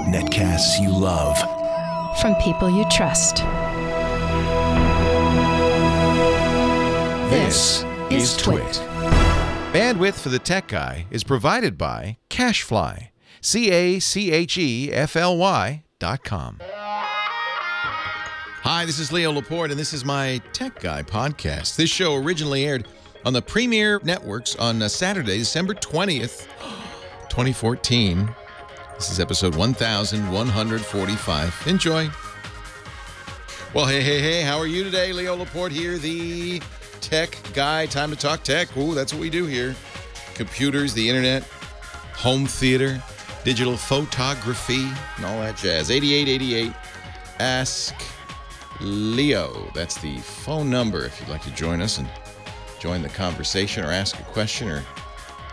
Netcasts you love. From people you trust. This is Twit. Bandwidth for the Tech Guy is provided by CacheFly. CacheFly.com. Hi, this is Leo Laporte, and this is my Tech Guy podcast. This show originally aired on the Premier Networks on Saturday, December 20th, 2014. This is episode 1145. Enjoy. Well, hey, how are you today? Leo Laporte here, the Tech Guy. Time to talk tech. Ooh, that's what we do here. Computers, the internet, home theater, digital photography, and all that jazz. 8888 Ask Leo. That's the phone number if you'd like to join us and join the conversation or ask a question or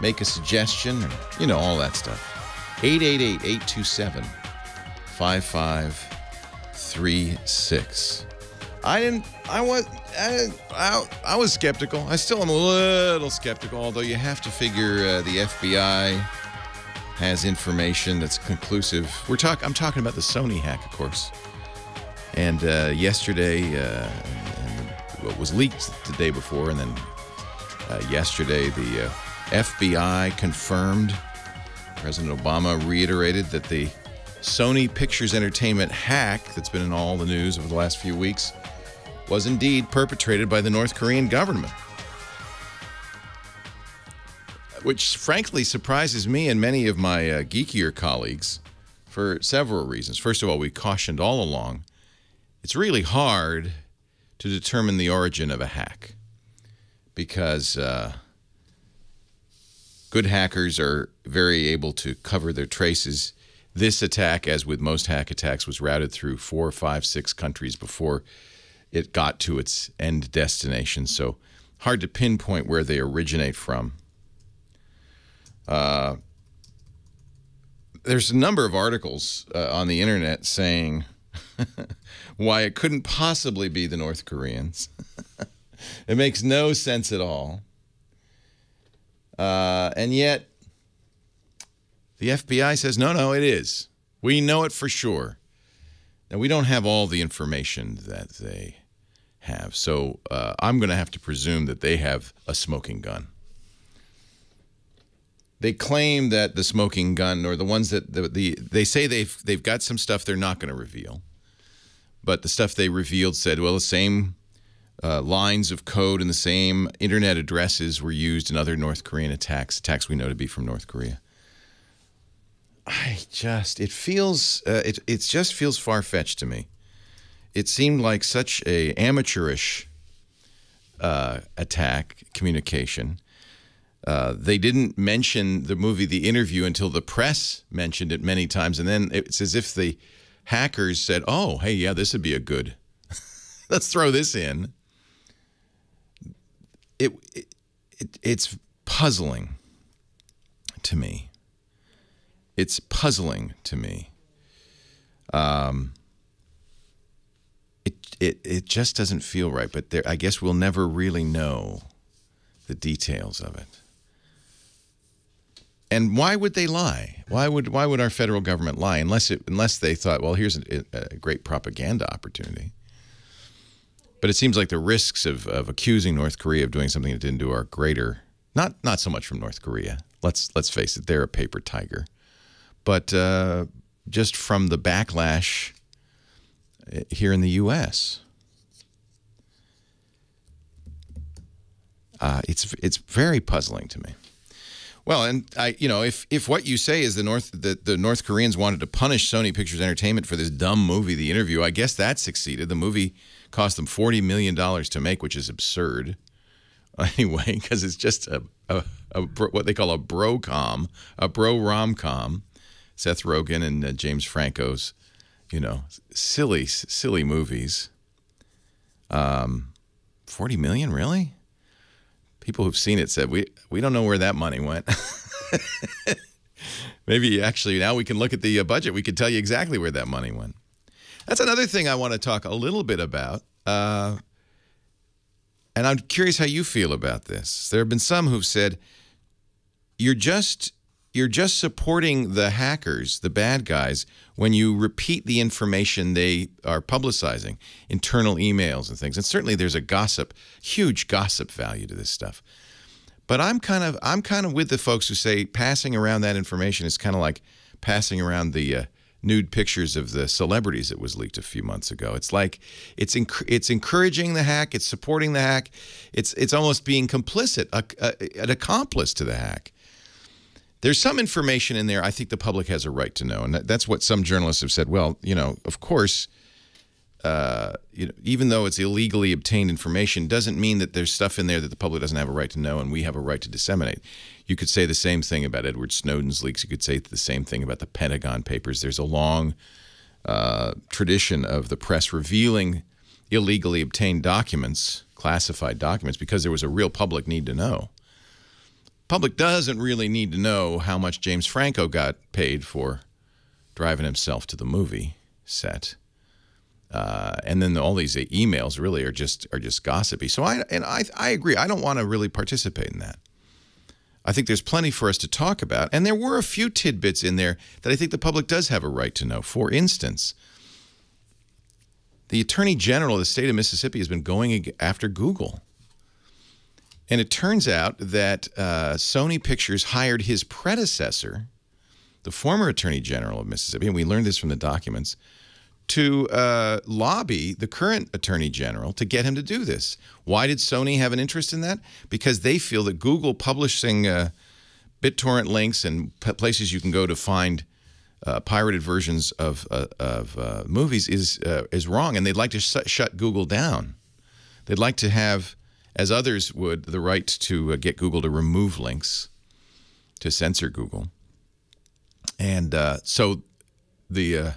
make a suggestion or, all that stuff. 888-827-5536. I was skeptical. I still am a little skeptical, although you have to figure the FBI has information that's conclusive. I'm talking about the Sony hack, of course. And yesterday, and what was leaked the day before, and then yesterday the FBI confirmed. President Obama reiterated that the Sony Pictures Entertainment hack that's been in all the news over the last few weeks was indeed perpetrated by the North Korean government. Which frankly surprises me and many of my geekier colleagues for several reasons. First of all, we cautioned all along, it's really hard to determine the origin of a hack because good hackers are very able to cover their traces. This attack, as with most hack attacks, was routed through 4, 5, 6 countries before it got to its end destination. So hard to pinpoint where they originate from. There's a number of articles on the internet saying why it couldn't possibly be the North Koreans. It makes no sense at all. And yet, the FBI says, no, it is. We know it for sure. Now, we don't have all the information that they have, so I'm going to have to presume that they have a smoking gun. They claim that the smoking gun, or the ones that they say they've got some stuff they're not going to reveal, but the stuff they revealed said, well, the same lines of code and the same internet addresses were used in other North Korean attacks we know to be from North Korea. It just feels far-fetched to me. It seemed like such a amateurish attack communication. They didn't mention the movie The Interview until the press mentioned it many times, and then it's as if the hackers said, oh, hey, yeah, this would be a good, let's throw this in. It's puzzling to me. It's puzzling to me. It just doesn't feel right, but I guess we'll never really know the details of it. And why would they lie? Why would our federal government lie unless they thought, well, here's a great propaganda opportunity. But it seems like the risks of accusing North Korea of doing something it didn't do are greater. Not so much from North Korea. Let's face it, they're a paper tiger. But just from the backlash here in the U.S. It's very puzzling to me. Well, and if what you say is the North Koreans wanted to punish Sony Pictures Entertainment for this dumb movie, The Interview, I guess that succeeded. The movie cost them $40 million to make, which is absurd. Anyway, because it's just what they call a bro-com, a bro-rom-com. Seth Rogen and James Franco's, silly movies. 40 million, really? People who've seen it said, we don't know where that money went. Maybe actually now we can look at the budget. We can tell you exactly where that money went. That's another thing I want to talk a little bit about. And I'm curious how you feel about this. There have been some who've said, you're just you're just supporting the hackers, the bad guys, when you repeat the information they are publicizing, internal emails and things. And certainly there's a huge gossip value to this stuff. But I'm kind of with the folks who say passing around that information is kind of like passing around the nude pictures of the celebrities that was leaked a few months ago. It's like it's encouraging the hack, it's supporting the hack, it's almost being complicit, an accomplice to the hack. There's some information in there I think the public has a right to know, and that's what some journalists have said. Well, of course, even though it's illegally obtained information, doesn't mean that there's stuff in there that the public doesn't have a right to know and we have a right to disseminate. You could say the same thing about Edward Snowden's leaks. You could say the same thing about the Pentagon Papers. There's a long tradition of the press revealing illegally obtained documents, classified documents, because there was a real public need to know. Public doesn't really need to know how much James Franco got paid for driving himself to the movie set. And then all these emails really are just gossipy. So I agree. I don't want to really participate in that. I think there's plenty for us to talk about. And there were a few tidbits in there that I think the public does have a right to know. For instance, the Attorney General of the state of Mississippi has been going after Google. And it turns out that Sony Pictures hired his predecessor, the former Attorney General of Mississippi, and we learned this from the documents, to lobby the current Attorney General to get him to do this. Why did Sony have an interest in that? Because they feel that Google publishing BitTorrent links and places you can go to find pirated versions of movies is wrong, and they'd like to shut Google down. They'd like to have, as others would, the right to get Google to remove links, to censor Google. And so the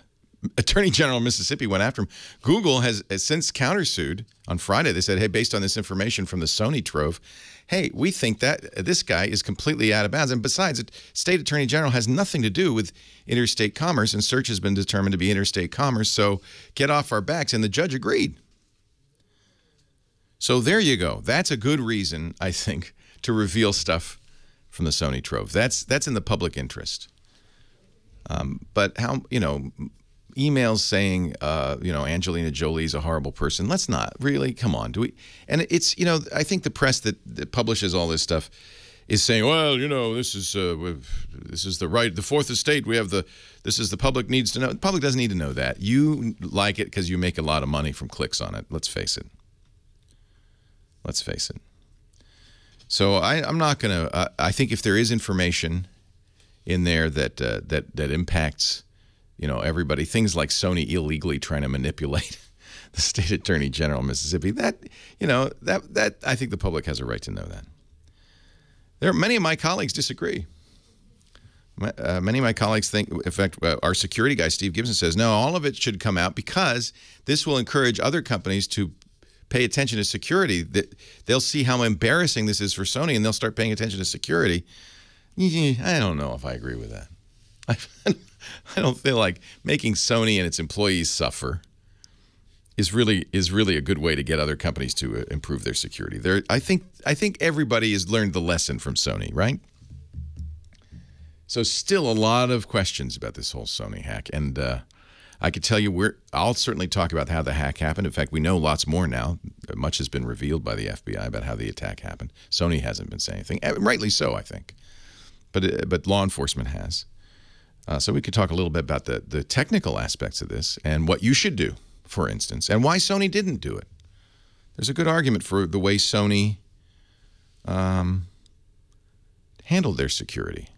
Attorney General of Mississippi went after him. Google has since countersued on Friday. They said, hey, based on this information from the Sony trove, hey, we think that this guy is completely out of bounds. And besides, the state attorney general has nothing to do with interstate commerce, and search has been determined to be interstate commerce, so get off our backs. And the judge agreed. So there you go. That's a good reason, I think, to reveal stuff from the Sony trove. That's in the public interest. But how, emails saying, Angelina Jolie's a horrible person. Let's not. Really? Come on. Do we? And it's, I think the press that publishes all this stuff is saying, well, this is the right, the fourth estate. We have this is the public needs to know. The public doesn't need to know that. You like it because you make a lot of money from clicks on it. Let's face it. Let's face it. So I'm not going to, I think if there is information in there that impacts, everybody, things like Sony illegally trying to manipulate the state attorney general of Mississippi, that I think the public has a right to know that. Many of my colleagues disagree. Many of my colleagues think, in fact, our security guy, Steve Gibson, says, no, all of it should come out because this will encourage other companies to pay attention to security. They'll see how embarrassing this is for Sony, and they'll start paying attention to security. I don't know if I agree with that. I don't feel like making Sony and its employees suffer is really a good way to get other companies to improve their security. I think everybody has learned the lesson from Sony, right? So still a lot of questions about this whole Sony hack, and I could tell you I'll certainly talk about how the hack happened. In fact, we know lots more now. Much has been revealed by the FBI about how the attack happened. Sony hasn't been saying anything, rightly so, I think, but law enforcement has. So we could talk a little bit about the technical aspects of this and what you should do, for instance, and why Sony didn't do it. There's a good argument for the way Sony handled their security.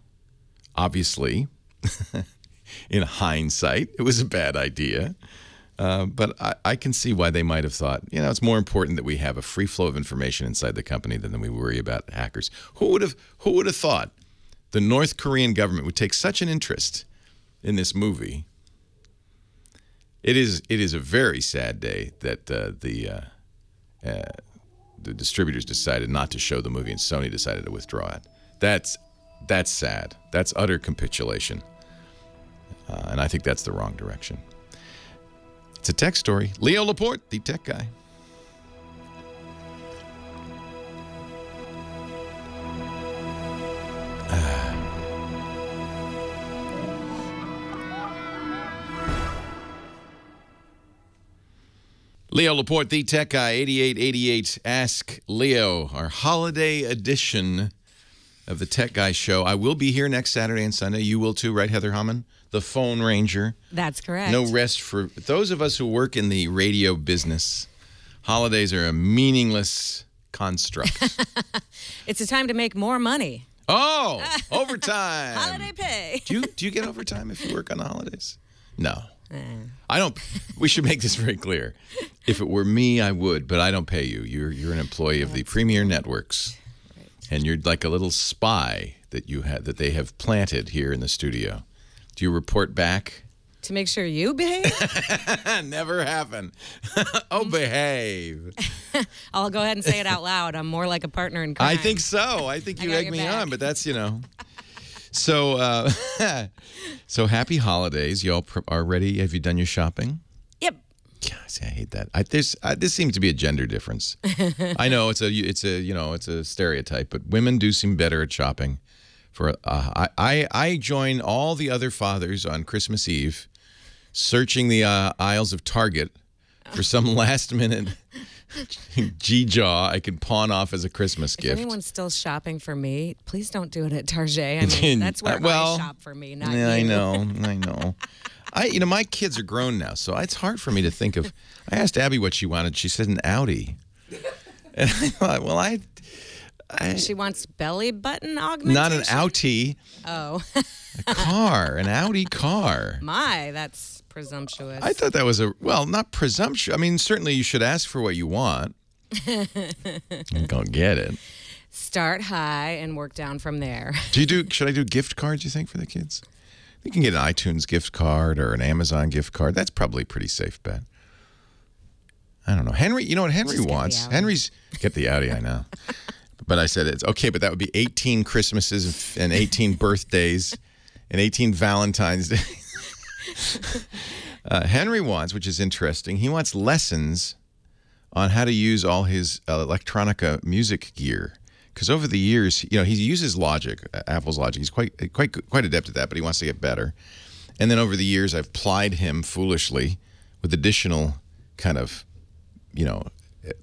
Obviously, in hindsight, it was a bad idea. But I can see why they might have thought, it's more important that we have a free flow of information inside the company than we worry about hackers. Who would have thought the North Korean government would take such an interest in this movie? It is a very sad day that the distributors decided not to show the movie and Sony decided to withdraw it. That's sad. That's utter capitulation. And I think that's the wrong direction. It's a tech story. Leo Laporte, the tech guy. Leo Laporte, the tech guy, 8888 Ask Leo, our holiday edition of the Tech Guy Show. I will be here next Saturday and Sunday. You will too, right, Heather Hammond? The phone ranger. That's correct. No rest for those of us who work in the radio business. Holidays are a meaningless construct. It's a time to make more money. Oh, overtime. Holiday pay. Do you get overtime if you work on the holidays? No. I don't. We should make this very clear. If it were me, I would, but I don't pay you. You're an employee of the Premier Networks, right. And you're like a little spy that they have planted here in the studio. Do you report back? To make sure you behave? Never happen. Oh, behave. I'll go ahead and say it out loud. I'm more like a partner in crime. I think so. I think you egg me on, but that's, So, so happy holidays. Y'all are ready? Have you done your shopping? Yep. Gosh, I hate that. This seems to be a gender difference. I know it's a stereotype, but women do seem better at shopping. I join all the other fathers on Christmas Eve, searching the aisles of Target for some last minute G-Jaw I can pawn off as a Christmas gift. If anyone's still shopping for me, please don't do it at Target. I mean, that's where I shop for me, not you. I know. My kids are grown now, so it's hard for me to think of. I asked Abby what she wanted. She said an Audi. And I thought, well, she wants belly button augmentation? Not an Audi. Oh. A car, an Audi car. My, that's presumptuous. I thought that was not presumptuous. I mean, certainly you should ask for what you want. And go get it. Start high and work down from there. Should I do gift cards, you think, for the kids? You can get an iTunes gift card or an Amazon gift card. That's probably a pretty safe bet. I don't know. Henry, you know what Henry wants? Henry's get the Audi, I know. But I said it's okay, but that would be 18 Christmases and 18 birthdays and 18 Valentine's Days. Henry wants, which is interesting, he wants lessons on how to use all his electronica music gear. Because over the years, he uses Logic, Apple's Logic. He's quite adept at that, but he wants to get better. And then over the years, I've plied him foolishly with additional kind of,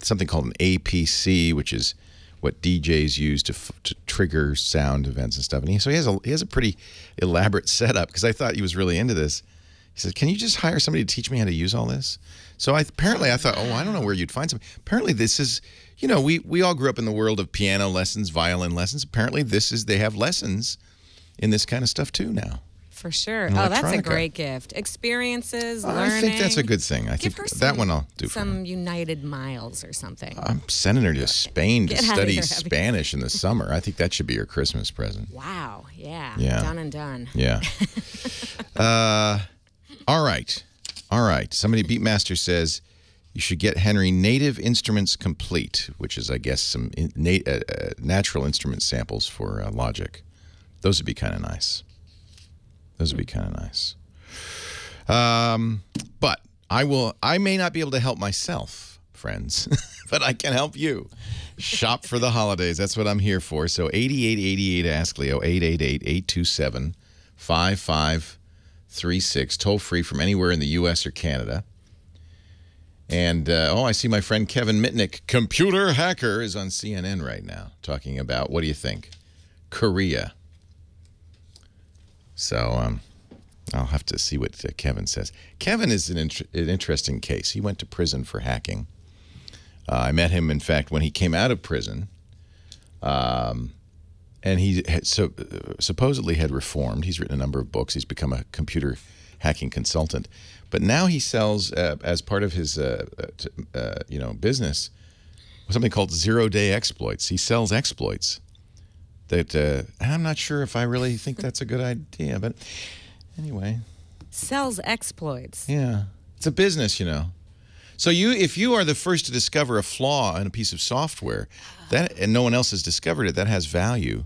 something called an APC, which is what DJs use to trigger sound events and stuff. And so he has a pretty elaborate setup, because I thought he was really into this. He said, can you just hire somebody to teach me how to use all this? So apparently I thought, I don't know where you'd find some. Apparently this is, we all grew up in the world of piano lessons, violin lessons. Apparently they have lessons in this kind of stuff too now. For sure. Oh, that's a great gift. Experiences, learning. I think that's a good thing. I think that one I'll do for her. Some United Miles or something. I'm sending her to Spain to study Spanish in the summer. I think that should be her Christmas present. Wow. Yeah. Done and done. Yeah. All right. Somebody, Beatmaster says, you should get Henry Native Instruments Complete, which is, I guess, some natural instrument samples for Logic. Those would be kind of nice. But I may not be able to help myself, friends, but I can help you. Shop for the holidays. That's what I'm here for. So 8888 Ask Leo, 888-827-5536. Toll free from anywhere in the U.S. or Canada. And, I see my friend Kevin Mitnick, computer hacker, is on CNN right now talking about, what do you think? Korea. So I'll have to see what Kevin says. Kevin is an interesting case. He went to prison for hacking. I met him, in fact, when he came out of prison. And he supposedly had reformed. He's written a number of books. He's become a computer hacking consultant. But now he sells, as part of his business, something called zero-day exploits. He sells exploits. And I'm not sure if I really think that's a good idea, but anyway. Sells exploits. Yeah. It's a business, So if you are the first to discover a flaw in a piece of software, and no one else has discovered it, that has value.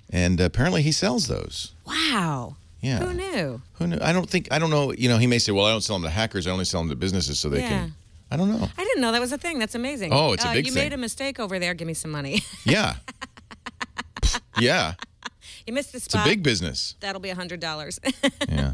And apparently he sells those. Wow. Yeah. Who knew? I don't know. He may say, well, I don't sell them to hackers. I only sell them to businesses so they can. I don't know. I didn't know that was a thing. That's amazing. Oh, it's a big thing. You made a mistake over there. Give me some money. Yeah. Yeah. You missed the It's spot. a big business. That'll be $100. Yeah.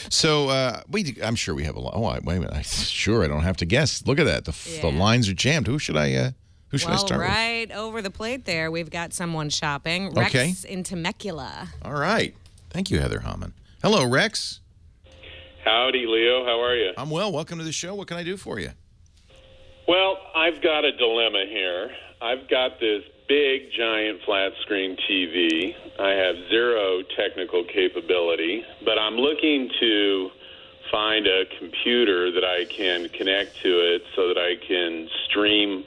So I'm sure we have a lot. Oh, wait a minute. I don't have to guess. Look at that. The lines are jammed. Who should I start with? Right over the plate there, we've got someone shopping. Rex in Temecula. All right. Thank you, Heather Hammond. Hello, Rex. Howdy, Leo. How are you? I'm well. Welcome to the show. What can I do for you? Well, I've got a dilemma here. I've got this big, giant flat-screen TV. I have zero technical capability, but I'm looking to find a computer that I can connect to it so that I can stream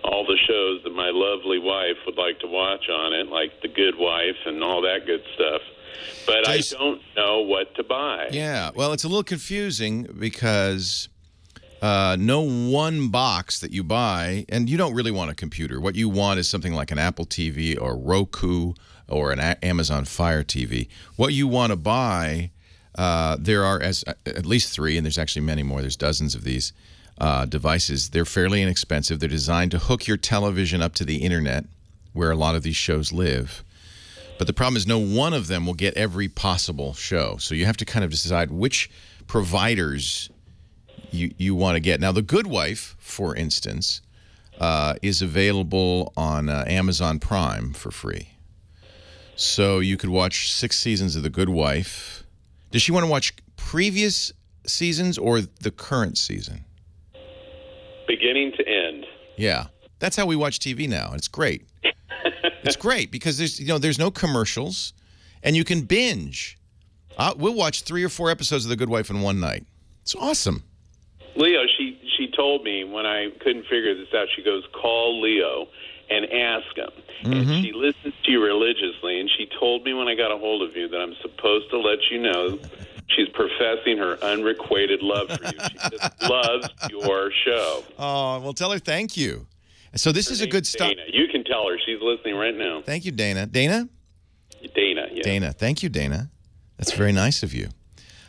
all the shows that my lovely wife would like to watch on it, like The Good Wife and all that good stuff. But I don't know what to buy. Yeah, well, it's a little confusing because no one box that you buy, and you don't really want a computer. What you want is something like an Apple TV or Roku or an Amazon Fire TV. What you want to buy, there are at least 3, and there's actually many more. There's dozens of these devices. They're fairly inexpensive. They're designed to hook your television up to the internet, where a lot of these shows live. But the problem is no one of them will get every possible show. So you have to kind of decide which providers you want to get. Now, The Good Wife, for instance, is available on Amazon Prime for free. So you could watch 6 seasons of The Good Wife. Does she want to watch previous seasons or the current season? Beginning to end. Yeah. That's how we watch TV now. It's great. It's great because there's no commercials, and you can binge. We'll watch 3 or 4 episodes of The Good Wife in one night. It's awesome. Leo, she told me when I couldn't figure this out, she goes, call Leo and ask him. And she listens to you religiously, and she told me when I got a hold of you that I'm supposed to let you know she's professing her unrequited love for you. She just loves your show. Oh, well, tell her thank you. So this is a good start. Dana. You can tell her. She's listening right now. Thank you, Dana. Dana? Dana, yeah. Dana. Thank you, Dana. That's very nice of you.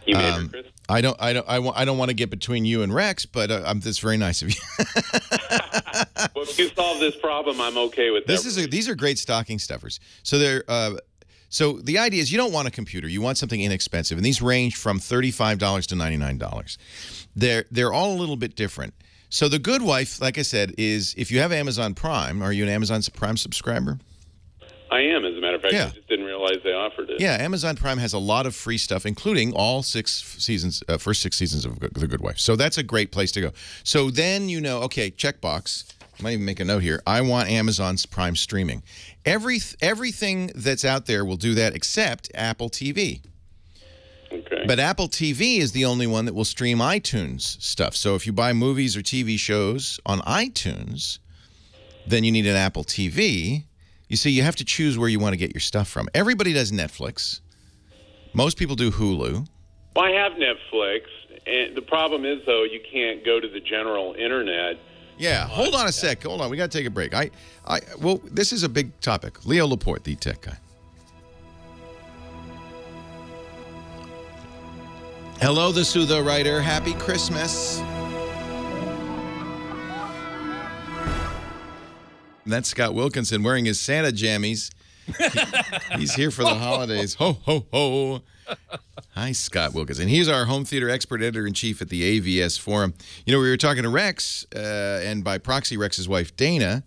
You made her, Chris? I don't want to get between you and Rex, but that's very nice of you. Well, if you solve this problem, I'm okay with that. These are great stocking stuffers. So so the idea is you don't want a computer. You want something inexpensive, and these range from $35 to $99. They're all a little bit different. So The Good Wife, like I said, is if you have Amazon Prime, are you an Amazon Prime subscriber? I am, as a matter of fact. I just didn't realize they offered it. Yeah, Amazon Prime has a lot of free stuff, including all 6 seasons, first 6 seasons of The Good Wife. So that's a great place to go. So then okay, checkbox. I might even make a note here. I want Amazon's Prime streaming. Everything that's out there will do that except Apple TV. Okay. But Apple TV is the only one that will stream iTunes stuff. So if you buy movies or TV shows on iTunes, then you need an Apple TV. You see, you have to choose where you want to get your stuff from. Everybody does Netflix. Most people do Hulu. Well, I have Netflix, and the problem is, though, you can't go to the general internet. Yeah, hold on a sec. Hold on. We got to take a break. Well, this is a big topic. Leo Laporte, the tech guy. Hello, the Sudha writer. Happy Christmas. That's Scott Wilkinson wearing his Santa jammies. He's here for the holidays. Ho, ho, ho. Hi, Scott Wilkinson. He's our home theater expert editor-in-chief at the AVS Forum. We were talking to Rex, and by proxy, Rex's wife, Dana,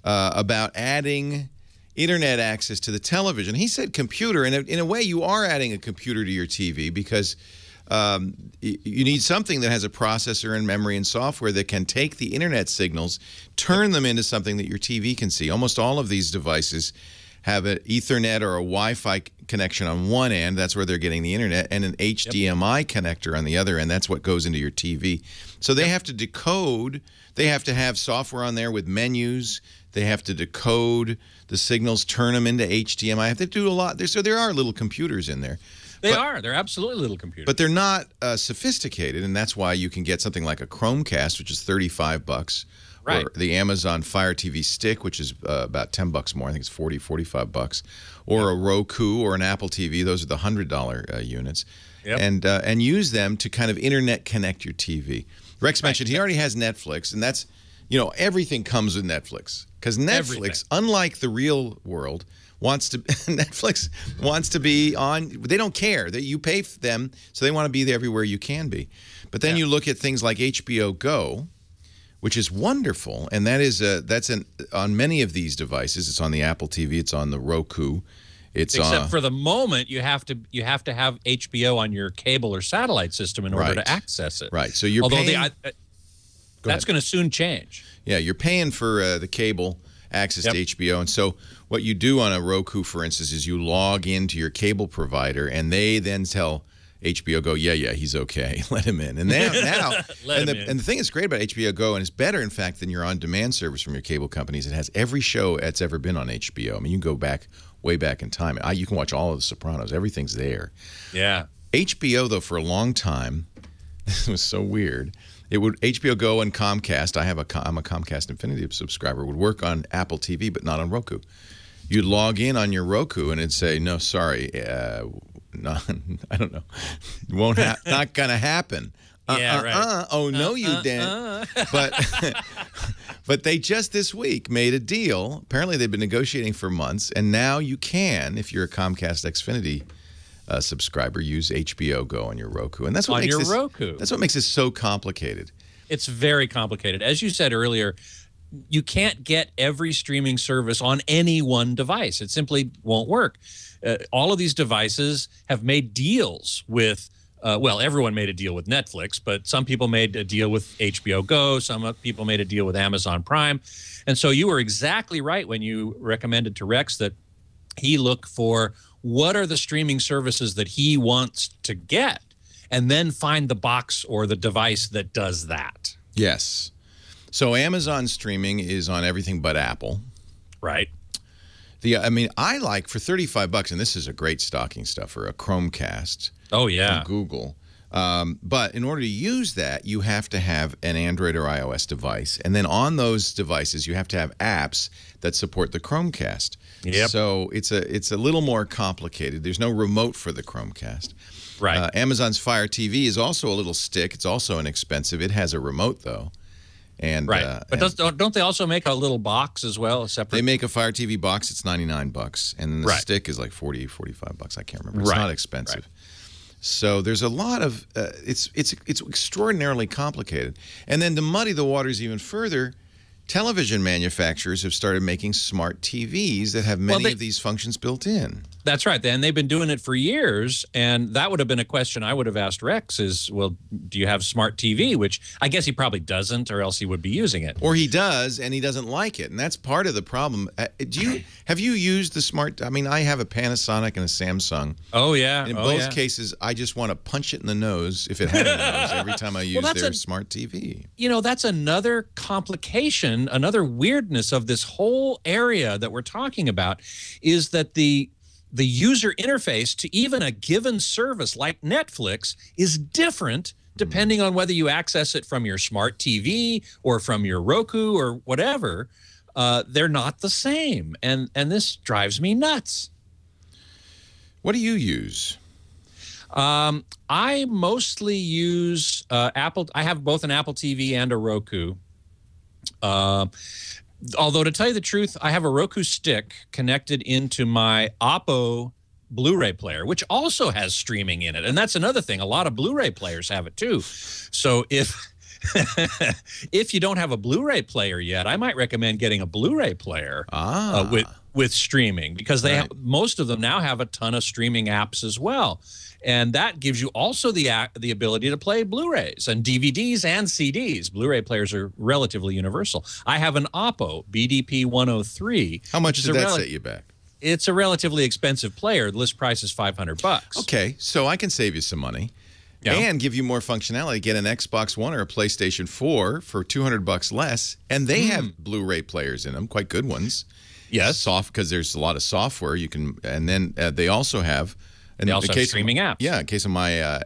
about adding internet access to the television. He said computer, and in a way, you are adding a computer to your TV because you need something that has a processor and memory and software that can take the internet signals, turn them into something that your TV can see. Almost all of these devices have an Ethernet or a Wi-Fi connection on one end. That's where they're getting the internet, and an HDMI connector on the other end. That's what goes into your TV. So they have to decode. They have to have software on there with menus. They have to decode the signals, turn them into HDMI. They have to do a lot. So there are little computers in there. They're absolutely little computers. But they're not sophisticated, and that's why you can get something like a Chromecast, which is $35, right? Or the Amazon Fire TV Stick, which is about $10 more. I think it's $40, $45, or a Roku or an Apple TV. Those are the $100 units, and use them to kind of internet connect your TV. Rex mentioned he already has Netflix, and that's everything comes with Netflix because Netflix, unlike the real world, Netflix wants to be on. They don't care that you pay for them, so they want to be there everywhere you can be. But then you look at things like HBO Go, which is wonderful, and that's on many of these devices. It's on the Apple TV. It's on the Roku. Except for the moment, you have to have HBO on your cable or satellite system in order to access it. Right. So you're paying. That's going to soon change. Yeah, you're paying for the cable access to HBO, and so what you do on a Roku, for instance, is you log into your cable provider, and they then tell HBO Go, yeah, he's okay, let him in. And now, and the thing that's great about HBO Go, and it's better, in fact, than your on-demand service from your cable companies, it has every show that's ever been on HBO. I mean, you can go way back in time. You can watch all of The Sopranos. Everything's there. Yeah. HBO, though, for a long time, this was so weird. HBO Go and Comcast, I'm a Comcast Infinity subscriber, would work on Apple TV, but not on Roku. You'd log in on your Roku, and it'd say, no, sorry, no, I don't know. Not going to happen. Right. Oh, no, you didn't. But they just this week made a deal. Apparently, they've been negotiating for months, and now you can, if you're a Comcast Xfinity subscriber, use HBO Go on your Roku. And that's what makes Roku. That's what makes it so complicated. It's very complicated. As you said earlier, you can't get every streaming service on any one device. It simply won't work. All of these devices have made deals with, well, everyone made a deal with Netflix, but some people made a deal with HBO Go. Some people made a deal with Amazon Prime. And so you were exactly right when you recommended to Rex that he look for what are the streaming services that he wants to get, and then find the box or the device that does that. Yes. So Amazon streaming is on everything but Apple. Right. I mean, I like, for $35, and this is a great stocking stuffer, a Chromecast. Oh, yeah. From Google. But in order to use that, you have to have an Android or iOS device. And then on those devices, you have to have apps that support the Chromecast. Yep. So it's a little more complicated. There's no remote for the Chromecast. Right. Amazon's Fire TV is also a little stick. It's also inexpensive. It has a remote, though. And but don't they also make a little box as well, a separate? They make a Fire TV box. It's $99, and then the stick is like $40, $45. I can't remember. It's not expensive. So there's a lot of it's extraordinarily complicated. And then to muddy the waters even further, television manufacturers have started making smart TVs that have many of these functions built in. That's right. And they've been doing it for years. And that would have been a question I would have asked Rex is, well, do you have smart TV? Which I guess he probably doesn't, or else he would be using it. Or he does, and he doesn't like it. And that's part of the problem. Have you used the smart? I mean, I have a Panasonic and a Samsung. Oh, yeah. And in both cases, I just want to punch it in the nose, if it had a nose, every time I use their smart TV. You know, that's another complication, another weirdness of this whole area that we're talking about, is that the user interface to even a given service like Netflix is different depending on whether you access it from your smart TV or from your Roku or whatever. They're not the same, and this drives me nuts. What do you use? I mostly use Apple. I have both an Apple TV and a Roku. Although, to tell you the truth, I have a Roku stick connected into my Oppo Blu-ray player, which also has streaming in it. And that's another thing. A lot of Blu-ray players have it, too. So if you don't have a Blu-ray player yet, I might recommend getting a Blu-ray player with streaming, because they most of them now have a ton of streaming apps as well. And that gives you also the ability to play Blu-rays and DVDs and CDs. Blu-ray players are relatively universal. I have an Oppo BDP 103. How much did that set you back? It's a relatively expensive player. The list price is $500. Okay, so I can save you some money and give you more functionality. Get an Xbox One or a PlayStation 4 for $200 less, and they have Blu-ray players in them, quite good ones. Yes, because there's a lot of software you can, and then they also have. And they also have streaming apps. Yeah, in case of my,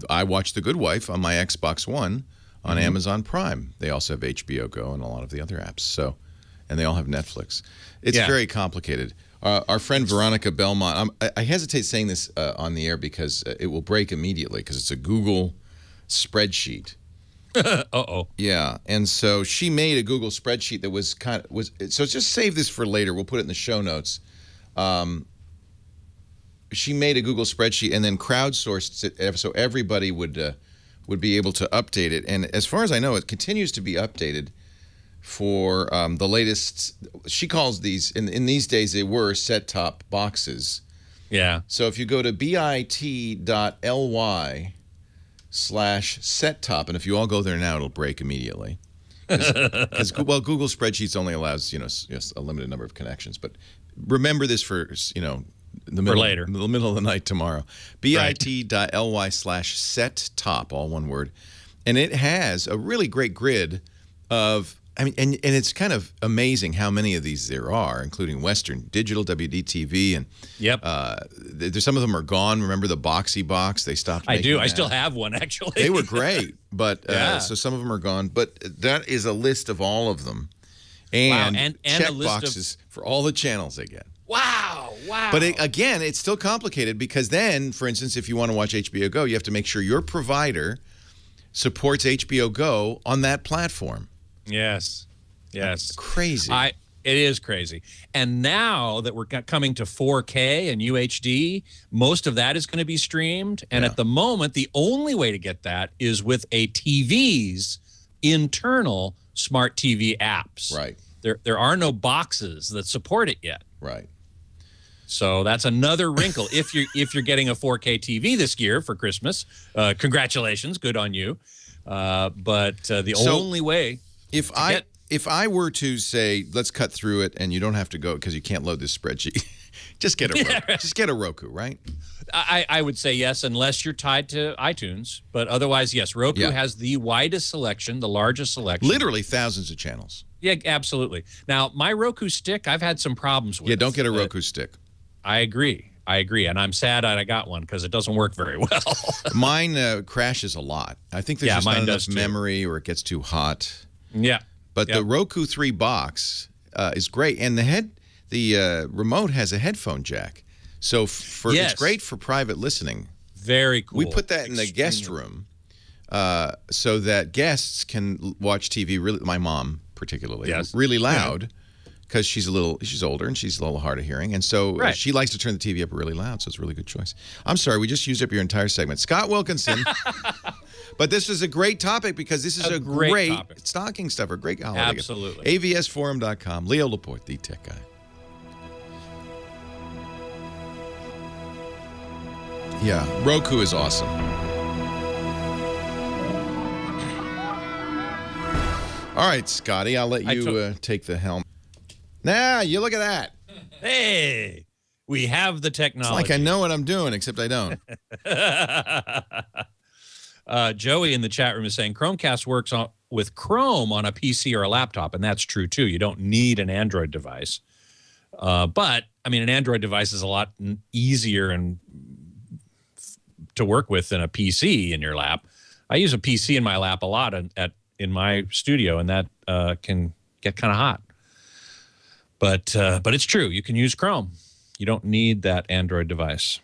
I watch The Good Wife on my Xbox One on Amazon Prime. They also have HBO Go and a lot of the other apps. So, and they all have Netflix. It's very complicated. Our friend Veronica Belmont, I hesitate saying this on the air because it will break immediately because it's a Google spreadsheet. Uh-oh. Yeah, and so she made a Google spreadsheet that was so just save this for later. We'll put it in the show notes. She made a Google spreadsheet and then crowdsourced it so everybody would be able to update it. And as far as I know, it continues to be updated for the latest. She calls these in these days they were set-top boxes. Yeah. So if you go to bit.ly/set-top, and if you all go there now, it'll break immediately. Because Google Spreadsheets only allows just a limited number of connections. But remember this for the middle of the night tomorrow. bit.ly/set-top, all one word, and it has a really great grid of. And it's kind of amazing how many of these there are, including Western Digital, WDTV, and there's some of them are gone. Remember the Boxy Box? They stopped making that. I still have one, actually. They were great, but so some of them are gone. But that is a list of all of them. And, and check a list boxes for all the channels they get. Wow. But again, it's still complicated because then, for instance, if you want to watch HBO Go, you have to make sure your provider supports HBO Go on that platform. Yes. That's crazy. It is crazy. And now that we're coming to 4K and UHD, most of that is going to be streamed. And at the moment, the only way to get that is with a TV's internal smart TV apps. Right. There are no boxes that support it yet. Right. So that's another wrinkle. If you're getting a 4K TV this year for Christmas, congratulations, good on you. But the only way. If I were to say, let's cut through it, and you don't have to go because you can't load this spreadsheet, just get a Roku. Just get a Roku, right? I would say yes, unless you're tied to iTunes. But otherwise, yes, Roku has the widest selection, the largest selection. Literally thousands of channels. Yeah, absolutely. Now, my Roku stick, I've had some problems with. Yeah, don't get a Roku stick. I agree. And I'm sad that I got one because it doesn't work very well. Mine crashes a lot. I think there's just not enough memory or it gets too hot. Yeah. But the Roku 3 box is great. And the remote has a headphone jack. So it's great for private listening. Very cool. We put that in the guest room so that guests can watch TV, my mom particularly, really loud. Because she's older and she's a little hard of hearing. And so she likes to turn the TV up really loud, so it's a really good choice. I'm sorry, we just used up your entire segment. Scott Wilkinson. But this is a great topic because this is a great stocking stuffer, great holiday. Absolutely. AVSforum.com. Leo Laporte, the tech guy. Yeah, Roku is awesome. All right, Scotty, I'll let you take the helm. Nah, you look at that. Hey, we have the technology. It's like I know what I'm doing, except I don't. Joey in the chat room is saying Chromecast works with Chrome on a PC or a laptop, and that's true, too. You don't need an Android device. But, I mean, an Android device is a lot easier and to work with than a PC in your lap. I use a PC in my lap a lot in my studio, and that can get kind of hot. But it's true. You can use Chrome. You don't need that Android device.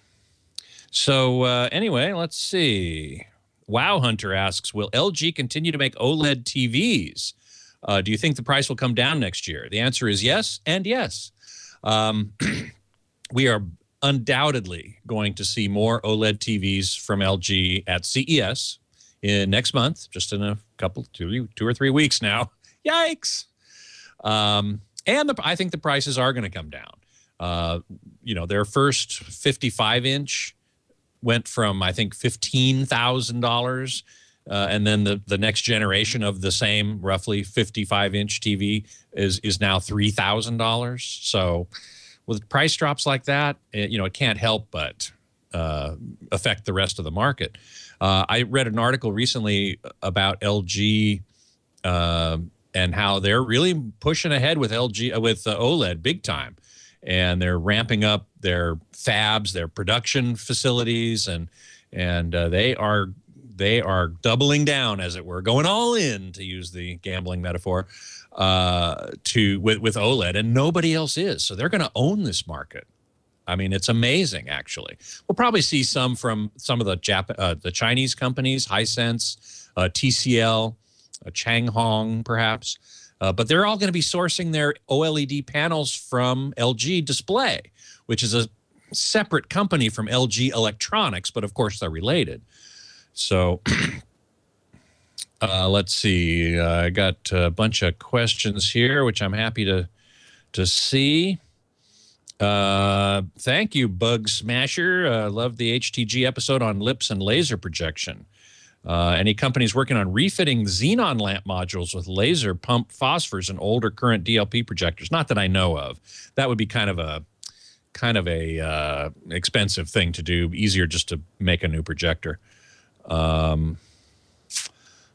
So anyway, let's see. Wow Hunter asks, will LG continue to make OLED TVs? Do you think the price will come down next year? The answer is yes and yes. We are undoubtedly going to see more OLED TVs from LG at CES next month, just in a couple, 2 or 3 weeks now. Yikes. And I think the prices are going to come down. Their first 55-inch went from, I think, $15,000. And then the next generation of the same roughly 55-inch TV is now $3,000. So with price drops like that, it can't help but affect the rest of the market. I read an article recently about LG and how they're really pushing ahead with OLED big time, and they're ramping up their fabs, their production facilities, and they are doubling down, as it were, going all in, to use the gambling metaphor, with OLED, and nobody else is. So they're going to own this market. I mean, it's amazing, actually. We'll probably see some from some of the Chinese companies, Hisense, TCL, Changhong, perhaps. But they're all going to be sourcing their OLED panels from LG Display, which is a separate company from LG Electronics, but of course they're related. So let's see. I got a bunch of questions here, which I'm happy to see. Thank you, Bug Smasher. Love the HTG episode on lips and laser projection. Any companies working on refitting xenon lamp modules with laser pump phosphors and older current DLP projectors? Not that I know of. That would be kind of a expensive thing to do. Easier just to make a new projector.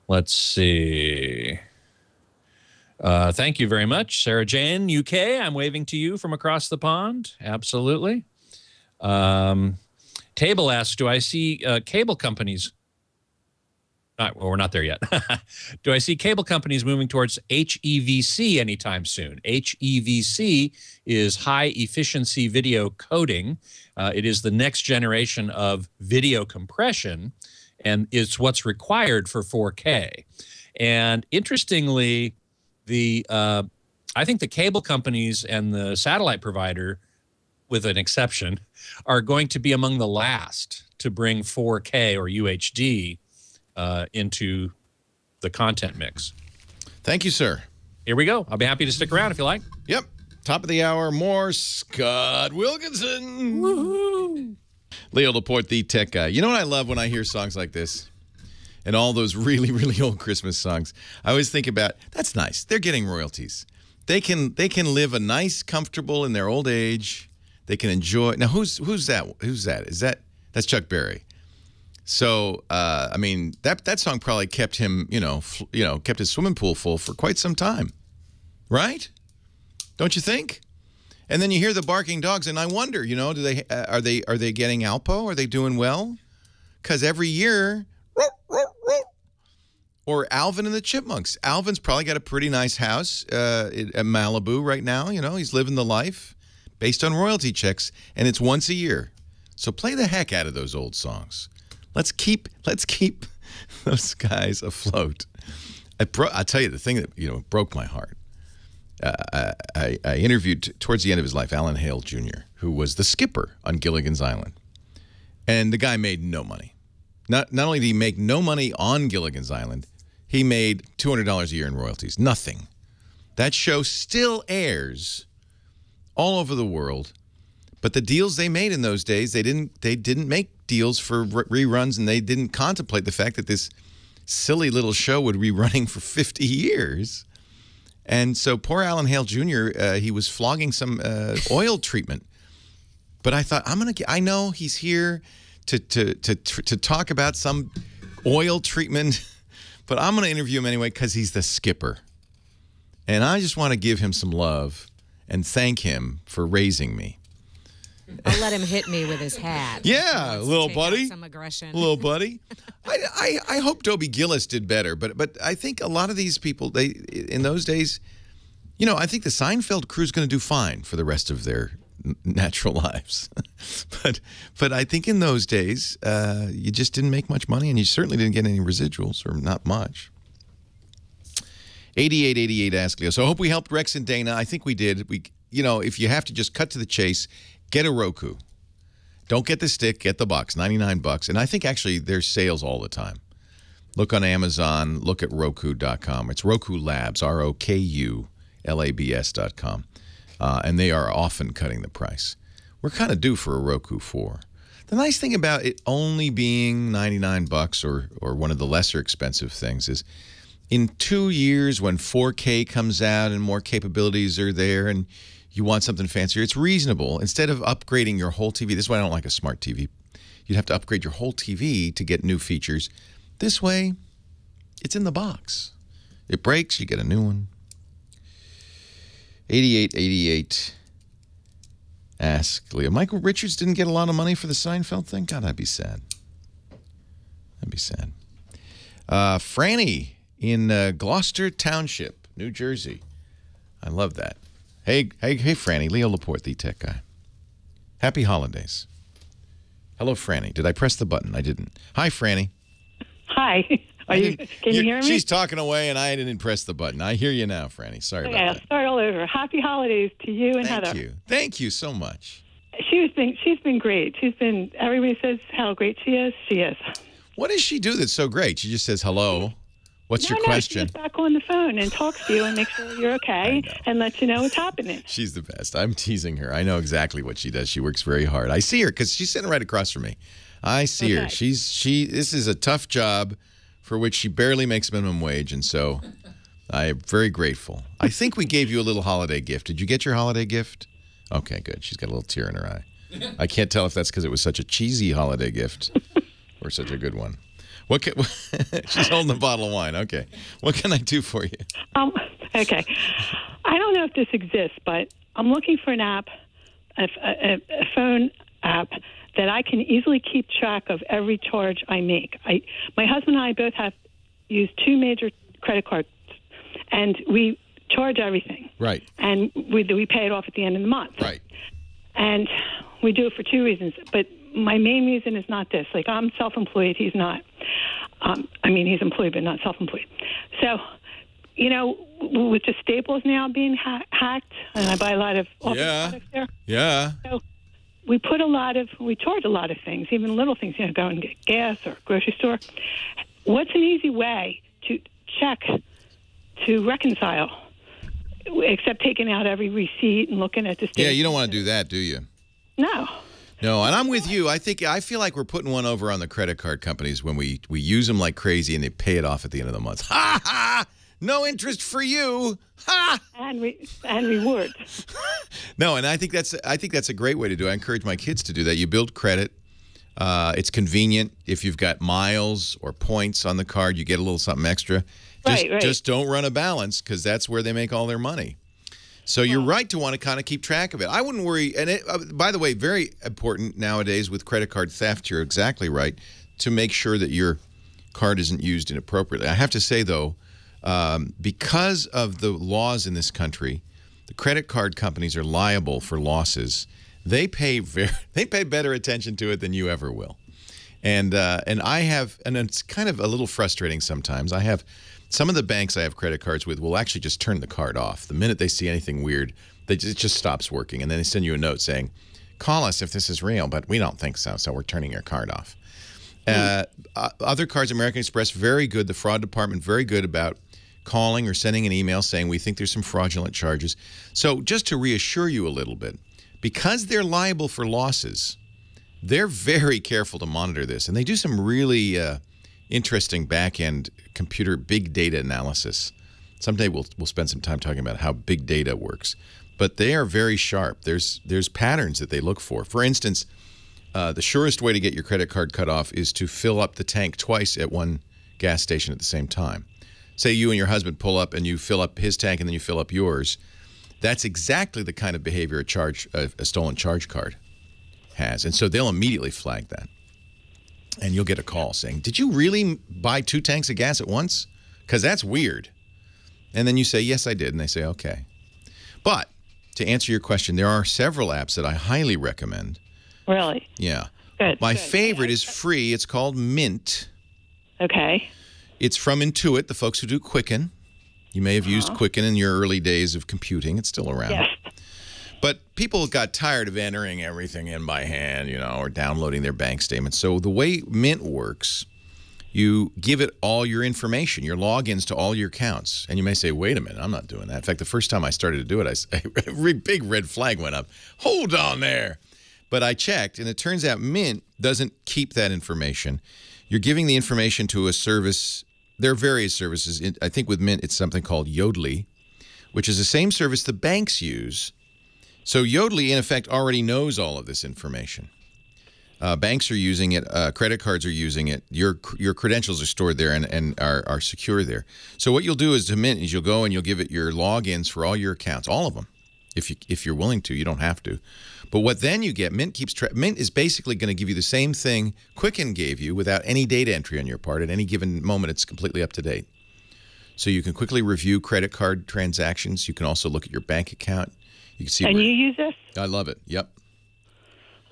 Let's see. Thank you very much, Sarah Jane, UK. I'm waving to you from across the pond. Absolutely. Table asks, do I see cable companies? Well, we're not there yet. Do I see cable companies moving towards HEVC anytime soon? HEVC is high efficiency video coding. It is the next generation of video compression, and it's what's required for 4K. And interestingly, I think the cable companies and the satellite provider, with an exception, are going to be among the last to bring 4K or UHD into the content mix. Thank you, sir. Here we go. I'll be happy to stick around if you like. Yep. Top of the hour, more Scott Wilkinson. Woohoo! Leo Laporte, the tech guy. You know what I love when I hear songs like this? And all those really, really old Christmas songs. I always think about, that's nice. They're getting royalties. They can live a nice, comfortable in their old age. They can enjoy. Now, who's that? Who's that? That's Chuck Berry. So, I mean, that song probably kept him, kept his swimming pool full for quite some time, right? Don't you think? And then you hear the barking dogs, and I wonder, are they getting Alpo? Are they doing well? Because every year, or Alvin and the Chipmunks. Alvin's probably got a pretty nice house in Malibu right now. He's living the life based on royalty checks, and it's once a year. So play the heck out of those old songs. Let's keep those guys afloat. I'll tell you the thing that broke my heart. I interviewed towards the end of his life Alan Hale Jr., who was the skipper on Gilligan's Island, and the guy made no money. Not only did he make no money on Gilligan's Island, he made $200 a year in royalties. Nothing. That show still airs all over the world, but the deals they made in those days, they didn't make deals for reruns, and they didn't contemplate the fact that this silly little show would be running for 50 years. And so poor Alan Hale Jr., he was flogging some oil treatment. But I thought, I know he's here to talk about some oil treatment, but I'm going to interview him anyway because he's the skipper. And I just want to give him some love and thank him for raising me. I'll let him hit me with his hat. Yeah, little buddy. Some aggression. Little buddy. I hope Dobie Gillis did better, but I think a lot of these people, in those days, I think the Seinfeld crew's going to do fine for the rest of their natural lives. but I think in those days, you just didn't make much money, and you certainly didn't get any residuals, or not much. 8888 asked Leo. So I hope we helped Rex and Dana. I think we did. If you have to just cut to the chase, get a Roku. Don't get the stick, get the box, $99. And I think actually there's sales all the time. Look on Amazon, look at Roku.com. It's Roku Labs, ROKULABS.com. And they are often cutting the price. We're kind of due for a Roku 4. The nice thing about it only being $99 or one of the lesser expensive things is in 2 years when 4K comes out and more capabilities are there and you want something fancier, it's reasonable. Instead of upgrading your whole TV, this is why I don't like a smart TV. You'd have to upgrade your whole TV to get new features. This way, it's in the box. It breaks, you get a new one. 8888 ask Leo. Michael Richards didn't get a lot of money for the Seinfeld thing? God, that'd be sad. That'd be sad. Franny in Gloucester Township, New Jersey. I love that. Hey, Franny. Leo Laporte, the tech guy. Happy holidays. Hello, Franny. Did I press the button? I didn't. Hi, Franny. Hi. Can you hear me? She's talking away, and I didn't press the button. I hear you now, Franny. Sorry about that. Start all over. Happy holidays to you and Heather. Thank you. Thank you so much. She's been great. Everybody says how great she is. She is. What does she do that's so great? She just says hello. What's your question? She gets back on the phone and talks to you and makes sure you're okay and lets you know what's happening. She's the best. I'm teasing her. I know exactly what she does. She works very hard. I see her because she's sitting right across from me. I see her. This is a tough job for which she barely makes minimum wage, and so I'm very grateful. I think we gave you a little holiday gift. Did you get your holiday gift? Okay, good. She's got a little tear in her eye. I can't tell if that's because it was such a cheesy holiday gift or such a good one. She's holding a bottle of wine. Okay. What can I do for you? Okay. I don't know if this exists, but I'm looking for an app, a phone app, that I can easily keep track of every charge I make. My husband and I both have used 2 major credit cards, and we charge everything. Right. And we pay it off at the end of the month. Right. And we do it for 2 reasons, but my main reason is not this. Like, I'm self-employed. He's not. He's employed, but not self-employed. So, with the Staples now being hacked, and I buy a lot of office products there. Yeah. So we charge a lot of things, even little things, go and get gas or grocery store. What's an easy way to check, to reconcile, except taking out every receipt and looking at the statement? Yeah, you don't want to do that, do you? No. No, and I'm with you. I feel like we're putting one over on the credit card companies when we use them like crazy and they pay it off at the end of the month. Ha ha! No interest for you. Ha! And rewards. No, and I think that's a great way to do it. I encourage my kids to do that. You build credit. It's convenient. If you've got miles or points on the card, you get a little something extra. Just don't run a balance, because that's where they make all their money. So you're right to want to kind of keep track of it. I wouldn't worry. And by the way, very important nowadays with credit card theft, you're exactly right, to make sure that your card isn't used inappropriately. I have to say, though, because of the laws in this country, the credit card companies are liable for losses. They pay better attention to it than you ever will. And it's kind of a little frustrating sometimes. Some of the banks I have credit cards with will actually just turn the card off. The minute they see anything weird, it just stops working. And then they send you a note saying, call us if this is real, but we don't think so, so we're turning your card off. Other cards, American Express, very good. The fraud department, very good about calling or sending an email saying, we think there's some fraudulent charges. So just to reassure you a little bit, because they're liable for losses, they're very careful to monitor this. And they do some really interesting back-end computer big data analysis. Someday we'll spend some time talking about how big data works. But they are very sharp. There's patterns that they look for. For instance, the surest way to get your credit card cut off is to fill up the tank twice at one gas station at the same time. Say you and your husband pull up and you fill up his tank and then you fill up yours. That's exactly the kind of behavior a stolen charge card has. And so they'll immediately flag that. And you'll get a call saying, did you really buy 2 tanks of gas at once? Because that's weird. And then you say, yes, I did. And they say, okay. But to answer your question, there are several apps that I highly recommend. Really? Yeah. Good. My favorite is free. It's called Mint. Okay. It's from Intuit, the folks who do Quicken. You may have used Quicken in your early days of computing. It's still around. Yes. But people got tired of entering everything in by hand, or downloading their bank statements. So the way Mint works, you give it all your information, your logins to all your accounts. And you may say, wait a minute, I'm not doing that. In fact, the first time I started to do it, a big red flag went up. Hold on there. But I checked, and it turns out Mint doesn't keep that information. You're giving the information to a service. There are various services. I think with Mint, it's something called Yodlee, which is the same service the banks use. So Yodlee, in effect, already knows all of this information. Banks are using it. Credit cards are using it. Your credentials are stored there and are secure there. So what you'll do is to Mint is you'll go and you'll give it your logins for all your accounts, all of them. If you're willing to, you don't have to. But what then you get, Mint keeps track. Mint is basically going to give you the same thing Quicken gave you without any data entry on your part. At any given moment, it's completely up to date. So you can quickly review credit card transactions. You can also look at your bank account. You can see. And you use this? I love it. Yep.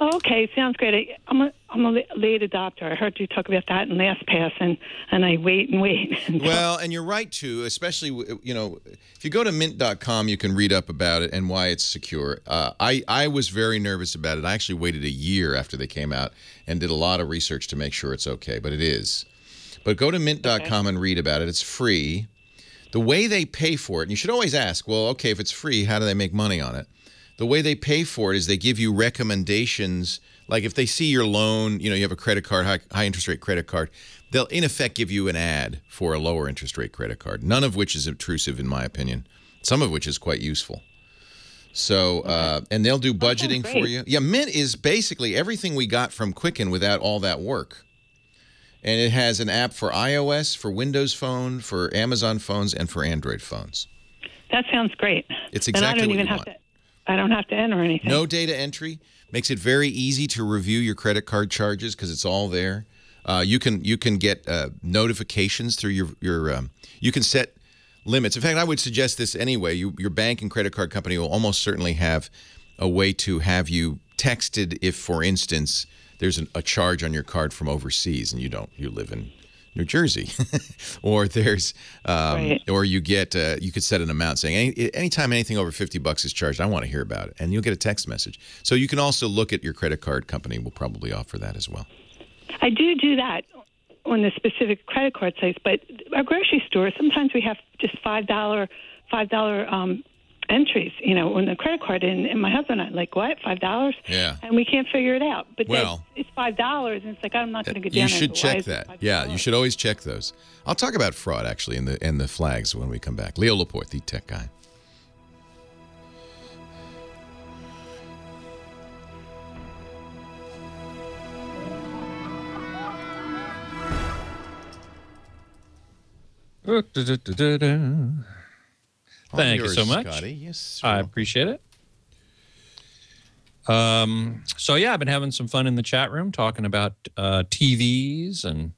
Oh, okay, sounds great. I'm a late adopter. I heard you talk about that in LastPass, and I wait and wait. Well, and you're right too. Especially, if you go to mint.com, you can read up about it and why it's secure. I was very nervous about it. I actually waited a year after they came out and did a lot of research to make sure it's okay. But it is. But go to mint.com and read about it. It's free. The way they pay for it, and you should always ask, well, okay, if it's free, how do they make money on it? The way they pay for it is they give you recommendations. Like if they see your loan, you have a credit card, high interest rate credit card, they'll in effect give you an ad for a lower interest rate credit card, none of which is obtrusive in my opinion, some of which is quite useful. So, and they'll do budgeting for you. Yeah, Mint is basically everything we got from Quicken without all that work. And it has an app for iOS, for Windows Phone, for Amazon phones, and for Android phones. That sounds great. It's exactly what you want. I don't have to enter anything. No data entry. Makes it very easy to review your credit card charges because it's all there. You can get notifications through your you can set limits. In fact, I would suggest this anyway. Your bank and credit card company will almost certainly have a way to have you texted if, for instance, there's a charge on your card from overseas and you live in New Jersey, or there's, or you get, you could set an amount saying anytime anything over $50 is charged, I want to hear about it, and you'll get a text message. So you can also look at your credit card company will probably offer that as well. I do that on the specific credit card sites, but our grocery store sometimes we have just $5 entries, on the credit card, and my husband and I like, what, $5? Yeah. And we can't figure it out. But it's $5, and it's like, I'm not going to get down. You should check that. Yeah, you should always check those. I'll talk about fraud actually and the flags when we come back. Leo Laporte, the tech guy. Thank you so much. Scotty. Yes, I appreciate it. So yeah, I've been having some fun in the chat room talking about TVs and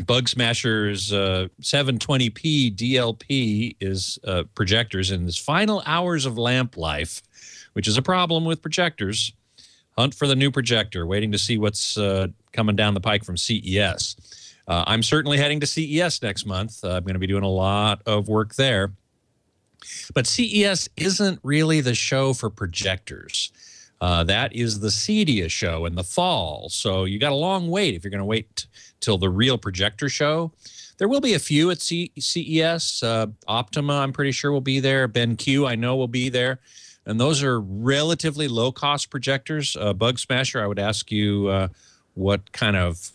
Bug Smasher's 720p DLP is projectors in this final hours of lamp life, which is a problem with projectors. Hunt for the new projector, waiting to see what's coming down the pike from CES. I'm certainly heading to CES next month. I'm going to be doing a lot of work there. But CES isn't really the show for projectors. That is the Cedia show in the fall. So you got a long wait if you're going to wait till the real projector show. There will be a few at CES. Optima, I'm pretty sure, will be there. BenQ, I know, will be there. And those are relatively low-cost projectors. Bug Smasher, I would ask you what kind of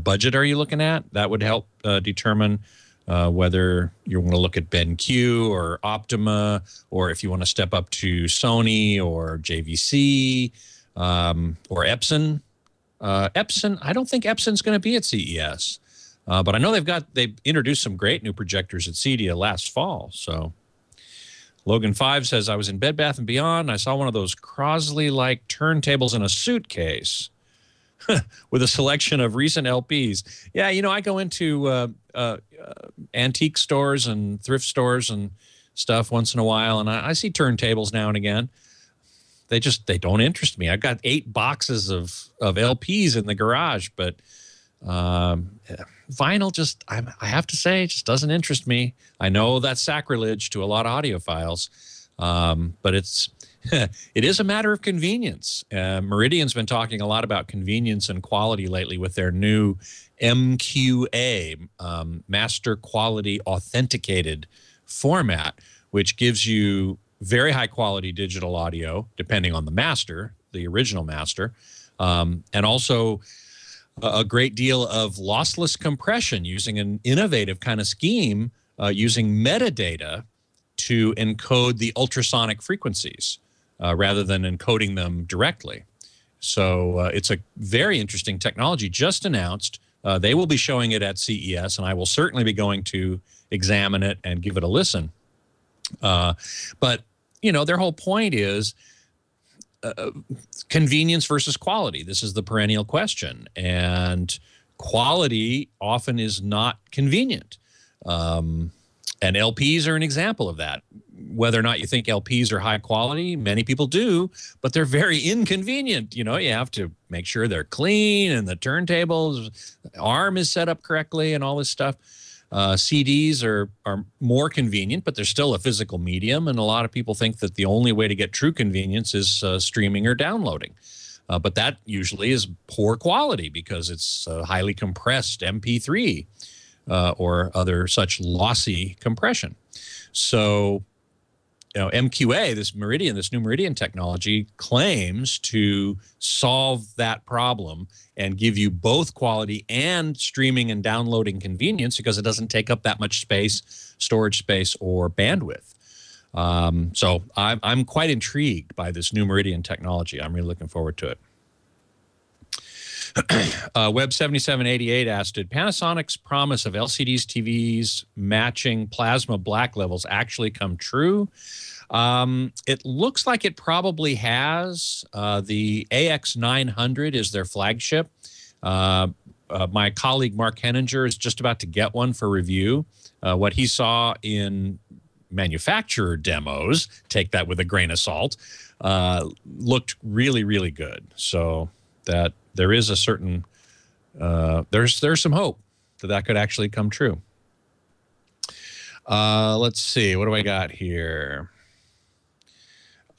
budget are you looking at? That would help determine whether you want to look at BenQ or Optima, or if you want to step up to Sony or JVC or Epson. Epson, I don't think Epson's going to be at CES, but I know they've introduced some great new projectors at Cedia last fall. So Logan 5 says, I was in Bed Bath & Beyond. I saw one of those Crosley-like turntables in a suitcase with a selection of recent LPs. Yeah, I go into antique stores and thrift stores and stuff once in a while, and I see turntables now and again. They don't interest me. I've got 8 boxes of LPs in the garage, but vinyl I have to say, just doesn't interest me. I know that's sacrilege to a lot of audiophiles, but it is a matter of convenience. Meridian's been talking a lot about convenience and quality lately with their new MQA, Master Quality Authenticated format, which gives you very high quality digital audio, depending on the master, the original master, and also a great deal of lossless compression using an innovative kind of scheme using metadata to encode the ultrasonic frequencies rather than encoding them directly. So it's a very interesting technology just announced. They will be showing it at CES, and I will certainly be going to examine it and give it a listen. But, their whole point is convenience versus quality. This is the perennial question. And quality often is not convenient. And LPs are an example of that. Whether or not you think LPs are high quality, many people do, but they're very inconvenient. You know, you have to make sure they're clean and the turntables arm is set up correctly and all this stuff. CDs are more convenient, but they're still a physical medium, and a lot of people think that the only way to get true convenience is streaming or downloading. But that usually is poor quality because it's highly compressed MP3 or other such lossy compression. So, you know, MQA, this new Meridian technology, claims to solve that problem and give you both quality and streaming and downloading convenience because it doesn't take up that much space, storage space, or bandwidth. So I'm quite intrigued by this new Meridian technology. I'm really looking forward to it. Web7788 asked, did Panasonic's promise of LCDs, TVs matching plasma black levels actually come true? It looks like it probably has. The AX900 is their flagship. My colleague Mark Henninger is just about to get one for review. What he saw in manufacturer demos, take that with a grain of salt, looked really, really good. So that there is a certain, there's some hope that that could actually come true. Let's see, what do I got here?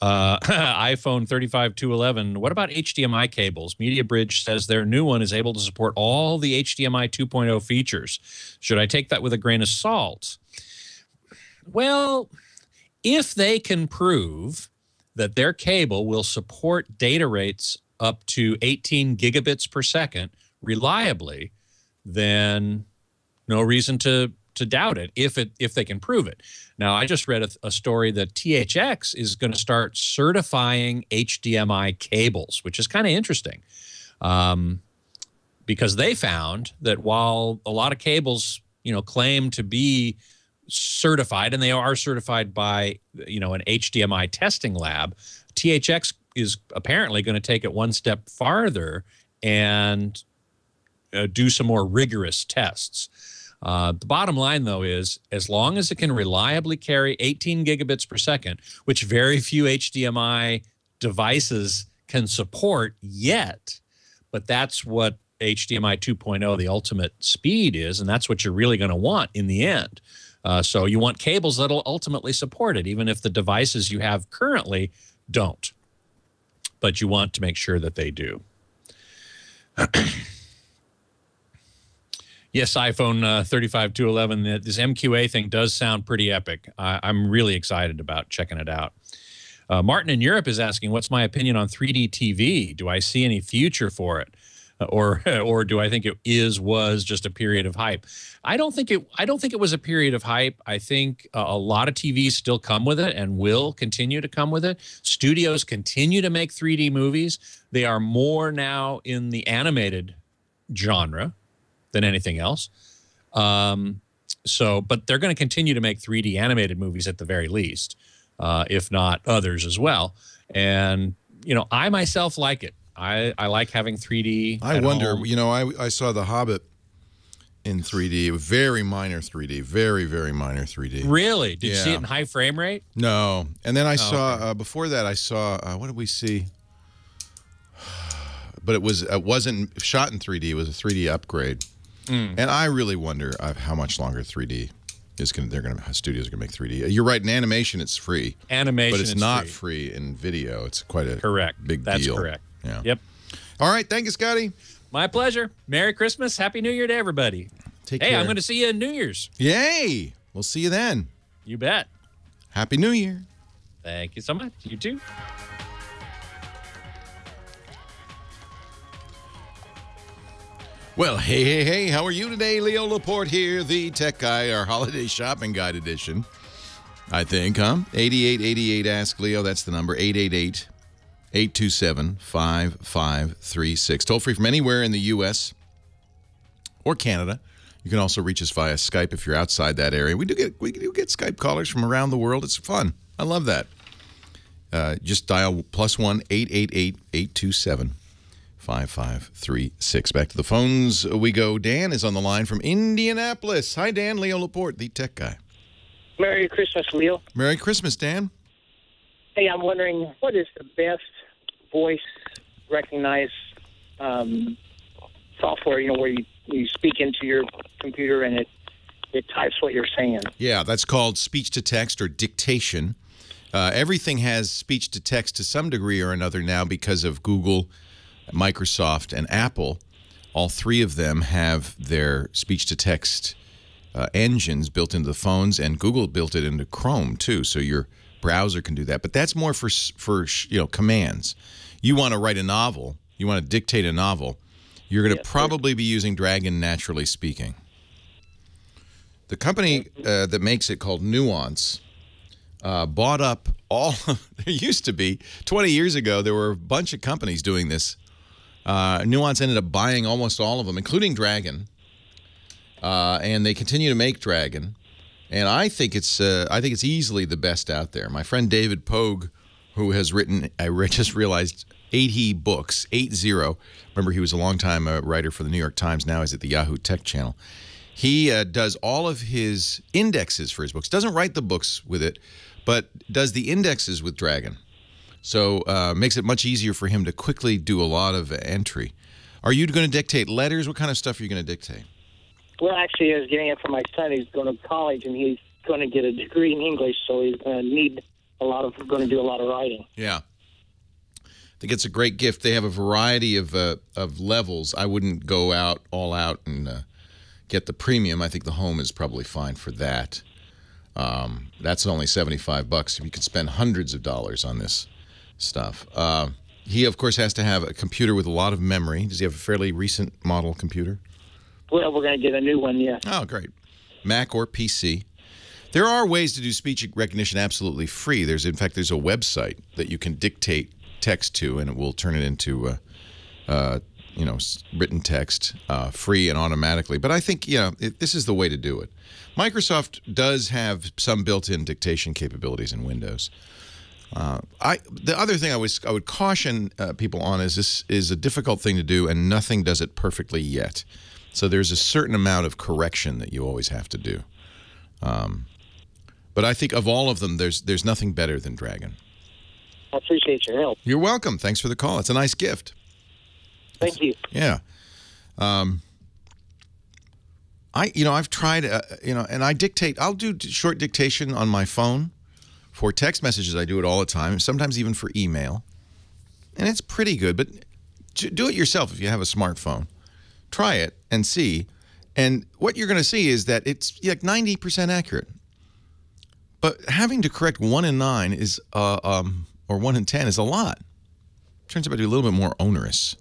iPhone 35211. What about HDMI cables? MediaBridge says their new one is able to support all the HDMI 2.0 features. Should I take that with a grain of salt? Well, if they can prove that their cable will support data rates up to 18 gigabits per second reliably, then no reason to doubt it if they can prove it. Now, I just read a story that THX is going to start certifying HDMI cables, which is kind of interesting, because they found that while a lot of cables, you know, claim to be certified, and they are certified by, you know, an HDMI testing lab, THX is apparently going to take it one step farther and do some more rigorous tests. The bottom line, though, is as long as it can reliably carry 18 gigabits per second, which very few HDMI devices can support yet, but that's what HDMI 2.0, the ultimate speed is, and that's what you're really going to want in the end. So you want cables that will ultimately support it, even if the devices you have currently don't. But you want to make sure that they do. Yes, iPhone 35211, this MQA thing does sound pretty epic. I'm really excited about checking it out. Martin in Europe is asking, what's my opinion on 3D TV? Do I see any future for it? Or do I think it was just a period of hype? I don't think it was a period of hype. I think a lot of TVs still come with it and will continue to come with it. Studios continue to make 3D movies. They are more now in the animated genre than anything else. But they're going to continue to make 3D animated movies at the very least, if not others as well. And, you know, I myself like it. I like having 3D. I wonder, you know, I saw The Hobbit in 3D, very minor 3D, very, very minor 3D. Really? Did you see it in high frame rate? No. And then I saw, before that, I saw, what did we see? But it wasn't shot in 3D. It was a 3D upgrade. And I really wonder how much longer 3D is studios are going to make 3D. You're right, in animation it's free. But it's not free in video. It's quite a big deal. That's correct. Yeah. Yep. All right, thank you, Scotty. My pleasure. Merry Christmas. Happy New Year to everybody. Take care. Hey, I'm going to see you in New Year's. Yay! We'll see you then. You bet. Happy New Year. Thank you so much. You too. Well, hey, how are you today? Leo Laporte here, the tech guy, our holiday shopping guide edition. I think, huh? 8888 Ask Leo, that's the number, 888-827-5536. Toll free from anywhere in the U.S. or Canada. You can also reach us via Skype if you're outside that area. We do get Skype callers from around the world. It's fun. I love that. Just dial +1 888-827-5536. Back to the phones we go. Dan is on the line from Indianapolis. Hi, Dan. Leo Laporte, the tech guy. Merry Christmas, Leo. Merry Christmas, Dan. Hey, I'm wondering, what is the best voice recognized software, where you speak into your computer and it types what you're saying? Yeah, that's called speech-to-text or dictation. Everything has speech-to-text to some degree or another now because of Google, Microsoft, and Apple. All three of them have their speech-to-text engines built into the phones, and Google built it into Chrome, too, so your browser can do that. But that's more for commands. You want to write a novel, you want to dictate a novel, you're going to probably be using Dragon Naturally Speaking. The company that makes it, called Nuance, bought up all there used to be 20 years ago there were a bunch of companies doing this. Nuance ended up buying almost all of them, including Dragon, and they continue to make Dragon. And I think it's easily the best out there. My friend David Pogue, who has written, I just realized, 80 books, 80. Remember, he was a longtime writer for the New York Times. Now he's at the Yahoo Tech Channel. He does all of his indexes for his books. Doesn't write the books with it, but does the indexes with Dragon. So makes it much easier for him to quickly do a lot of entry. Are you going to dictate letters? What kind of stuff are you going to dictate? Well, actually, I was getting it for my son. He's going to college, and he's going to get a degree in English, so he's going to going to do a lot of writing. Yeah. I think it's a great gift. They have a variety of levels. I wouldn't go all out and get the premium. I think the home is probably fine for that. That's only $75. You can spend hundreds of dollars on this stuff. He, of course, has to have a computer with a lot of memory. Does he have a fairly recent model computer? Well, we're going to get a new one, yeah. Oh, great. Mac or PC. There are ways to do speech recognition absolutely free. In fact, there's a website that you can dictate text to, and it will turn it into, written text, free and automatically. But I think, this is the way to do it. Microsoft does have some built-in dictation capabilities in Windows. The other thing I would caution people on is this is a difficult thing to do, and nothing does it perfectly yet. So there's a certain amount of correction that you always have to do. But I think of all of them, there's nothing better than Dragon. I appreciate your help. You're welcome. Thanks for the call. It's a nice gift. Thank you. Yeah. I've tried, and I dictate. I'll do short dictation on my phone. For text messages, I do it all the time, sometimes even for email. And it's pretty good, but do it yourself if you have a smartphone. Try it and see. And what you're going to see is that it's like 90% accurate. But having to correct 1 in 9 is, or 1 in 10 is a lot. Turns out to be a little bit more onerous.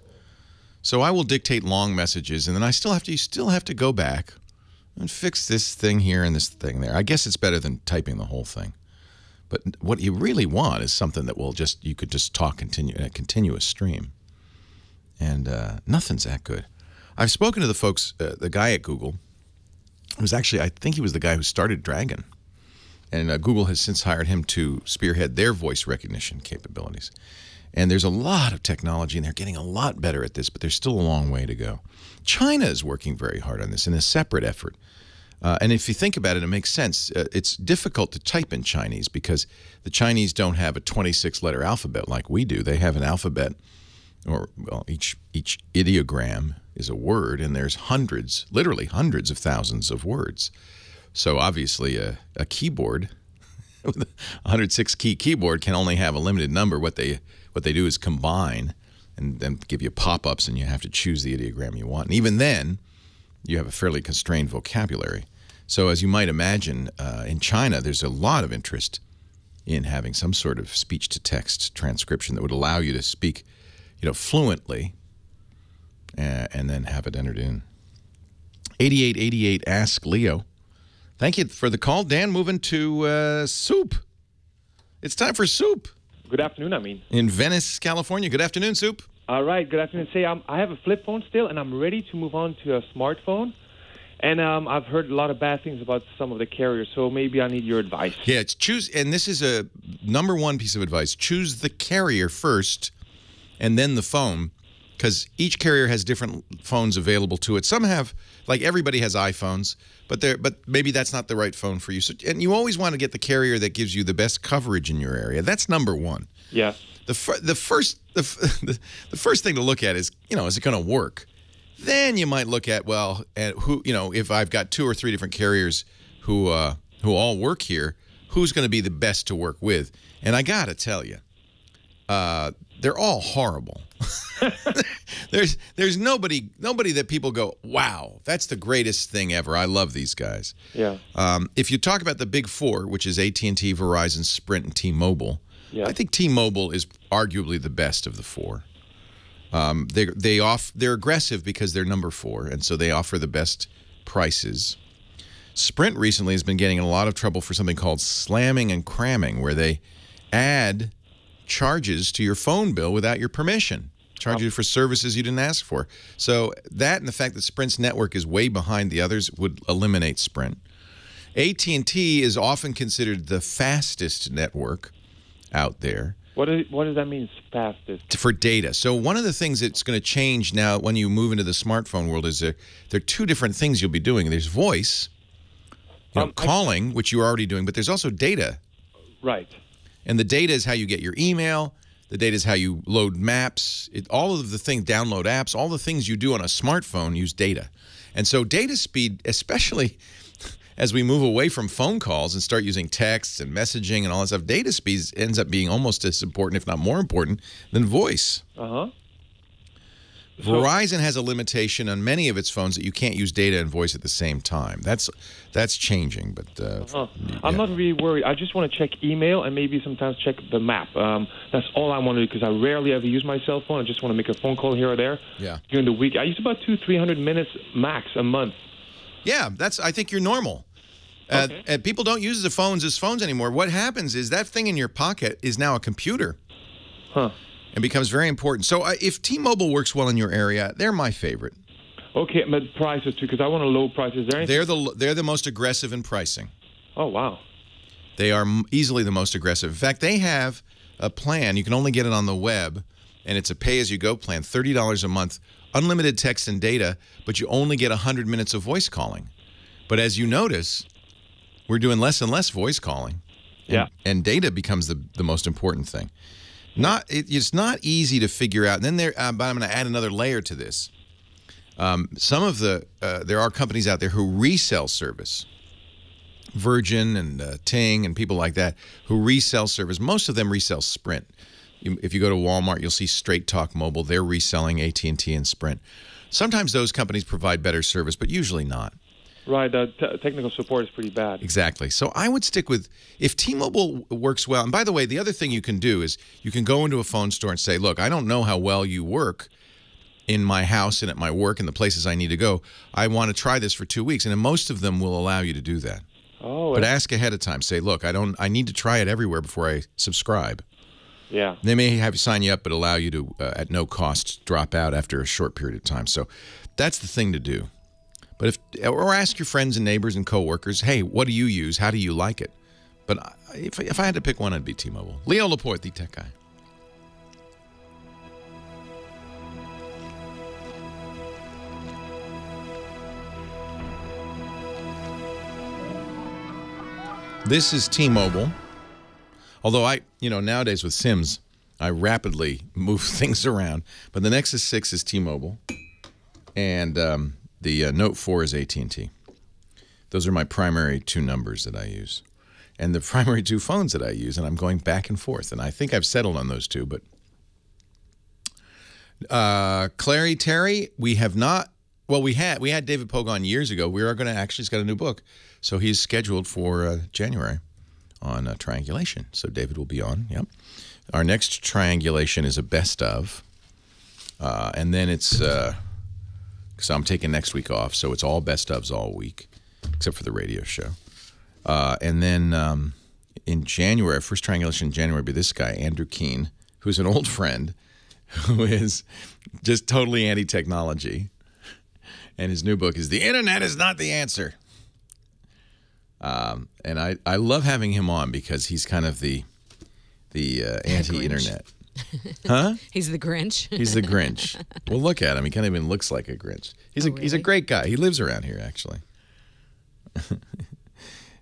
So I will dictate long messages, and then you still have to go back and fix this thing here and this thing there. I guess it's better than typing the whole thing. But what you really want is something that you could just talk a continuous stream. And nothing's that good. I've spoken to the folks, the guy at Google. It was actually, I think he was the guy who started Dragon. And Google has since hired him to spearhead their voice recognition capabilities. And there's a lot of technology, and they're getting a lot better at this, but there's still a long way to go. China is working very hard on this in a separate effort. And if you think about it, it makes sense. It's difficult to type in Chinese because the Chinese don't have a 26-letter alphabet like we do. They have an alphabet, each ideogram is a word, and there's literally hundreds of thousands of words. So obviously a keyboard, with a 106-key keyboard, can only have a limited number. What they do is combine and then give you pop-ups, and you have to choose the ideogram you want. And even then, you have a fairly constrained vocabulary. So as you might imagine, in China, there's a lot of interest in having some sort of speech-to-text transcription that would allow you to speak, fluently, and then have it entered in. 8888 Ask Leo. Thank you for the call. Dan, moving to Soup. It's time for Soup. Good afternoon, In Venice, California. Good afternoon, Soup. All right, good afternoon. I have a flip phone still, and I'm ready to move on to a smartphone. And I've heard a lot of bad things about some of the carriers, so maybe I need your advice. Yeah, and this is a #1 piece of advice. Choose the carrier first, and then the phone. because each carrier has different phones available to it. Some have, like everybody has iPhones, but maybe that's not the right phone for you. So, and you always want to get the carrier that gives you the best coverage in your area. That's number one. Yeah. The first thing to look at is, is it going to work? Then you might look at, well, at who, if I've got 2 or 3 different carriers who all work here, who's going to be the best to work with? And I got to tell you, they're all horrible. There's nobody that people go, wow, that's the greatest thing ever. I love these guys. Yeah. If you talk about the big 4, which is AT&T, Verizon, Sprint, and T-Mobile, yeah. I think T-Mobile is arguably the best of the 4. They're aggressive because they're number 4, and so they offer the best prices. Sprint recently has been getting in a lot of trouble for something called slamming and cramming, where they add charges to your phone bill without your permission, charge you for services you didn't ask for. So that and the fact that Sprint's network is way behind the others would eliminate Sprint. AT&T is often considered the fastest network out there. What does that mean, fastest? For data. So one of the things that's going to change now when you move into the smartphone world is there are 2 different things you'll be doing. There's voice, calling, which you're already doing, but there's also data. Right. And the data is how you get your email. The data is how you load maps. All of the things, download apps, all the things you do on a smartphone use data. And so data speed, especially as we move away from phone calls and start using texts and messaging and all that stuff, data speed ends up being almost as important, if not more important, than voice. Uh-huh. Verizon has a limitation on many of its phones that you can't use data and voice at the same time. That's changing, but I'm not really worried. I just want to check email and maybe sometimes check the map. That's all I want to do because I rarely ever use my cell phone. I just want to make a phone call here or there during the week. I use about 200-300 minutes max a month. Yeah, I think you're normal. Okay. People don't use the phones as phones anymore. What happens is that thing in your pocket is now a computer. Huh. And becomes very important. So if T-Mobile works well in your area, they're my favorite. Okay, but prices too, because I want a low price. Is there anything? They're the most aggressive in pricing. Oh, wow. They are easily the most aggressive. In fact, they have a plan. You can only get it on the web, and it's a pay-as-you-go plan, $30 a month, unlimited text and data, but you only get 100 minutes of voice calling. But as you notice, we're doing less and less voice calling. And data becomes the most important thing. It's not easy to figure out. And then but I'm going to add another layer to this. There are companies out there who resell service. Virgin and Ting and people like that who resell service. Most of them resell Sprint. If you go to Walmart, you'll see Straight Talk Mobile. They're reselling AT&T and Sprint. Sometimes those companies provide better service, but usually not. Right, technical support is pretty bad. Exactly. So I would stick with, if T-Mobile works well, and by the way, the other thing you can do is you can go into a phone store and say, look, I don't know how well you work in my house and at my work and the places I need to go. I want to try this for 2 weeks, and most of them will allow you to do that. Oh, but ask ahead of time. Say, look, I need to try it everywhere before I subscribe. Yeah. They may have sign you up, but allow you to, at no cost, drop out after a short period of time. So that's the thing to do. But or ask your friends and neighbors and coworkers, hey, what do you use? How do you like it? But if I had to pick one, I'd be T-Mobile. Leo Laporte, the tech guy. This is T-Mobile. Although nowadays with SIMs, I rapidly move things around. But the Nexus 6 is T-Mobile. And the Note 4 is AT&T. Those are my primary 2 numbers that I use. And the primary 2 phones that I use, and I'm going back and forth. And I think I've settled on those 2. But Clary Terry, we have not. Well, we had David Pogue on years ago. We are going to actually, he's got a new book. So he's scheduled for January on triangulation. So David will be on, yep. Our next triangulation is a best of. And then it's... So I'm taking next week off, so it's all best ofs all week, except for the radio show. And then in January, first triangulation in January, will be this guy, Andrew Keene, who's an old friend, who is just totally anti-technology. And his new book is The Internet is Not the Answer. And I love having him on because he's kind of the anti-internet. Huh? He's the Grinch. He's the Grinch. Well, look at him. He kind of even looks like a Grinch. He's a great guy. He lives around here, actually.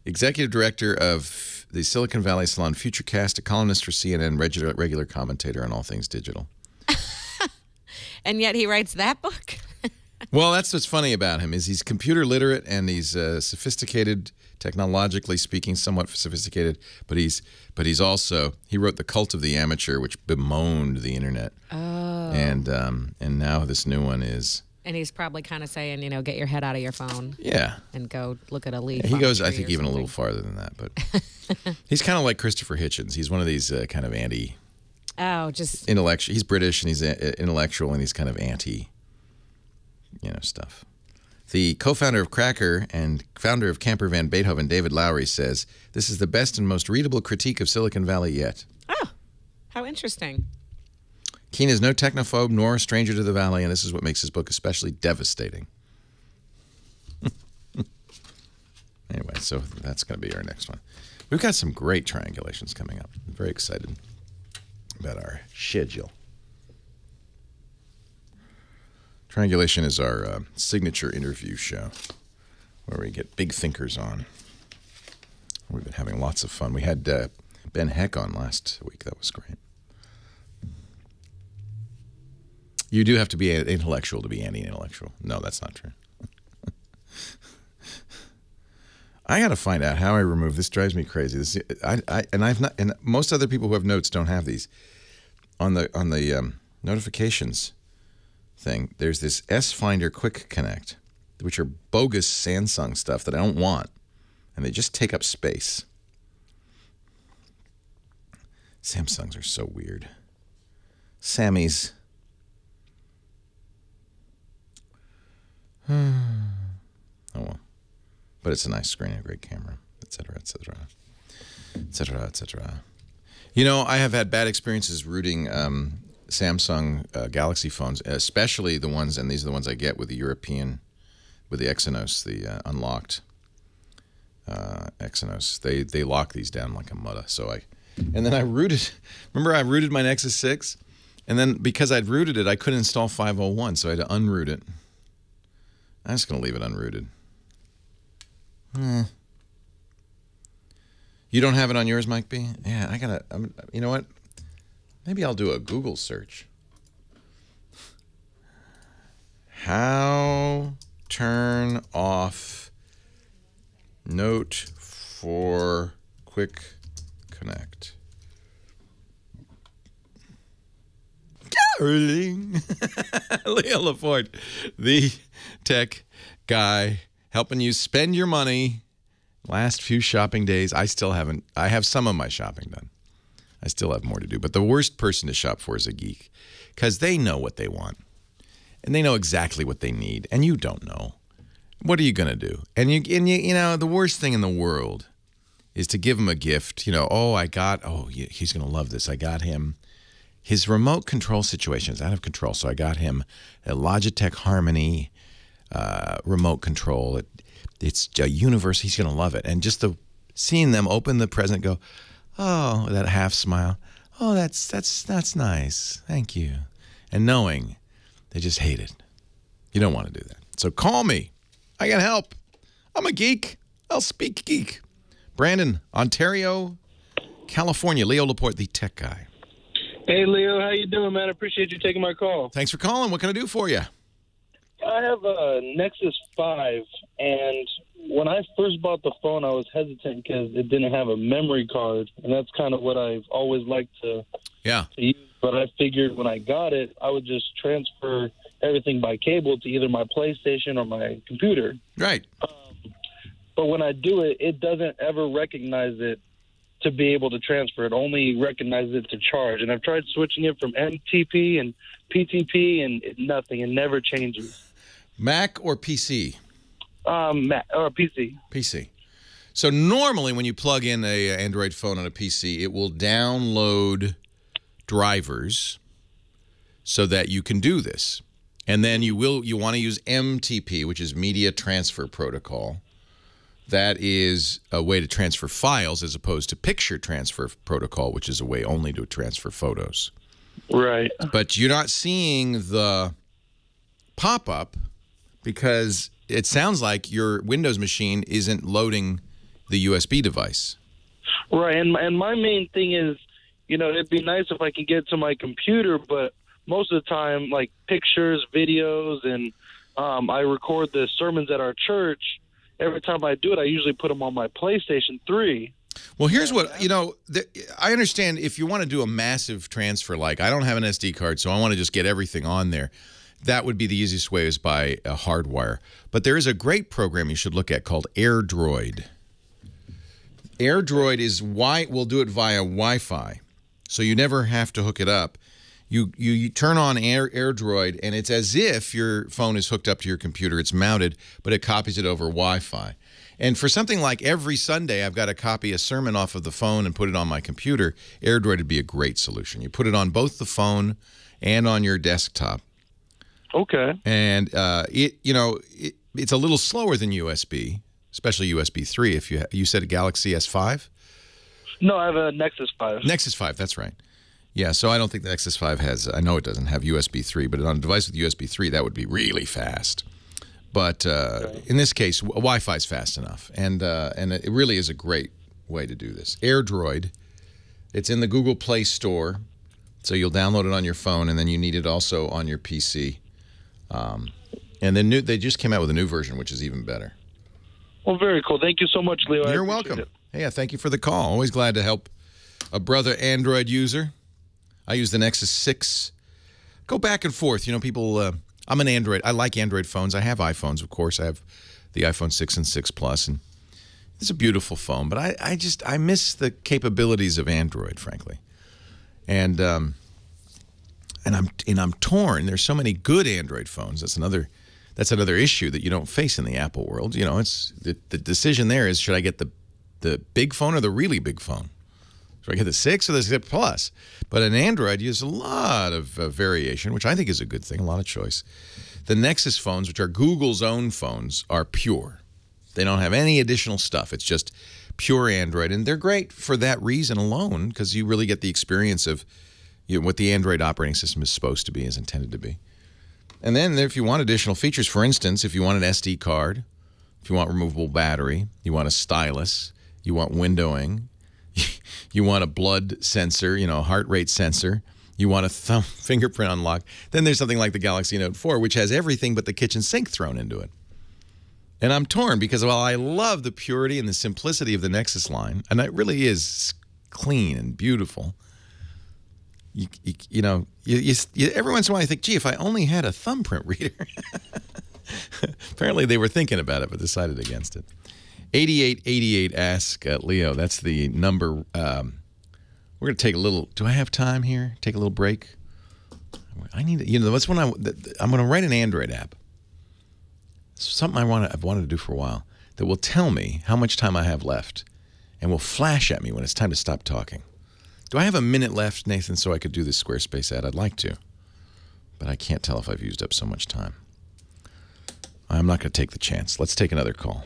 Executive director of the Silicon Valley salon Futurecast, a columnist for CNN, regular commentator on all things digital. And yet he writes that book? Well, that's what's funny about him is he's computer literate and he's sophisticated, technologically speaking, somewhat sophisticated. But he's also he wrote The Cult of the Amateur, which bemoaned the internet. Oh. And now this new one is. And he's probably kind of saying, you know, get your head out of your phone. Yeah. And go look at a leaf. He goes, I think, even a little farther than that. But he's kind of like Christopher Hitchens. He's one of these kind of anti. Oh, just intellectual. He's British and he's intellectual and he's kind of anti. Stuff. The co-founder of Cracker and founder of Camper Van Beethoven, David Lowery, says, this is the best and most readable critique of Silicon Valley yet. Oh, how interesting. Keene is no technophobe nor a stranger to the Valley, and this is what makes his book especially devastating. Anyway, so that's going to be our next one. We've got some great triangulations coming up. I'm very excited about our schedule. Triangulation is our signature interview show where we get big thinkers on. We've been having lots of fun. We had Ben Heck on last week. That was great. You do have to be intellectual to be anti-intellectual. No, that's not true. I got to find out how I remove this. Drives me crazy. And most other people who have notes don't have these on the notifications thing. There's this S-Finder Quick Connect, which are bogus Samsung stuff that I don't want, and they just take up space. Samsungs are so weird. Sammys. Oh well, but it's a nice screen, a great camera, etc., etc., etc., etc. You know, I have had bad experiences rooting Samsung Galaxy phones, especially the ones, and these are the ones I get with the European, with the Exynos, the unlocked Exynos. They lock these down like a mutta. And then I rooted. Remember, I rooted my Nexus 6, and then because I'd rooted it, I couldn't install 501, so I had to unroot it. I'm just gonna leave it unrooted. You don't have it on yours, Mike B? Yeah, you know what? Maybe I'll do a Google search. How turn off Note for Quick Connect. Darling. Leo Laporte, the tech guy, helping you spend your money. Last few shopping days, I have some of my shopping done. I still have more to do. But the worst person to shop for is a geek, because they know what they want. And they know exactly what they need. And you don't know. What are you going to do? And you know, the worst thing in the world is to give him a gift. You know, he's going to love this. I got him. His remote control situation is out of control. So I got him a Logitech Harmony remote control. It's a universe. He's going to love it. And just seeing them open the present, go, oh, that half smile. Oh, that's nice. Thank you. And knowing they just hate it. You don't want to do that. So call me. I can help. I'm a geek. I'll speak geek. Brandon, Ontario, California. Leo Laporte, the tech guy. Hey, Leo. How you doing, man? I appreciate you taking my call. Thanks for calling. What can I do for you? I have a Nexus 5, and when I first bought the phone, I was hesitant because it didn't have a memory card, and that's kind of what I've always liked to use. But I figured when I got it, I would just transfer everything by cable to either my PlayStation or my computer. Right. But when I do it, it doesn't ever recognize it to be able to transfer. It only recognizes it to charge. And I've tried switching it from MTP and PTP, and nothing. It never changes. Mac or PC? Mac or PC. PC. So normally when you plug in a Android phone on a PC, it will download drivers so that you can do this. And then you want to use MTP, which is Media Transfer Protocol. That is a way to transfer files as opposed to Picture Transfer Protocol, which is a way only to transfer photos. Right. But you're not seeing the pop-up because it sounds like your Windows machine isn't loading the USB device. Right, and my main thing is, it'd be nice if I could get to my computer, but most of the time, like pictures, videos, and I record the sermons at our church. Every time I do it, I usually put them on my PlayStation 3. Well, here's what, I understand if you want to do a massive transfer, like I don't have an SD card, so I want to just get everything on there. That would be the easiest way, is by a hardwire. But there is a great program you should look at called AirDroid. AirDroid will do it via Wi-Fi, so you never have to hook it up. You turn on AirDroid, and it's as if your phone is hooked up to your computer. It's mounted, but it copies it over Wi-Fi. And for something like every Sunday, I've got to copy a sermon off of the phone and put it on my computer, AirDroid would be a great solution. You put it on both the phone and on your desktop. Okay. And it's a little slower than USB, especially USB 3. If you said a Galaxy S5? No, I have a Nexus 5. Nexus 5, that's right. Yeah, so I don't think the Nexus 5 has, I know it doesn't have USB 3, but on a device with USB 3, that would be really fast. But in this case, Wi-Fi is fast enough, and it really is a great way to do this. AirDroid, it's in the Google Play Store, so you'll download it on your phone, and then you need it also on your PC. And then they just came out with a new version, which is even better. Well, very cool. Thank you so much, Leo. You're welcome. Hey, yeah, thank you for the call. Always glad to help a brother Android user. I use the Nexus 6. Go back and forth. People... I'm an Android. I like Android phones. I have iPhones, of course. I have the iPhone 6 and 6 Plus, and it's a beautiful phone. But I miss the capabilities of Android, frankly. And I'm torn. There's so many good Android phones. That's another issue that you don't face in the Apple world. It's the decision there is, should I get the big phone or the really big phone? Should I get the 6 or the 6 Plus? But in Android, you use a lot of variation, which I think is a good thing, a lot of choice. The Nexus phones, which are Google's own phones, are pure. They don't have any additional stuff. It's just pure Android. And they're great for that reason alone, because you really get the experience of what the Android operating system is supposed to be, is intended to be. And then if you want additional features, for instance, if you want an SD card, if you want removable battery, you want a stylus, you want windowing, you want a blood sensor, a heart rate sensor, you want a fingerprint unlock, then there's something like the Galaxy Note 4, which has everything but the kitchen sink thrown into it. And I'm torn because while I love the purity and the simplicity of the Nexus line, and it really is clean and beautiful, every once in a while you think, gee, if I only had a thumbprint reader. Apparently they were thinking about it but decided against it. 8888 ask Leo. That's the number. We're going to take a little. Do I have time here? Take a little break. I need. That's when I'm going to write an Android app. Something I've wanted to do for a while that will tell me how much time I have left, and will flash at me when it's time to stop talking. Do I have a minute left, Nathan, so I could do this Squarespace ad? I'd like to, but I can't tell if I've used up so much time. I'm not going to take the chance. Let's take another call.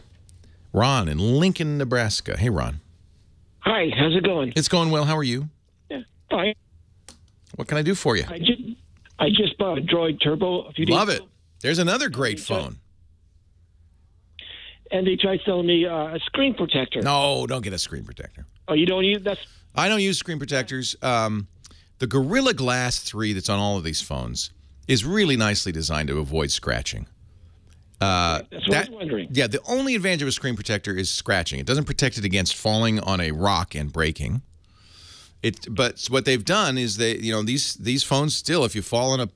Ron in Lincoln, Nebraska. Hey, Ron. Hi, how's it going? It's going well. How are you? Yeah, fine. What can I do for you? I just bought a Droid Turbo a few days ago. Love it. There's another great phone. And they tried selling me a screen protector. No, don't get a screen protector. Oh, you don't use that? I don't use screen protectors. The Gorilla Glass 3 that's on all of these phones is really nicely designed to avoid scratching. That's what I was wondering. Yeah, the only advantage of a screen protector is scratching. It doesn't protect it against falling on a rock and breaking. But what they've done is these phones still, if you fall on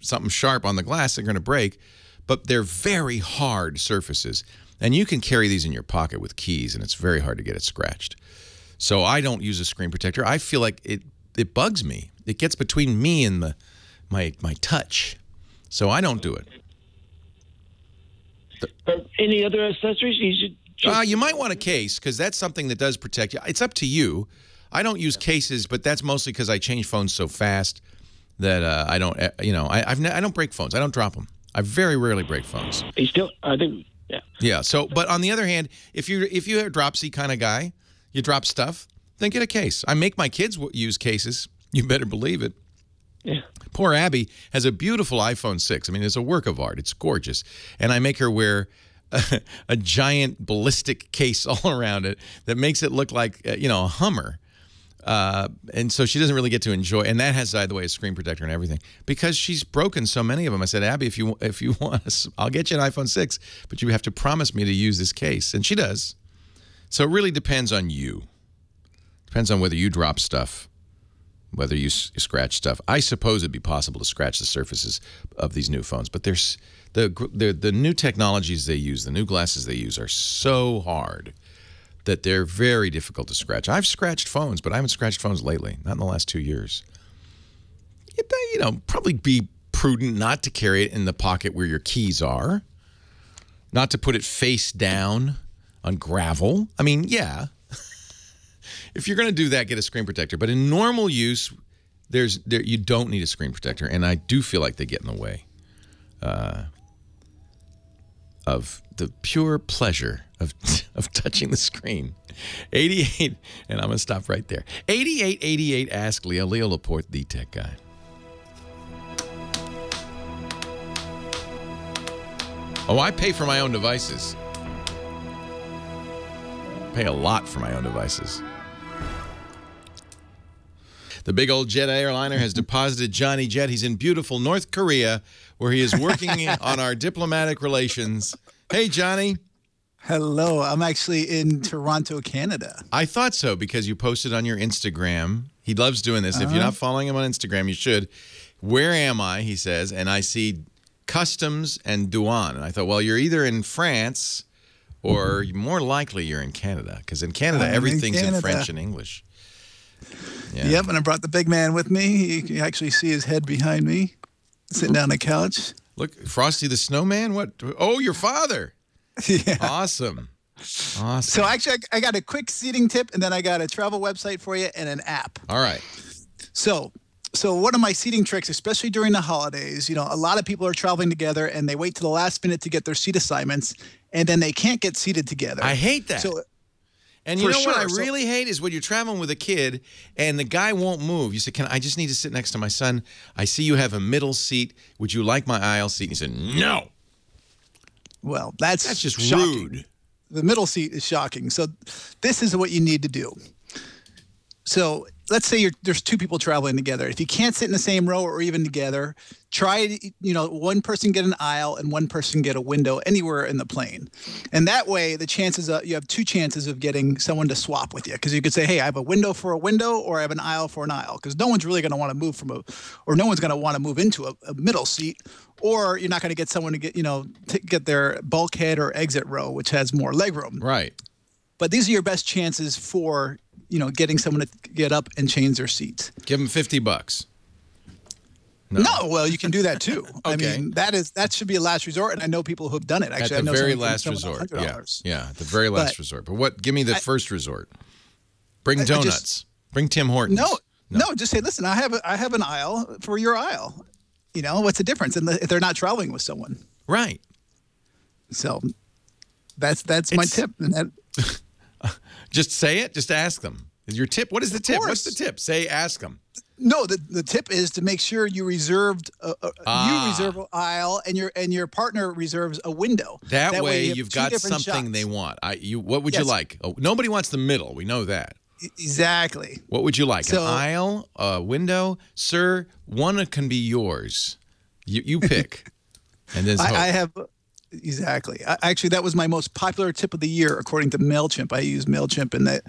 something sharp on the glass, they're going to break. But they're very hard surfaces, and you can carry these in your pocket with keys, and it's very hard to get it scratched. So I don't use a screen protector. I feel like it bugs me. It gets between me and my touch, so I don't do it. Any other accessories? You might want a case, because that's something that does protect you. It's up to you. I don't use cases, but that's mostly because I change phones so fast that I don't. I don't break phones. I don't drop them. I very rarely break phones. I think, yeah. Yeah. So, but on the other hand, if you're a dropsy kind of guy, you drop stuff, then get a case. I make my kids use cases. You better believe it. Poor Abby has a beautiful iPhone 6. I mean, it's a work of art. It's gorgeous. And I make her wear a giant ballistic case all around it that makes it look like, a Hummer. And so she doesn't really get to enjoy. And that has, by the way, a screen protector and everything. Because she's broken so many of them. I said, Abby, if you want, I'll get you an iPhone 6, but you have to promise me to use this case. And she does. So it really depends on you. Depends on whether you drop stuff, whether you scratch stuff. I suppose it'd be possible to scratch the surfaces of these new phones, but there's the new technologies they use, the new glasses they use are so hard that they're very difficult to scratch. I've scratched phones, but I haven't scratched phones lately, not in the last 2 years. Probably be prudent not to carry it in the pocket where your keys are, not to put it face down on gravel. I mean, yeah. If you're going to do that, get a screen protector. But in normal use, you don't need a screen protector, and I do feel like they get in the way of the pure pleasure of touching the screen. 88, and I'm going to stop right there. 8888, ask Leo. Leo Laporte, the tech guy. Oh, I pay for my own devices. Pay a lot for my own devices. The big old jet airliner has deposited Johnny Jet. He's in beautiful North Korea, where he is working on our diplomatic relations. Hey, Johnny. Hello. I'm actually in Toronto, Canada. I thought so because you posted on your Instagram. He loves doing this. If you're not following him on Instagram, you should. Where am I, he says, and I see customs and douane. And I thought, well, you're either in France or more likely you're in Canada, because in Canada, everything's in French and English. Yeah. Yep, and I brought the big man with me. You can actually see his head behind me, sitting down on the couch. Look, Frosty the Snowman? What? Oh, your father. Yeah. Awesome. Awesome. So actually, I got a quick seating tip, and then I got a travel website for you and an app. All right. So one of my seating tricks, especially during the holidays, a lot of people are traveling together, and they wait to the last minute to get their seat assignments, and then they can't get seated together. I hate that. And you know what I really hate is when you're traveling with a kid and the guy won't move. You say, I just need to sit next to my son. I see you have a middle seat. Would you like my aisle seat? And he said, no. Well, that's just shocking. Rude. The middle seat is shocking. So this is what you need to do. So let's say there's two people traveling together. If you can't sit in the same row or even together, try, one person get an aisle and one person get a window anywhere in the plane. And that way, you have two chances of getting someone to swap with you. Because you could say, hey, I have a window for a window, or I have an aisle for an aisle. Because no one's really going to want to move no one's going to want to move into a middle seat. Or you're not going to get someone to get their bulkhead or exit row, which has more legroom. Right. But these are your best chances for getting someone to get up and change their seats. Give them $50. No, well, you can do that too. Okay. I mean, that should be a last resort, and I know people who have done it. Actually, at the very last resort. Yeah, at the very last resort. But give me the first resort. Bring donuts. Bring Tim Hortons. No, just say, listen, I have an aisle for your aisle. What's the difference? And if they're not traveling with someone, right? So that's my tip. And just say it. Just ask them. Is your tip? What is the tip? What's the tip? Ask them. No, the tip is to make sure you reserve an aisle and your partner reserves a window. That way you've got something shots. They want. What would you like? Oh, nobody wants the middle. We know that. Exactly. What would you like? An aisle, a window, sir? One can be yours. You pick. And then I have. Exactly. Actually, that was my most popular tip of the year, according to MailChimp. I use MailChimp, and they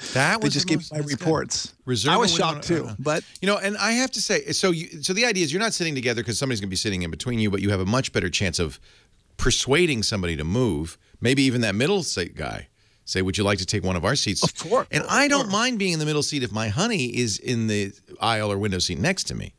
just gave my reports. I was shocked too, but and I have to say, so the idea is you're not sitting together because somebody's going to be sitting in between you, but you have a much better chance of persuading somebody to move. Maybe even that middle seat guy. Say, would you like to take one of our seats? Of course. And I don't mind being in the middle seat if my honey is in the aisle or window seat next to me.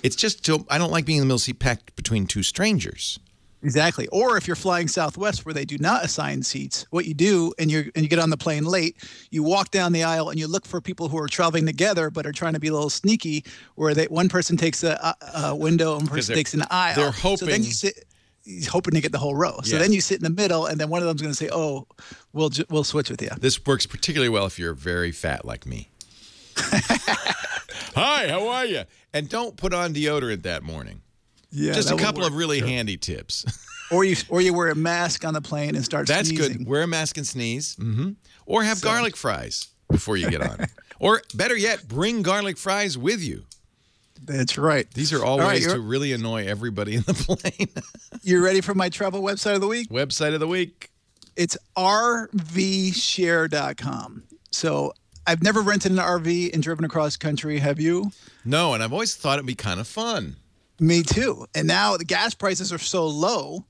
It's just I don't like being in the middle seat packed between two strangers. Exactly. Or if you're flying Southwest where they do not assign seats, what you do, and you get on the plane late, you walk down the aisle and you look for people who are traveling together but are trying to be a little sneaky, where one person takes a window and one person takes an aisle. They're hoping. So then he's hoping to get the whole row. So then you sit in the middle, and then one of them's going to say, "Oh, we'll switch with you." This works particularly well if you're very fat like me. Hi, how are you? And don't put on deodorant that morning. Yeah, just a couple of really handy tips. Or you wear a mask on the plane and start That's sneezing. good. Wear a mask and sneeze. Or have garlic fries before you get on. Or better yet, bring garlic fries with you. That's right. These are all ways to really annoy everybody in the plane. You ready for my travel website of the week? Website of the week. It's rvshare.com. So I've never rented an RV and driven across country. Have you? No, and I've always thought it'd be kind of fun. Me too. And now the gas prices are so low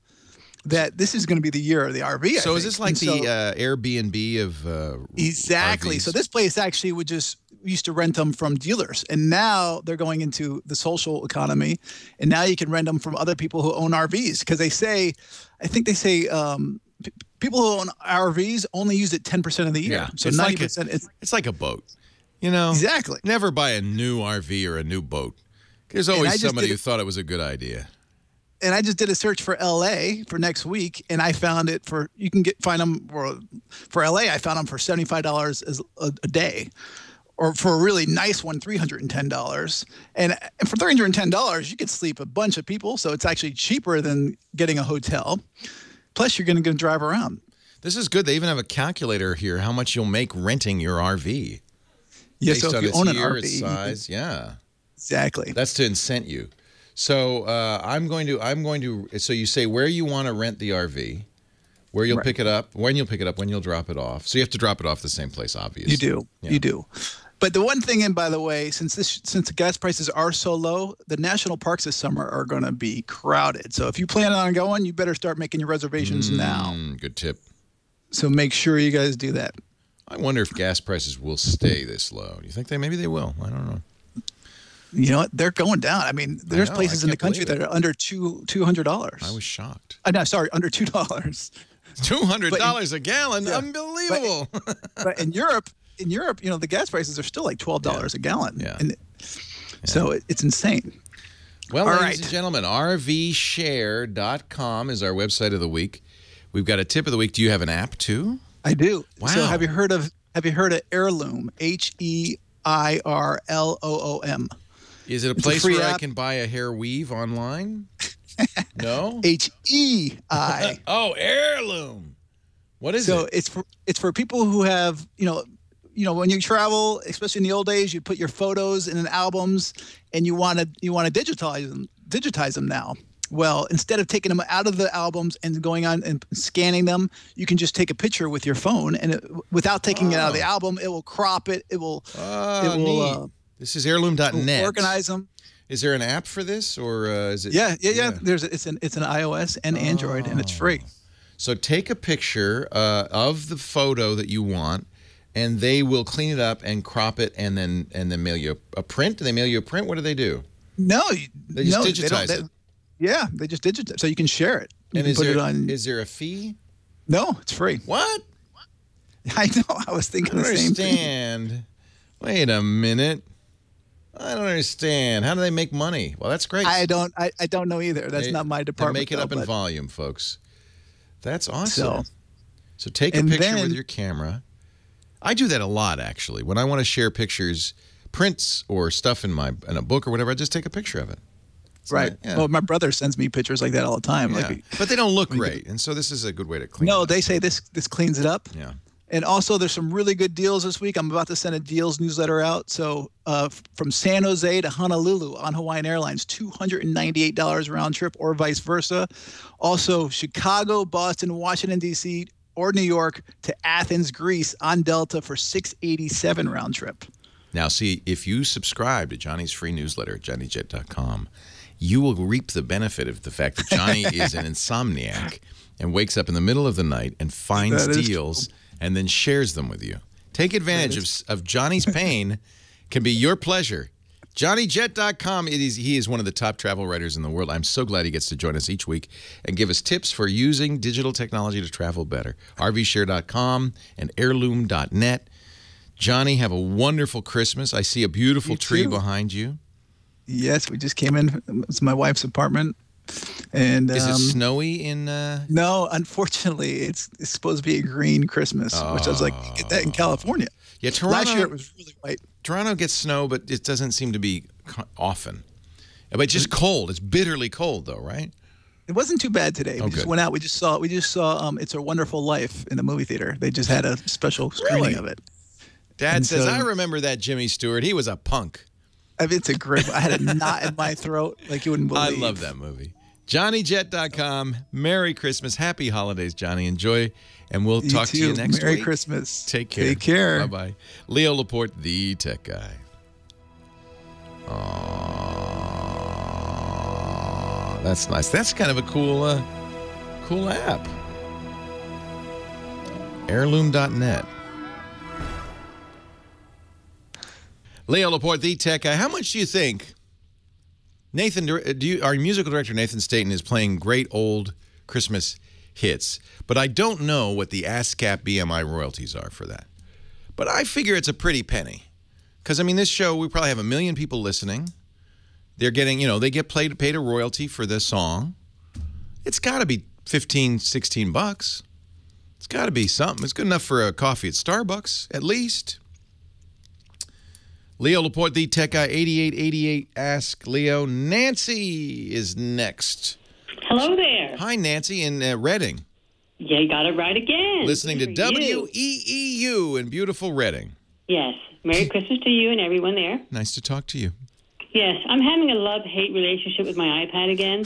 that this is going to be the year of the RV. So is this like the Airbnb of exactly. RVs? So this place actually used to rent them from dealers, and now they're going into the social economy, and now you can rent them from other people who own RVs, because I think they say people who own RVs only use it 10% of the year. Yeah. So it's 90%. It's like a boat. You know? Exactly. Never buy a new RV or a new boat. There's always somebody who thought it was a good idea. And I just did a search for LA for next week, and I found it for find them for LA. I found them for $75 a day, or for a really nice one, $310. And for $310, you could sleep a bunch of people. So it's actually cheaper than getting a hotel. Plus, you're going to drive around. This is good. They even have a calculator here, how much you'll make renting your RV. Yeah, based so if on you its own an year, RV, its size, yeah. Exactly. That's to incent you. So I'm going to. So you say where you want to rent the RV, where you'll pick it up, when you'll pick it up, when you'll drop it off. So you have to drop it off the same place, obviously. You do. Yeah. You do. But the one thing, and by the way, since the gas prices are so low, the national parks this summer are going to be crowded. So if you plan on going, you better start making your reservations now. Good tip. So make sure you guys do that. I wonder if gas prices will stay this low. Do you think maybe they will? I don't know. You know what? They're going down. I mean, there's places in the country that are under $200. I was shocked. No, sorry, under $2. $200 a gallon? Yeah. Unbelievable. But in Europe, you know, the gas prices are still like $12 a gallon. Yeah. So it's insane. Well, ladies and gentlemen, rvshare.com is our website of the week. We've got a tip of the week. Do you have an app too? I do. Wow. So have you heard of Heirloom? HEIRLOOM. Is it a place where I can buy a hair weave online? No? HEI. Oh, Heirloom. What is it? So it's for people who have, you know, when you travel, especially in the old days, you put your photos in albums, and you want to digitize them now. Well, instead of taking them out of the albums and going on and scanning them, you can just take a picture with your phone, and without taking it out of the album, it will crop it. It will. This is heirloom.net. Organize them. Is there an app for this, or is it? Yeah. It's an iOS and Android, and it's free. So take a picture of the photo that you want, and they will clean it up and crop it, and then mail you a print. Do they mail you a print? What do they do? No, they just digitize it. Yeah, they just digitize, so you can share it. And is there a fee? No, it's free. What? I know. I was thinking the same thing. Wait a minute. I don't understand. How do they make money? Well, that's great. I don't know either. That's not my department. They make it up in volume, folks. That's awesome. So take a picture with your camera. I do that a lot, actually. When I want to share pictures, prints, or stuff in a book or whatever, I just take a picture of it. Right. Yeah. Well, my brother sends me pictures like that all the time. Yeah. But they don't look great, and so this is a good way to clean it up. No, they say this cleans it up. Yeah. And also, there's some really good deals this week. I'm about to send a deals newsletter out. So from San Jose to Honolulu on Hawaiian Airlines, $298 round trip, or vice versa. Also, Chicago, Boston, Washington, D.C., or New York to Athens, Greece on Delta for $687 round trip. Now, see, if you subscribe to Johnny's free newsletter at johnnyjet.com, you will reap the benefit of the fact that Johnny is an insomniac and wakes up in the middle of the night and finds deals and then shares them with you. Take advantage of Johnny's pain. Can be your pleasure. JohnnyJet.com. He is one of the top travel writers in the world. I'm so glad he gets to join us each week and give us tips for using digital technology to travel better. RVshare.com and heirloom.net. Johnny, have a wonderful Christmas. I see a beautiful tree behind you. Yes, we just came in. It's my wife's apartment. And is it snowy in? No, unfortunately, it's supposed to be a green Christmas, which I was like, you get that in California. Yeah, Toronto. Last year it was really white. Toronto gets snow, but it doesn't seem to be often. But it's just cold. It's bitterly cold, though, right? It wasn't too bad today. We just went out. We just saw It's a Wonderful Life in the movie theater. They just had a special screening of it. Dad says, I remember that Jimmy Stewart. He was a punk. I mean, it's a great. I had a knot in my throat like you wouldn't believe. I love that movie. JohnnyJet.com. Merry Christmas. Happy holidays, Johnny. Enjoy, and we'll talk to you next week. Merry Christmas. Take care. Take care. Bye-bye. Leo Laporte, the tech guy. That's nice. That's kind of a cool app. Heirloom.net. Leo Laporte, the tech guy. How much do you think Nathan, our musical director Nathan Staten is playing great old Christmas hits, but I don't know what the ASCAP BMI royalties are for that. But I figure it's a pretty penny. Because, I mean, this show, we probably have 1 million people listening. They're getting, they get paid a royalty for this song. It's got to be $15, $16. It's got to be something. It's good enough for a coffee at Starbucks, at least. Leo Laporte, the tech guy, 8888. Ask Leo. Nancy is next. Hello there. Hi, Nancy in Reading. Yeah, you got it right again. Listening to WEEU in beautiful Reading. Yes. Merry Christmas to you and everyone there. Nice to talk to you. Yes, I'm having a love-hate relationship with my iPad again.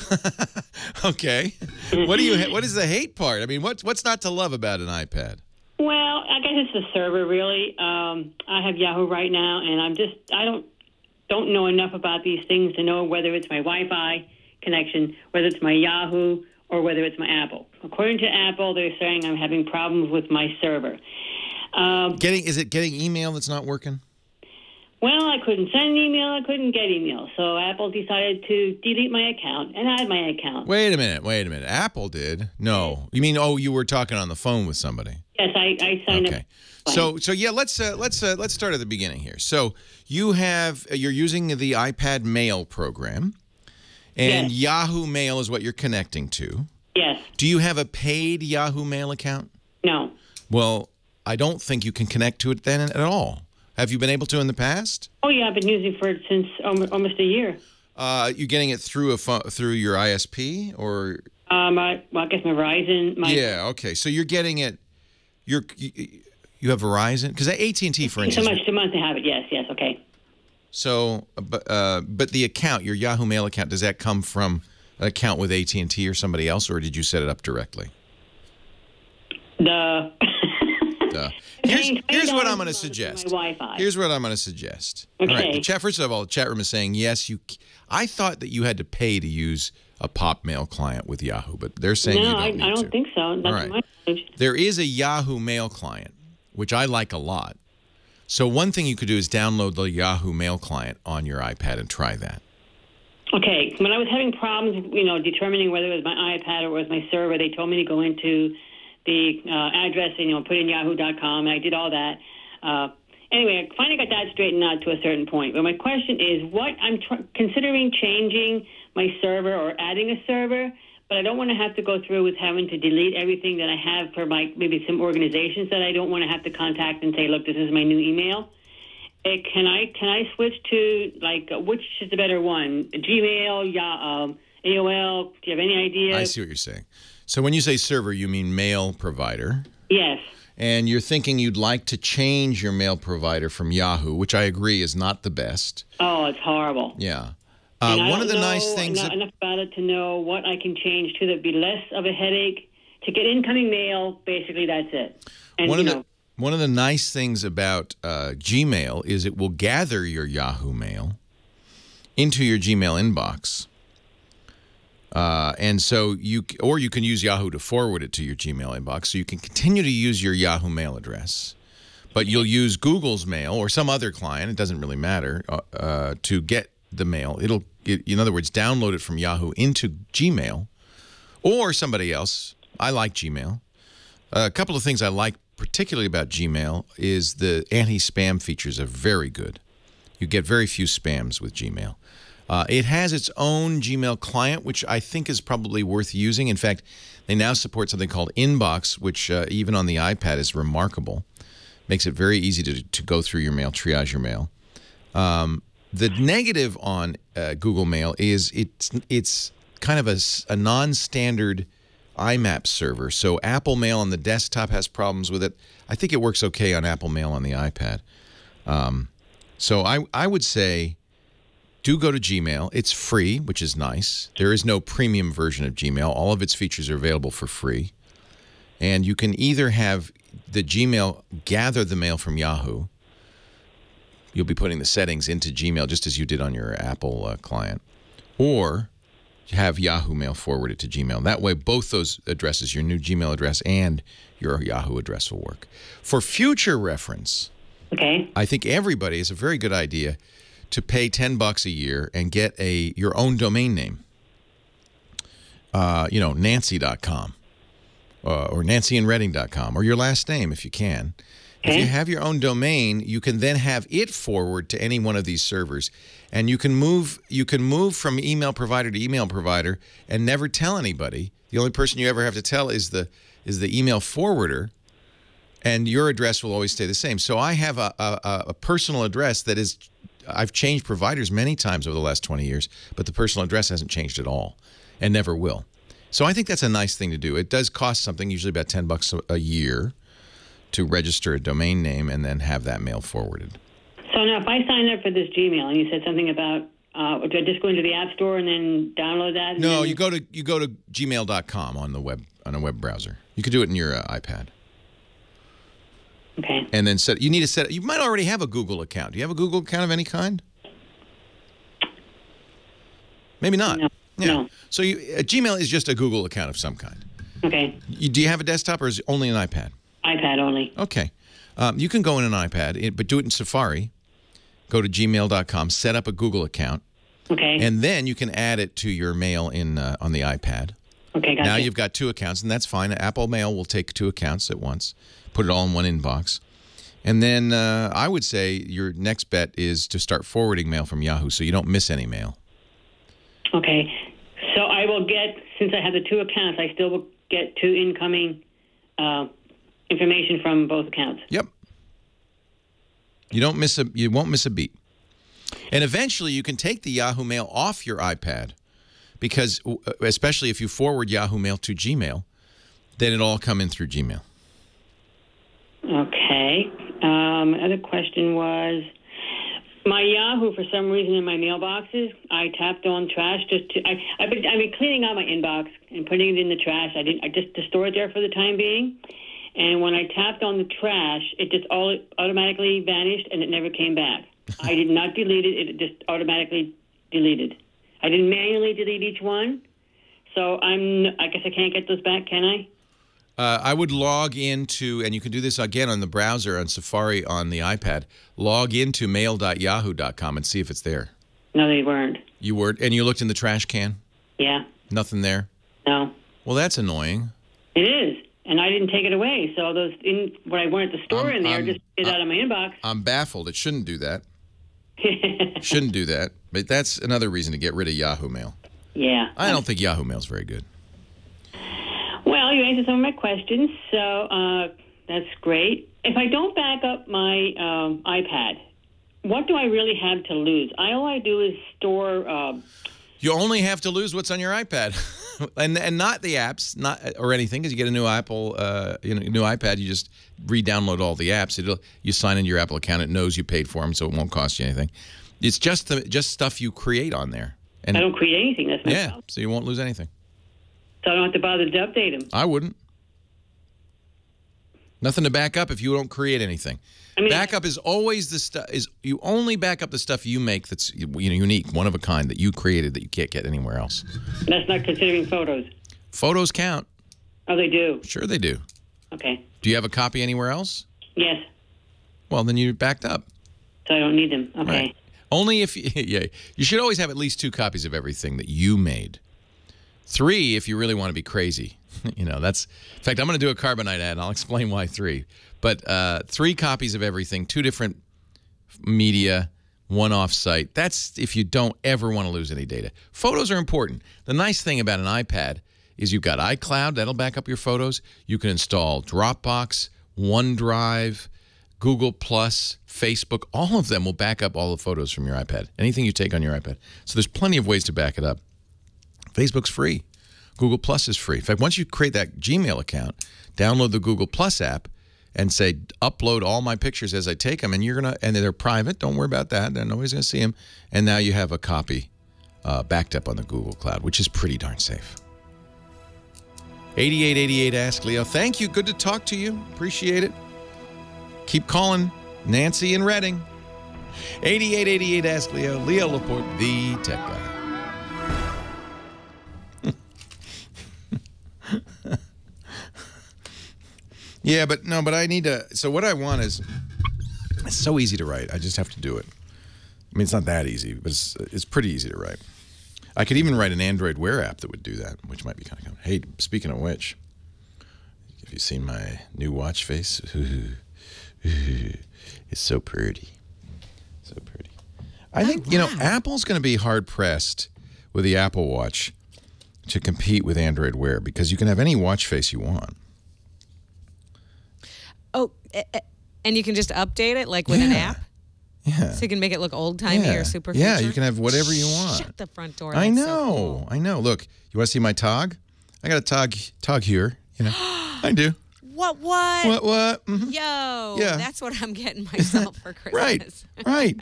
Okay. What is the hate part? I mean, what's not to love about an iPad? Well, I guess it's the server, really. I have Yahoo right now, and I don't know enough about these things to know whether it's my Wi-Fi connection, whether it's my Yahoo, or whether it's my Apple. According to Apple, they're saying I'm having problems with my server. Is it getting email that's not working? Well, I couldn't send an email. I couldn't get email. So Apple decided to delete my account and add my account. Wait a minute. Apple did? No. You mean, you were talking on the phone with somebody? Yes, I signed up. Okay. So yeah, let's start at the beginning here. So you're using the iPad Mail program, and yes. Yahoo Mail is what you're connecting to. Yes. Do you have a paid Yahoo Mail account? No. Well, I don't think you can connect to it then at all. Have you been able to in the past? Oh, yeah, I've been using it since almost a year. You getting it through through your ISP or? I guess my Verizon. Yeah. Okay. So you're getting it. You have Verizon because AT&T, for instance. So much a month to have it. Yes. Okay. So, but the account, your Yahoo Mail account, does that come from an account with AT&T or somebody else, or did you set it up directly? Here's what I'm going to suggest. Here's what I'm going to suggest. Okay. All right. First of all, the chat room is saying, yes, I thought that you had to pay to use a pop mail client with Yahoo, but they're saying you don't need to. I don't think so. That's all right. There is a Yahoo Mail client, which I like a lot. So one thing you could do is download the Yahoo Mail client on your iPad and try that. Okay. When I was having problems, determining whether it was my iPad or it was my server, they told me to go into the address and, put in yahoo.com, and I did all that. Anyway, I finally got that straightened out to a certain point. But my question is, I'm considering changing my server or adding a server, but I don't want to have to go through with having to delete everything that I have for maybe some organizations that I don't want to have to contact and say, look, this is my new email. Can I switch to, which is the better one? Gmail, AOL? Do you have any idea? I see what you're saying. So when you say server, you mean mail provider? Yes. And you're thinking you'd like to change your mail provider from Yahoo, which I agree is not the best. Oh, it's horrible. Yeah. One of the nice things... I don't know enough about it to know what I can change to that be less of a headache. To get incoming mail, basically that's it. And, one of the nice things about Gmail is it will gather your Yahoo Mail into your Gmail inbox. And so you can use Yahoo to forward it to your Gmail inbox. So you can continue to use your Yahoo Mail address, but you'll use Google's mail or some other client. It doesn't really matter to get the mail. In other words, download it from Yahoo into Gmail or somebody else. I like Gmail. A couple of things I like particularly about Gmail is the anti-spam features are very good. You get very few spams with Gmail. It has its own Gmail client, which I think is probably worth using. In fact, they now support something called Inbox, which even on the iPad is remarkable. Makes it very easy to go through your mail, triage your mail. The negative on Google Mail is it's kind of a non-standard IMAP server. So Apple Mail on the desktop has problems with it. I think it works okay on Apple Mail on the iPad. So I would say do go to Gmail. It's free, which is nice. There is no premium version of Gmail. All of its features are available for free. And you can either have the Gmail gather the mail from Yahoo. You'll be putting the settings into Gmail just as you did on your Apple client. Or have Yahoo Mail forwarded to Gmail. That way, both those addresses, your new Gmail address and your Yahoo address, will work. For future reference, I think everybody is a very good idea to pay $10 a year and get your own domain name. Nancy.com or nancyandredding.com or your last name if you can. If you have your own domain, you can then have it forward to any one of these servers, and you can move from email provider to email provider and never tell anybody. The only person you ever have to tell is the email forwarder, and your address will always stay the same. So I have a personal address that is, I've changed providers many times over the last 20 years, but the personal address hasn't changed at all and never will. So I think that's a nice thing to do. It does cost something, usually about $10 a year, to register a domain name and then have that mail forwarded. So now if I sign up for this Gmail and you said something about, do I just go into the App Store and then download that? No, you go to gmail.com on a web browser. You could do it in your iPad. Okay. And then you might already have a Google account. Do you have a Google account of any kind? Maybe not. No. Yeah. No. So Gmail is just a Google account of some kind. Okay. Do you have a desktop or is it only an iPad? iPad only. Okay. You can go in an iPad, but do it in Safari. Go to gmail.com, set up a Google account. Okay. And then you can add it to your mail on the iPad. Okay, gotcha. Now you've got 2 accounts, and that's fine. Apple Mail will take 2 accounts at once, put it all in one inbox. And then I would say your next bet is to start forwarding mail from Yahoo so you don't miss any mail. Okay. So I will get, since I have the 2 accounts, I still will get 2 incoming information from both accounts. Yep. You won't miss a beat. And eventually you can take the Yahoo Mail off your iPad because especially if you forward Yahoo Mail to Gmail, then it'll all come in through Gmail. Okay. Other question was my Yahoo, for some reason in my mailboxes, I tapped on trash I've been cleaning out my inbox and putting it in the trash. I just to store it there for the time being. And when I tapped on the trash, it just automatically vanished, and it never came back. I did not delete it. It just automatically deleted. I didn't manually delete each one, so I guess I can't get those back, can I? I would log into, and you can do this again on the browser, on Safari on the iPad, log into mail.yahoo.com and see if it's there. No, they weren't. You weren't? And you looked in the trash can? Yeah. Nothing there? No. Well, that's annoying. It is. And I didn't take it away, so those what I wanted to store in there just get out of my inbox. I'm baffled. It shouldn't do that. Shouldn't do that. But that's another reason to get rid of Yahoo Mail. Yeah. I don't think Yahoo Mail is very good. Well, you answered some of my questions, so that's great. If I don't back up my iPad, what do I really have to lose? All I do is store... You only have to lose what's on your iPad, and not the apps, or anything. Because you get a new Apple, new iPad, you just re-download all the apps. You sign into your Apple account. It knows you paid for them, so it won't cost you anything. It's just stuff you create on there. And I don't create anything. That's my fault. So you won't lose anything. So I don't have to bother to update them. I wouldn't. Nothing to back up if you don't create anything. Backup is always the stuff. You only back up the stuff you make that's unique, one of a kind that you created that you can't get anywhere else. That's not considering photos. Photos count. Oh, they do. Sure, they do. Okay. Do you have a copy anywhere else? Yes. Well, then you're backed up. So I don't need them. Okay. Right. Only if you should always have at least 2 copies of everything that you made. 3 if you really want to be crazy. That's. In fact, I'm going to do a Carbonite ad, and I'll explain why 3. But 3 copies of everything, 2 different media, one-off site. That's if you don't ever want to lose any data. Photos are important. The nice thing about an iPad is you've got iCloud. That'll back up your photos. You can install Dropbox, OneDrive, Google+, Facebook. All of them will back up all the photos from your iPad. Anything you take on your iPad. So there's plenty of ways to back it up. Facebook's free. Google+ is free. In fact, once you create that Gmail account, download the Google+ app and say, upload all my pictures as I take them, and and they're private. Don't worry about that. Nobody's going to see them. And now you have a copy backed up on the Google Cloud, which is pretty darn safe. 8888 Ask Leo. Thank you. Good to talk to you. Appreciate it. Keep calling Nancy and Redding. 8888 Ask Leo. Leo Laporte, the tech guy. Yeah, but I need to. So what I want is, it's so easy to write. I just have to do it. I mean, it's not that easy, but it's pretty easy to write. I could even write an Android Wear app that would do that, which might be kind of cool. Hey, speaking of which, have you seen my new watch face? It's so pretty. So pretty. I think, Apple's going to be hard-pressed with the Apple Watch to compete with Android Wear because you can have any watch face you want. Oh, and you can just update it like with an app? Yeah. So you can make it look old-timey or super Yeah, future? you can have whatever you want. Shut the front door. I know. So cool. I know. Look, you want to see my tog? I got a tog here. I do. What? Mm-hmm. Yo, Yeah. that's what I'm getting myself for Christmas. Right.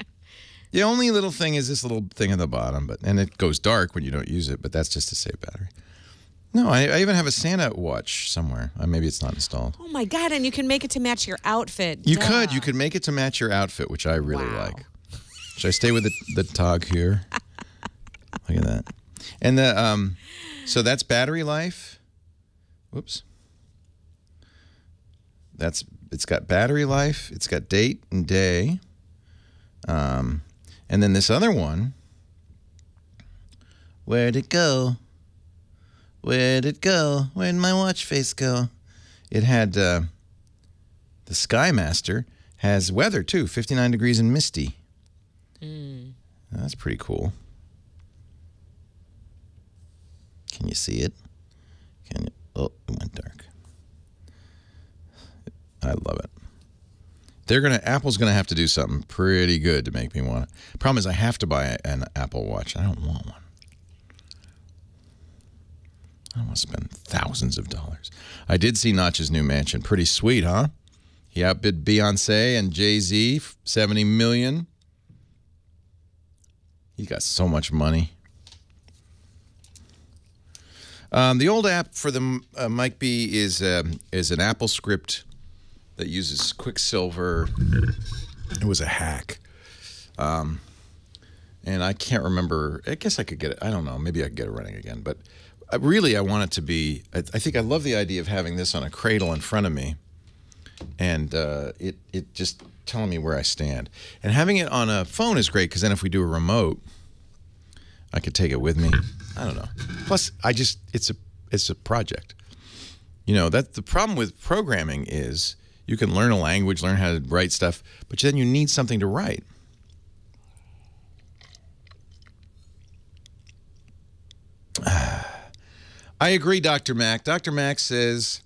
The only little thing is this little thing at the bottom, and it goes dark when you don't use it, but that's just to save battery. No, I even have a Santa watch somewhere. Maybe it's not installed. Oh, my God, and you can make it to match your outfit. You could make it to match your outfit, which I really like. Should I stay with the tog here? Look at that. And so that's battery life. Whoops. It's got battery life. It's got date and day. And then this other one. Where'd it go? Where'd it go? Where'd my watch face go? It had the Skymaster has weather too, 59 degrees and misty. That's pretty cool. Can you see it? Can you? Oh, it went dark. I love it. Apple's gonna have to do something pretty good to make me want it. Problem is, I have to buy an Apple Watch. I don't want one. I don't want to spend thousands of dollars. I did see Notch's new mansion. Pretty sweet, huh? He outbid Beyonce and Jay-Z, $70 million. He got so much money. The old app for the Mike B is an Apple script that uses Quicksilver. It was a hack. And I can't remember. I guess I could get it. I don't know. Maybe I could get it running again. But really, I want it to be. I think I love the idea of having this on a cradle in front of me, and it just telling me where I stand. And having it on a phone is great because then if we do a remote, I could take it with me. I don't know. Plus, it's a project. That the problem with programming is you can learn a language, learn how to write stuff, but then you need something to write. I agree, Dr. Mac. Dr. Mac says,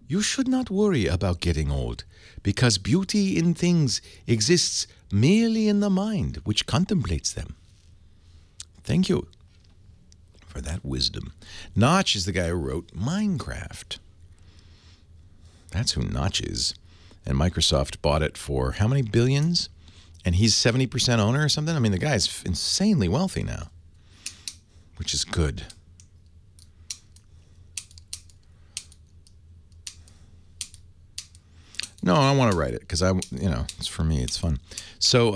you should not worry about getting old because beauty in things exists merely in the mind which contemplates them. Thank you for that wisdom. Notch is the guy who wrote Minecraft. That's who Notch is. And Microsoft bought it for how many billions? And he's 70% owner or something? I mean, the guy's insanely wealthy now, which is good. No, I want to write it because it's for me. It's fun. So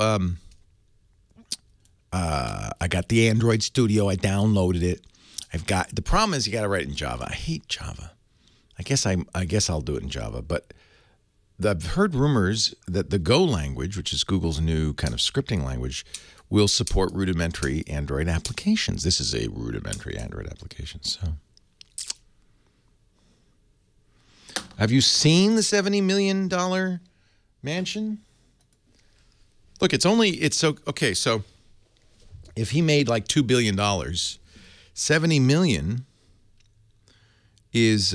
I got the Android Studio. I downloaded it. The problem is you got to write it in Java. I hate Java. I guess I'll do it in Java. But I've heard rumors that the Go language, which is Google's new kind of scripting language, will support rudimentary Android applications. This is a rudimentary Android application. So, have you seen the $70 million mansion? Look, okay, so if he made like $2 billion, $70 million is,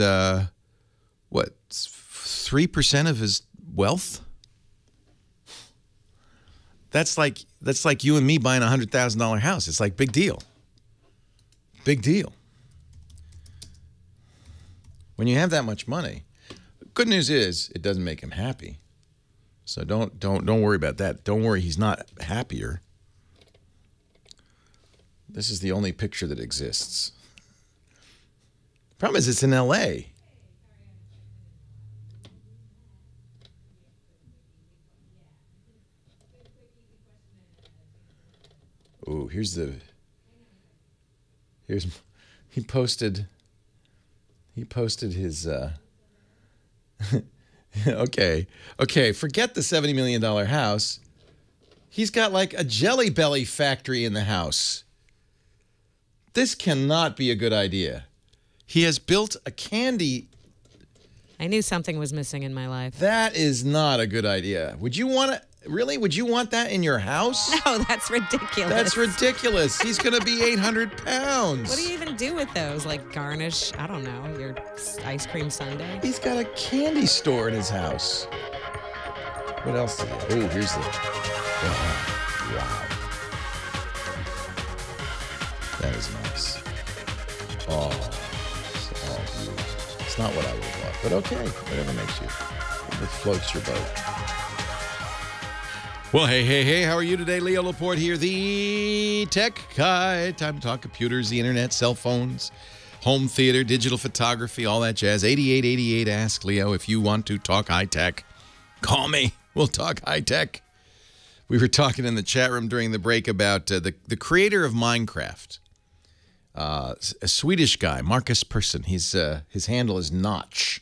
what, 3% of his wealth? That's like you and me buying a $100,000 house. It's like big deal. Big deal. When you have that much money, good news is it doesn't make him happy. So don't worry about that. Don't worry, he's not happier. This is the only picture that exists. Problem is, it's in L.A. Ooh, here's he posted his okay, forget the $70 million house. He's got like a Jelly Belly factory in the house. This cannot be a good idea. He has built a candy. I knew something was missing in my life. That is not a good idea. Would you want to? Really? Would you want that in your house? No, that's ridiculous. That's ridiculous. He's going to be 800 pounds. What do you even do with those? Like garnish, I don't know, your ice cream sundae? He's got a candy store in his house. What else did he have? Oh, here's the... Wow. That is nice. Oh, beautiful. It's not what I would have bought, but okay. Whatever makes you... Whatever floats your boat. Well, hey, how are you today? Leo Laporte here, the tech guy. Time to talk computers, the internet, cell phones, home theater, digital photography, all that jazz. 8888, ask Leo if you want to talk high-tech. Call me. We'll talk high-tech. We were talking in the chat room during the break about the creator of Minecraft, a Swedish guy, Marcus Persson. His handle is Notch.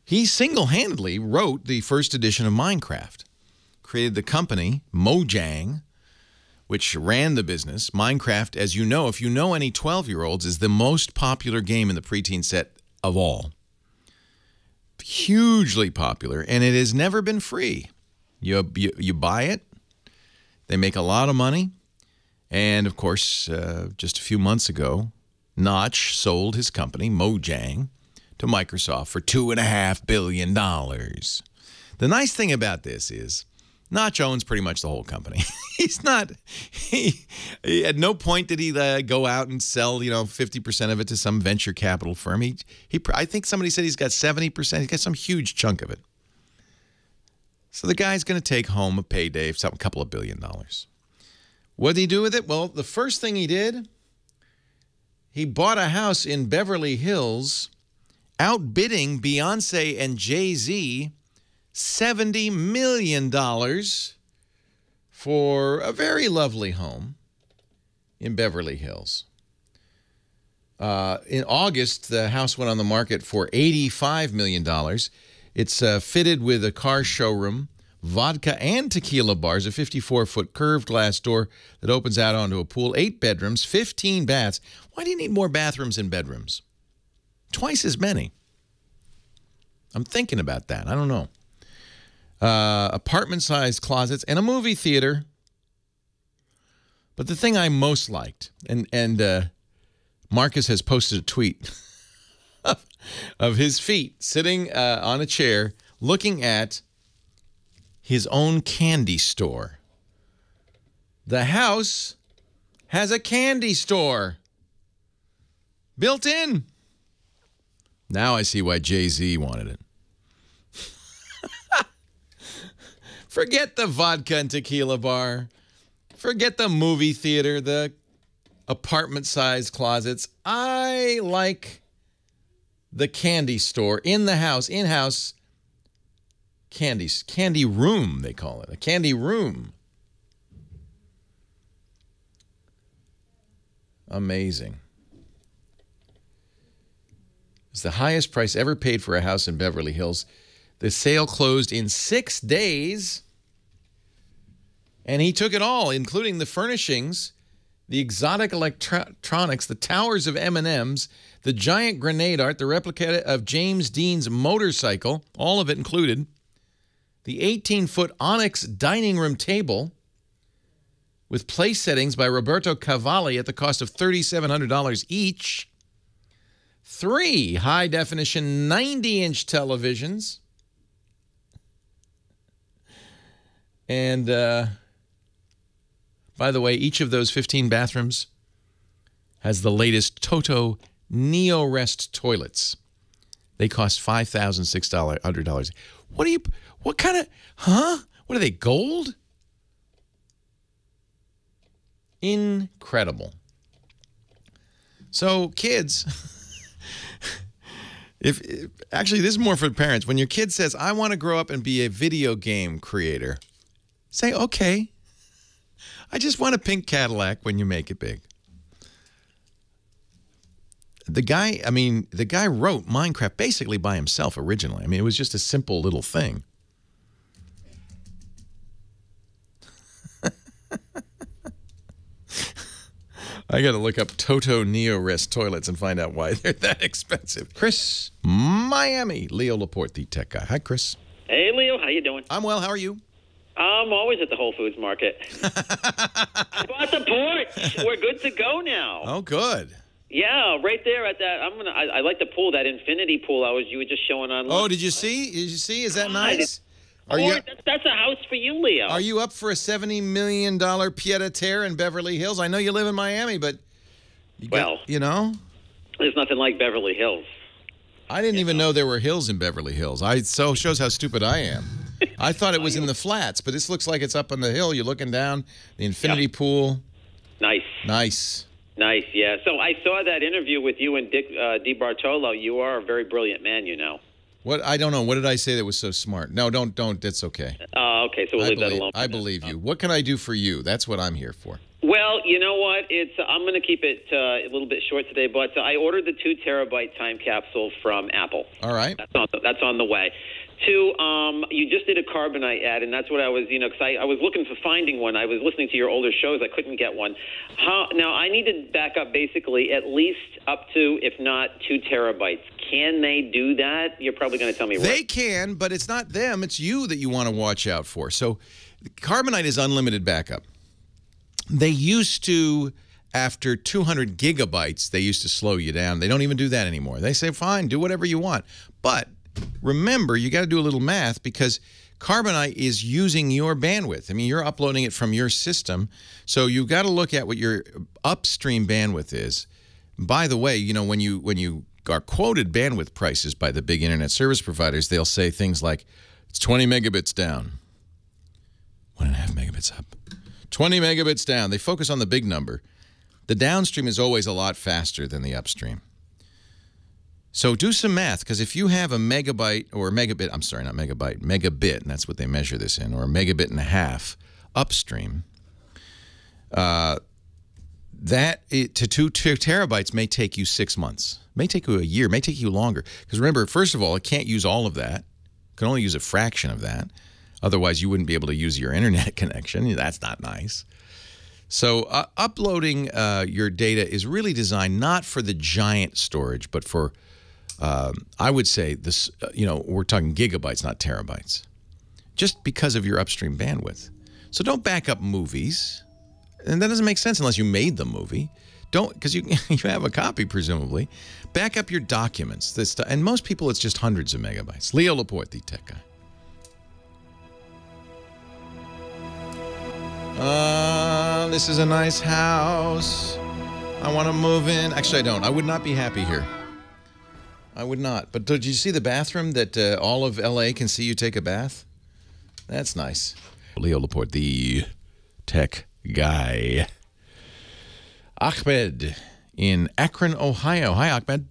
He single-handedly wrote the first edition of Minecraft. Created the company, Mojang, which ran the business. Minecraft, as you know, if you know any 12-year-olds, is the most popular game in the preteen set of all. Hugely popular, and it has never been free. You buy it, they make a lot of money, and of course, just a few months ago, Notch sold his company, Mojang, to Microsoft for $2.5 billion. The nice thing about this is, Notch owns pretty much the whole company. He at no point did he go out and sell, 50% of it to some venture capital firm. I think somebody said he's got 70%. He's got some huge chunk of it. So the guy's going to take home a payday of a couple of $1 billion. What did he do with it? Well, the first thing he did, he bought a house in Beverly Hills, outbidding Beyonce and Jay-Z $70 million for a very lovely home in Beverly Hills. In August, the house went on the market for $85 million. It's fitted with a car showroom, vodka and tequila bars, a 54-foot curved glass door that opens out onto a pool, 8 bedrooms, 15 baths. Why do you need more bathrooms and bedrooms? Twice as many. I'm thinking about that. I don't know. Apartment-sized closets, and a movie theater. But the thing I most liked, and Marcus has posted a tweet of his feet sitting on a chair looking at his own candy store. The house has a candy store built in. Now I see why Jay-Z wanted it. Forget the vodka and tequila bar. Forget the movie theater, the apartment-sized closets. I like the candy store in the house, in-house candy room, they call it, a candy room. Amazing. It's the highest price ever paid for a house in Beverly Hills. The sale closed in 6 days, and he took it all, including the furnishings, the exotic electronics, the towers of M&Ms, the giant grenade art, the replica of James Dean's motorcycle, all of it included. The 18-foot Onyx dining room table with place settings by Roberto Cavalli at the cost of $3,700 each. 3 high-definition 90-inch televisions. And, by the way, each of those 15 bathrooms has the latest Toto Neo-Rest toilets. They cost $5,600. What kind of, What are they, gold? Incredible. So, kids, actually, this is more for parents. When your kid says, I want to grow up and be a video game creator, say, okay, I just want a pink Cadillac when you make it big. The guy wrote Minecraft basically by himself originally. I mean, it was just a simple little thing. I got to look up Toto Neo-Rest toilets and find out why they're that expensive. Chris, Miami. Leo Laporte, the tech guy. Hi, Chris. Hey, Leo. How you doing? I'm well. How are you? I'm always at the Whole Foods market. I bought the porch. We're good to go now. Oh, good. Yeah, right there at that. I like the pool, that infinity pool you were just showing online. Oh, did you see? Is that nice? That's a house for you, Leo. Are you up for a $70 million pied-à-terre in Beverly Hills? I know you live in Miami, but you know, there's nothing like Beverly Hills. I didn't even know there were hills in Beverly Hills. So shows how stupid I am. I thought it was in the flats, but this looks like it's up on the hill. You're looking down the infinity pool. Nice, yeah. So I saw that interview with you and DeBartolo. You are a very brilliant man, you know. What? I don't know. What did I say that was so smart? No, don't. It's okay. Okay, so we'll leave that alone. I believe you. What can I do for you? That's what I'm here for. Well, you know what? I'm going to keep it a little bit short today, but I ordered the 2 terabyte time capsule from Apple. All right. That's on the way. 2, you just did a carbonite ad, and that's what I was, because I was looking for finding one. I was listening to your older shows. I couldn't get one. Now, I need to back up basically at least up to, if not 2 terabytes. Can they do that? You're probably going to tell me They can, but it's not them. It's you that you want to watch out for. So carbonite is unlimited backup. They used to, after 200 gigabytes, they used to slow you down. They don't even do that anymore. They say, fine, do whatever you want. But remember, you got to do a little math because carbonite is using your bandwidth. I mean, you're uploading it from your system. So you've got to look at what your upstream bandwidth is. By the way, you know, when you are quoted bandwidth prices by the big internet service providers, they'll say things like, it's 20 megabits down, 1.5 megabits up, 20 megabits down. They focus on the big number. The downstream is always a lot faster than the upstream. So do some math, because if you have a megabyte or megabit, I'm sorry, not megabyte, megabit, and that's what they measure this in, or a megabit and a half upstream, to 2 terabytes may take you 6 months, may take you a year, may take you longer. Because remember, first of all, it can't use all of that. It can only use a fraction of that. Otherwise, you wouldn't be able to use your internet connection. That's not nice. So uploading your data is really designed not for the giant storage, but for, I would say, this. We're talking gigabytes, not terabytes, just because of your upstream bandwidth. So don't back up movies. And that doesn't make sense unless you made the movie. Don't, because you have a copy, presumably. Back up your documents. And most people, it's just hundreds of megabytes. Leo Laporte, the tech guy. This is a nice house. I want to move in. Actually, I don't. I would not be happy here. I would not. But did you see the bathroom that all of L.A. can see you take a bath? That's nice. Leo Laporte, the tech guy. Ahmed in Akron, Ohio. Hi, Ahmed.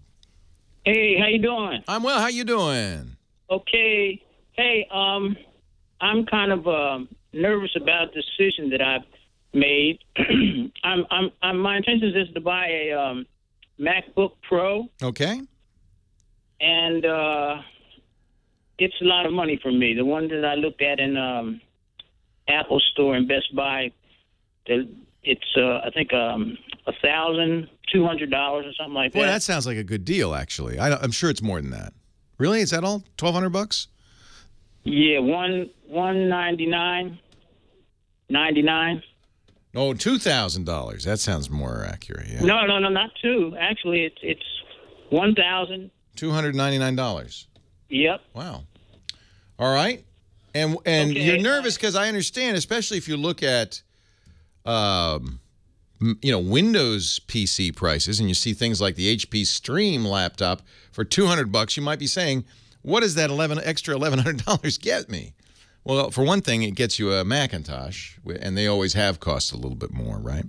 Hey, how you doing? I'm well. How you doing? Okay. Hey, I'm kind of nervous about the decision that I've made. My intention is to buy a MacBook Pro. Okay. And it's a lot of money for me. The one that I looked at in Apple Store and Best Buy, it's I think $1,200 or something like that. Boy, that sounds like a good deal. Actually, I'm sure it's more than that. Really, is that all? $1,200? Yeah, 199.99. Oh, $2,000. That sounds more accurate. Yeah. No, not two. Actually, it's $299. Yep. Wow. All right. And okay. You're nervous because I understand, especially if you look at, Windows PC prices, and you see things like the HP Stream laptop for $200. You might be saying, what does that extra $1,100 get me? Well, for one thing, it gets you a Macintosh, and they always have cost a little bit more, right?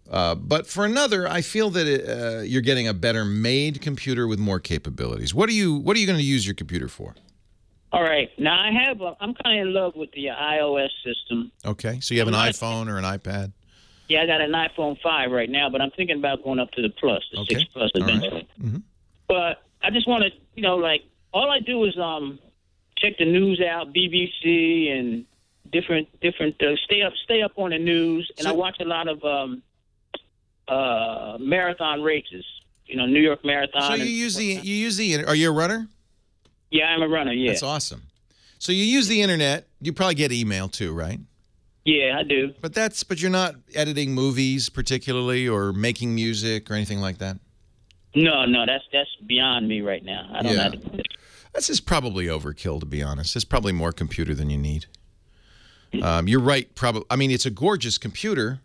But for another, I feel that you're getting a better made computer with more capabilities. What are you going to use your computer for? All right. Now, I'm kind of in love with the iOS system. Okay. So you have an iPhone or an iPad? Yeah, I got an iPhone 5 right now, but I'm thinking about going up to the Plus, the 6 Plus eventually. Right. Mm-hmm. But I just want to, all I do is check the news out, BBC and different stay up on the news, and I watch a lot of marathon races. New York Marathon. So you use the. Are you a runner? Yeah, I'm a runner. Yeah, that's awesome. So you use the internet. You probably get email too, right? Yeah, I do. But you're not editing movies particularly, or making music or anything like that. No, that's beyond me right now. I don't know how to do it. This is probably overkill, to be honest. It's probably more computer than you need. You're right. It's a gorgeous computer,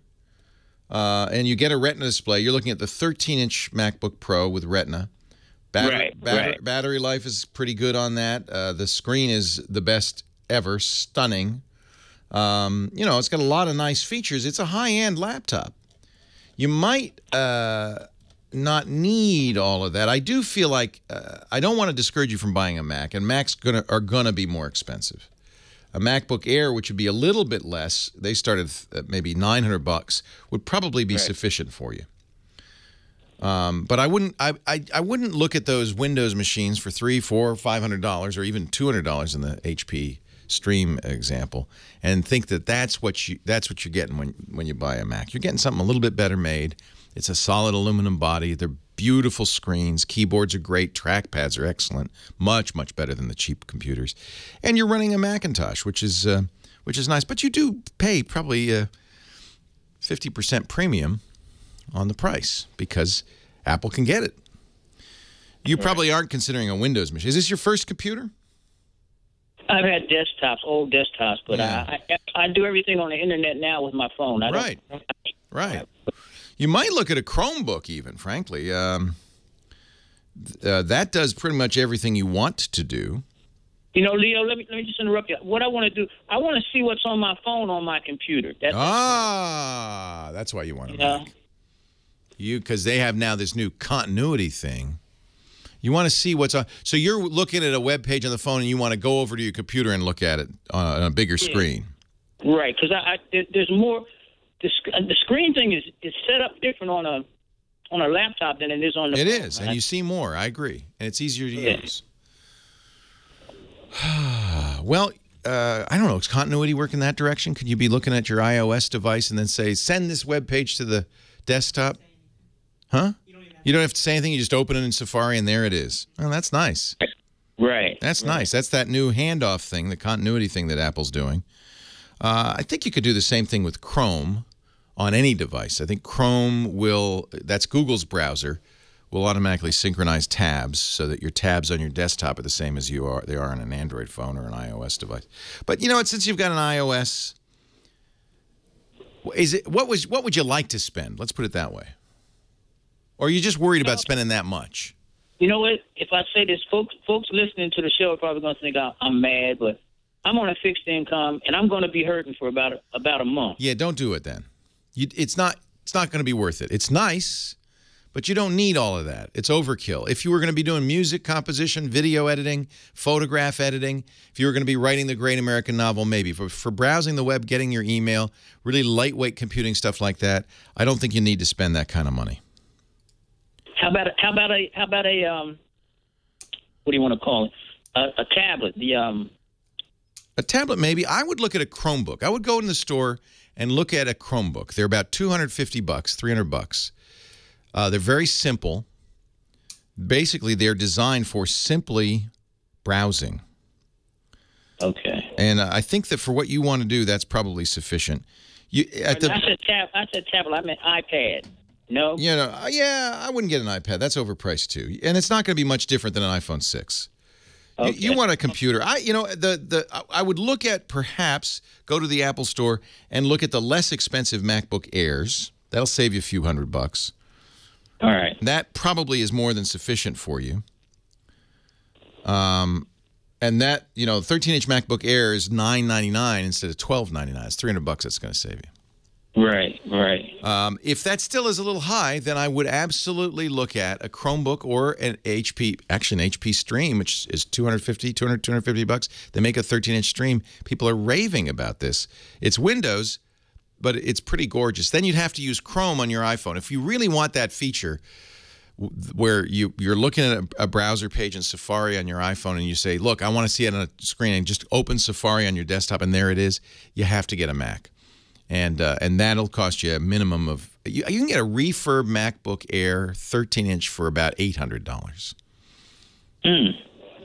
and you get a Retina display. You're looking at the 13-inch MacBook Pro with Retina. Battery life is pretty good on that. The screen is the best ever, stunning. It's got a lot of nice features. It's a high-end laptop. You might not need all of that. I do feel like I don't want to discourage you from buying a Mac, and Macs are gonna be more expensive. A MacBook Air, which would be a little bit less, they started at maybe $900, would probably be sufficient for you. But I wouldn't look at those Windows machines for $300, $400, $500, or even $200 in the HP Stream example, and think that that's what you're getting when you buy a Mac. You're getting something a little bit better made. It's a solid aluminum body. They're beautiful screens. Keyboards are great. Trackpads are excellent. Much, much better than the cheap computers. And you're running a Macintosh, which is nice. But you do pay probably 50% premium on the price because Apple can get it. You probably aren't considering a Windows machine. Is this your first computer? I've had desktops, old desktops, but I do everything on the internet now with my phone. Right. You might look at a Chromebook even, frankly. That does pretty much everything you want to do. Leo, let me just interrupt you. What I want to do, I want to see what's on my phone on my computer. That's why you want to Mac. Because they have now this new continuity thing. You want to see what's on. So you're looking at a web page on the phone, and you want to go over to your computer and look at it on a bigger screen. Right, because there's more. The screen thing is set up different on a laptop than it is on the phone. It is, and you see more. I agree, and it's easier to use. Well, I don't know. Does continuity work in that direction? Could you be looking at your iOS device and then say, send this web page to the desktop? Huh? You don't have to say anything. You just open it in Safari, and there it is. Oh, that's nice. Right. That's nice. That's that new handoff thing, the continuity thing that Apple's doing. I think you could do the same thing with Chrome on any device. I think Chrome that's Google's browser, will automatically synchronize tabs so that your tabs on your desktop are the same as they are on an Android phone or an iOS device. But since you've got an iOS, what would you like to spend? Let's put it that way. Or are you just worried about spending that much? You know what? If I say this, folks listening to the show are probably going to think I'm mad, but I'm on a fixed income, and I'm going to be hurting for about a month. Yeah, don't do it then. It's not going to be worth it. It's nice, but you don't need all of that. It's overkill. If you were going to be doing music composition, video editing, photograph editing, if you were going to be writing the great American novel, maybe. For browsing the web, getting your email, really lightweight computing stuff like that, I don't think you need to spend that kind of money. How about a what do you want to call it? A tablet. A tablet, maybe. I would look at a Chromebook. I would go in the store and look at a Chromebook. They're about $250, $300. They're very simple. Basically, they're designed for simply browsing. Okay. And I think that for what you want to do, that's probably sufficient. I said tablet. I meant iPad. No. Yeah, I wouldn't get an iPad. That's overpriced too, and it's not going to be much different than an iPhone 6. Okay. You want a computer. I would look at perhaps go to the Apple Store and look at the less expensive MacBook Airs. That'll save you a few $100. All right. That probably is more than sufficient for you. And that, 13-inch MacBook Air is $999 instead of $1299. It's $300 that's going to save you. Right. If that still is a little high, then I would absolutely look at a Chromebook or an HP Stream, which is $250. They make a 13-inch Stream. People are raving about this. It's Windows, but it's pretty gorgeous. Then you'd have to use Chrome on your iPhone. If you really want that feature where you're looking at a browser page in Safari on your iPhone and you say, look, I want to see it on a screen, and just open Safari on your desktop and there it is, you have to get a Mac. And that'll cost you a minimum of you can get a refurb MacBook Air 13-inch for about $800.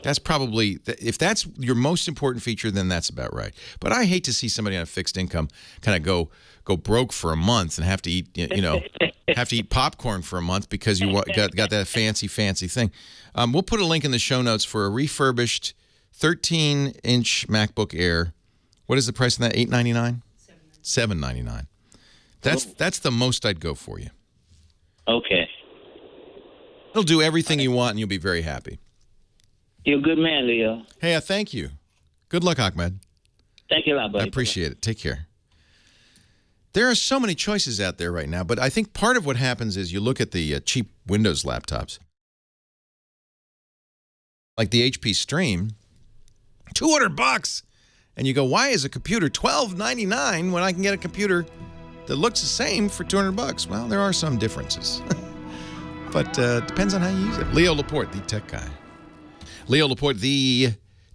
That's probably, if that's your most important feature, then that's about right. But I hate to see somebody on a fixed income kind of go broke for a month and have to eat have to eat popcorn for a month because you got that fancy thing. We'll put a link in the show notes for a refurbished 13-inch MacBook Air. What is the price of that? $899? $799. That's the most I'd go for you. Okay. It'll do everything you want, and you'll be very happy. You're a good man, Leo. Hey, thank you. Good luck, Ahmed. Thank you a lot, buddy. I appreciate it. Take care. There are so many choices out there right now, but I think part of what happens is you look at the cheap Windows laptops, like the HP Stream, $200. And you go, why is a computer $1299 when I can get a computer that looks the same for $200? Well, there are some differences. But depends on how you use it. Leo Laporte, the tech guy. Leo Laporte, the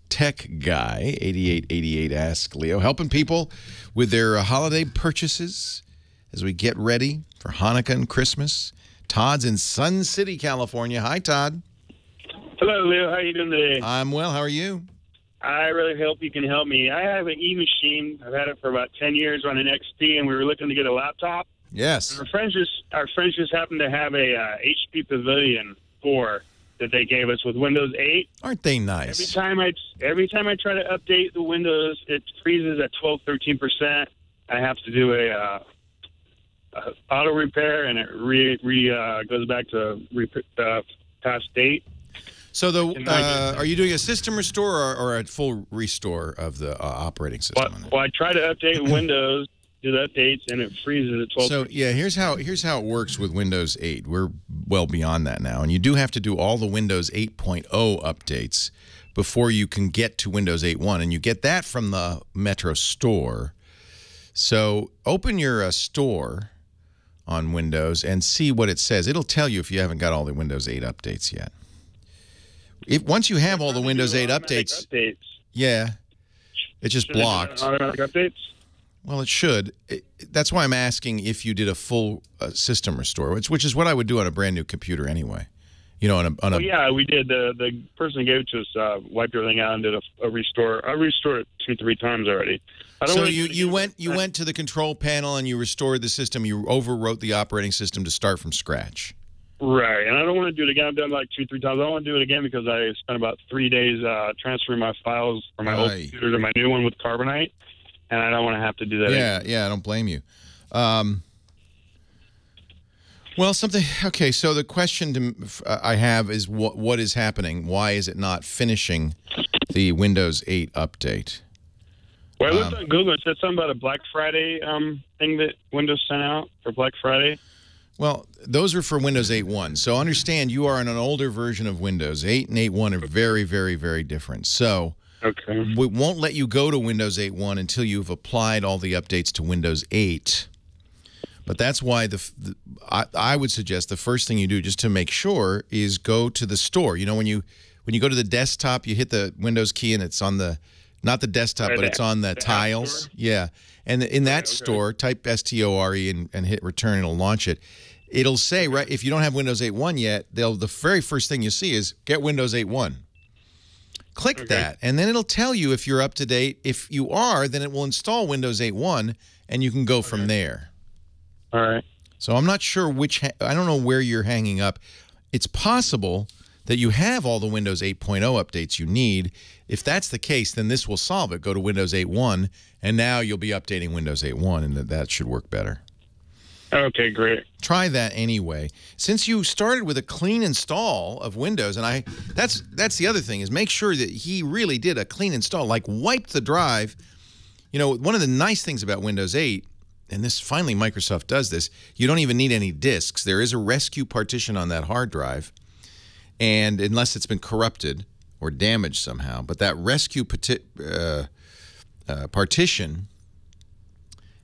tech guy. 8888 Ask Leo. Helping people with their holiday purchases as we get ready for Hanukkah and Christmas. Todd's in Sun City, California. Hi, Todd. Hello, Leo. How are you doing today? I'm well. How are you? I really hope you can help me. I have an E-machine. I've had it for about 10 years on an XP, and we were looking to get a laptop. Yes. And our friends just happened to have a HP Pavilion 4 that they gave us with Windows 8. Aren't they nice? Every time I try to update the Windows, it freezes at 12-13%. I have to do a auto repair, and it goes back to past date. So are you doing a system restore or a full restore of the operating system? Well, I try to update Windows, do the updates, and it freezes at 12. So yeah, here's how it works with Windows 8. We're well beyond that now, and you do have to do all the Windows 8.0 updates before you can get to Windows 8.1, and you get that from the Metro Store. So open your store on Windows and see what it says. It'll tell you if you haven't got all the Windows 8 updates yet. Once you have all the Windows 8 updates, yeah, it just blocked. Automatic updates? Well, it should. That's why I'm asking if you did a full system restore, which is what I would do on a brand new computer anyway. Yeah, we did. The person who gave it to us wiped everything out and did a restore. I restored it 2-3 times already. So you went to the control panel and you restored the system. You overwrote the operating system to start from scratch. Right, and I don't want to do it again. I've done it like 2-3 times. I don't want to do it again because I spent about 3 days transferring my files from my old computer to my new one with Carbonite, and I don't want to have to do that again. Yeah, I don't blame you. Well, okay, so the question I have is what is happening? Why is it not finishing the Windows 8 update? Well, I looked on Google. It said something about a Black Friday thing that Windows sent out for Black Friday. Well, those are for Windows 8.1. So understand you are on an older version of Windows. 8 and 8.1 are very, very, very different. So we won't let you go to Windows 8.1 until you've applied all the updates to Windows 8. But that's why I would suggest the first thing you do, just to make sure, is go to the store. You know, when you go to the desktop, you hit the Windows key and it's on the not the desktop, but it's on the tiles. Yeah. And in that store, type STORE and hit return. It'll launch it. It'll say, right, if you don't have Windows 8.1 yet, the very first thing you see is get Windows 8.1. Click that, and then it'll tell you if you're up to date. If you are, then it will install Windows 8.1, and you can go from there. All right. So I'm not sure I don't know where you're hanging up. It's possible that you have all the Windows 8.0 updates you need. If that's the case, then this will solve it. Go to Windows 8.1, and now you'll be updating Windows 8.1, and that should work better. Okay, great. Try that anyway. Since you started with a clean install of Windows, and that's the other thing, is make sure that he really did a clean install, like wiped the drive. You know, one of the nice things about Windows 8, and this finally Microsoft does this, you don't even need any disks. There is a rescue partition on that hard drive, and unless it's been corrupted or damaged somehow, but that rescue partition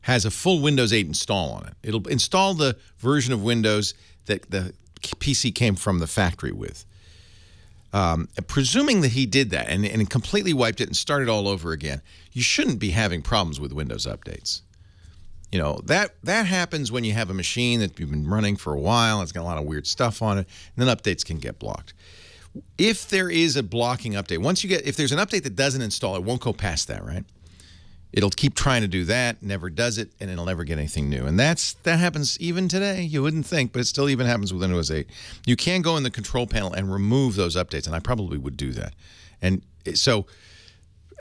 has a full Windows 8 install on it. It'll install the version of Windows that the PC came from the factory with. Presuming that he did that and completely wiped it and started all over again, you shouldn't be having problems with Windows updates. You know, that happens when you have a machine that you've been running for a while, it's got a lot of weird stuff on it, and then updates can get blocked. If there is a blocking update, if there's an update that doesn't install, it won't go past that, right? It'll keep trying to do that, never does it, and it'll never get anything new. And that happens even today. You wouldn't think, but it still even happens with Windows 8. You can go in the control panel and remove those updates, and I probably would do that. And so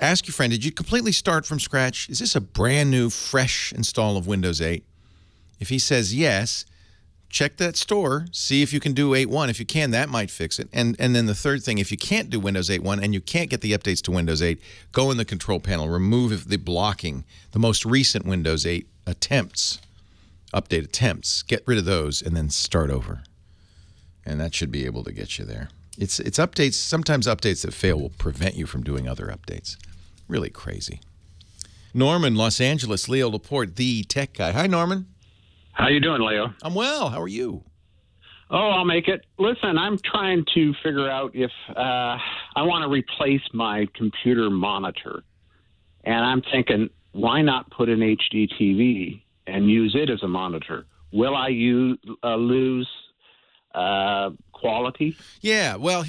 ask your friend, did you completely start from scratch? Is this a brand new, fresh install of Windows 8? If he says yes, check that store, see if you can do 8.1. If you can, that might fix it. And then the third thing, if you can't do Windows 8.1 and you can't get the updates to Windows 8, go in the control panel, remove the blocking, the most recent Windows 8 update attempts, get rid of those, and then start over. And that should be able to get you there. It's updates, sometimes updates that fail will prevent you from doing other updates. Really crazy. Norman, Los Angeles, Leo Laporte, the tech guy. Hi, Norman. How you doing, Leo? I'm well. How are you? Oh, I'll make it. Listen, I'm trying to figure out if I want to replace my computer monitor. And I'm thinking, why not put an HD TV and use it as a monitor? Will I lose quality? Yeah, well,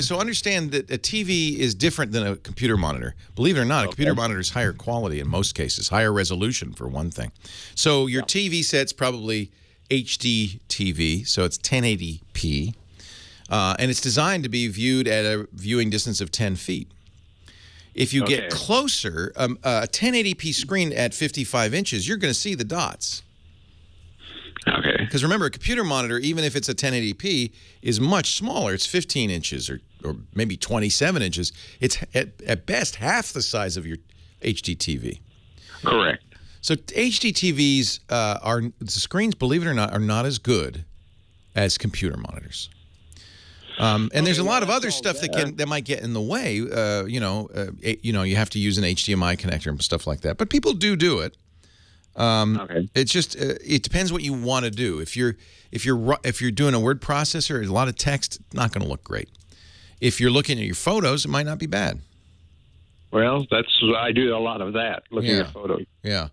so understand that a TV is different than a computer monitor. Believe it or not, a computer monitor is higher quality in most cases, higher resolution for one thing. So your TV set's probably HD TV, so it's 1080p, and it's designed to be viewed at a viewing distance of 10 feet. If you get closer, a 1080p screen at 55 inches, you're going to see the dots. Okay. Because remember, a computer monitor, even if it's a 1080p, is much smaller. It's 15 inches or maybe 27 inches. It's at best half the size of your HD TV. Correct. So HD TVs the screens, believe it or not, are not as good as computer monitors. And there's a lot of other stuff that might get in the way. You have to use an HDMI connector and stuff like that. But people do it. It's just it depends what you want to do. If you're doing a word processor, a lot of text, not going to look great. If you're looking at your photos, it might not be bad. Well, I do a lot of that, looking at photos. Yeah,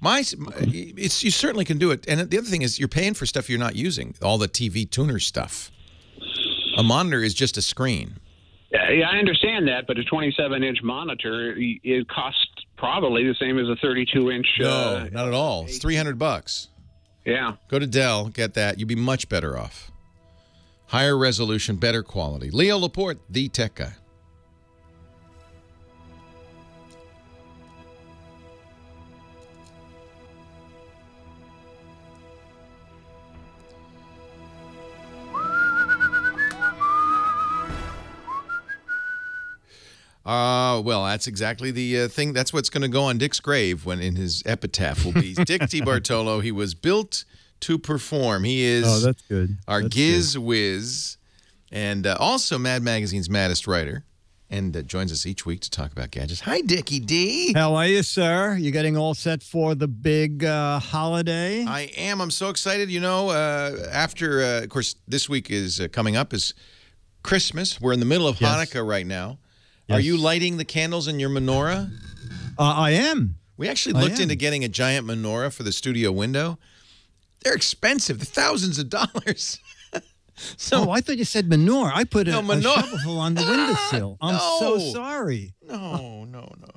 you certainly can do it. And the other thing is, you're paying for stuff you're not using. All the TV tuner stuff. A monitor is just a screen. Yeah, I understand that, but a 27-inch monitor, it costs probably the same as a 32-inch. No, not at all. It's $300. Yeah. Go to Dell, get that. You'd be much better off. Higher resolution, better quality. Leo Laporte, the tech guy. Well, that's exactly the thing. That's what's going to go on Dick's grave when in his epitaph will be Dick DeBartolo. He was built to perform. He is that's good. Our Giz Whiz, and also Mad Magazine's maddest writer, and joins us each week to talk about gadgets. Hi, Dickie D. How are you, sir? You getting all set for the big holiday? I am. I'm so excited. You know, after, of course, this week is coming up is Christmas. We're in the middle of Hanukkah right now. Are you lighting the candles in your menorah? I am. We actually looked into getting a giant menorah for the studio window. They're expensive. They're thousands of dollars. So, I thought you said manure. I put a shovelful on the windowsill. I'm so No. sorry. No.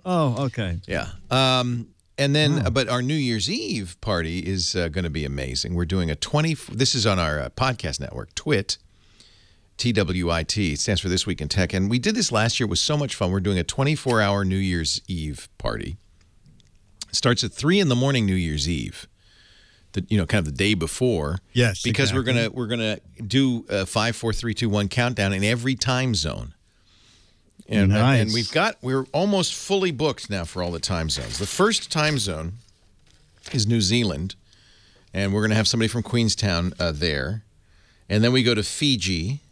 Oh, okay. Yeah. And then, but our New Year's Eve party is going to be amazing. We're doing this is on our podcast network, TWIT, TWIT. It stands for This Week in Tech. And we did this last year. It was so much fun. We're doing a 24-hour New Year's Eve party. It starts at 3 in the morning New Year's Eve. Kind of the day before. Yes, because exactly. we're gonna do a 5, 4, 3, 2, 1 countdown in every time zone. And, Nice. and we're almost fully booked now for all the time zones. The first time zone is New Zealand, and we're gonna have somebody from Queenstown there, and then we go to Fiji.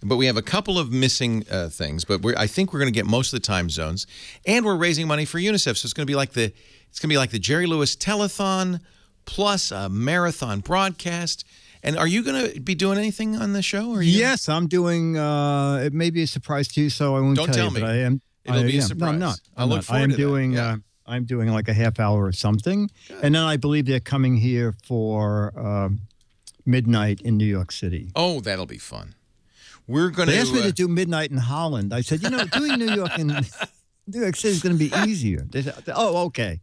But we have a couple of missing things. But I think we're going to get most of the time zones, and we're raising money for UNICEF. So it's going to be like the Jerry Lewis Telethon plus a marathon broadcast. And are you going to be doing anything on the show? Yes, I'm doing. It may be a surprise to you, so I won't Don't tell you. me. But I am. It'll be a surprise. No, I'm not. I look forward to that. I'm doing like a half hour or something, and then I believe they're coming here for midnight in New York City. Oh, that'll be fun. We're going to. They asked me to do midnight in Holland. I said, doing New York and New York City is going to be easier. They said, oh, okay.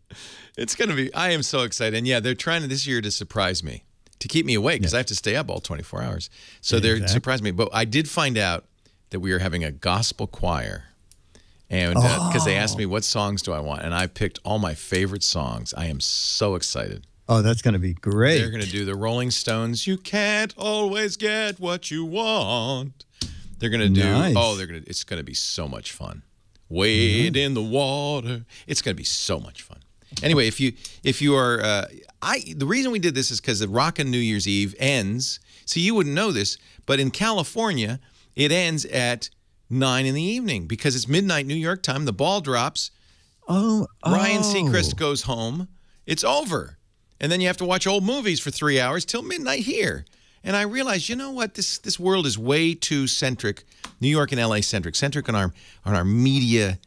It's going to be. I am so excited. And yeah, they're trying this year to surprise me, to keep me awake because I have to stay up all 24 hours. So they're surprising me. But I did find out that we are having a gospel choir. And because they asked me what songs do I want, and I picked all my favorite songs. I am so excited. Oh, that's going to be great. They're going to do the Rolling Stones. You can't always get what you want. They're going to do. Nice. It's going to be so much fun. Wade in the water. It's going to be so much fun. Anyway, if you are, the reason we did this is because the Rockin' New Year's Eve ends. See, you wouldn't know this, but in California, it ends at 9 in the evening because it's midnight New York time. The ball drops. Ryan Seacrest goes home. It's over. And then you have to watch old movies for 3 hours till midnight here. And I realized, you know what? This world is way too centric, New York and LA centric on our media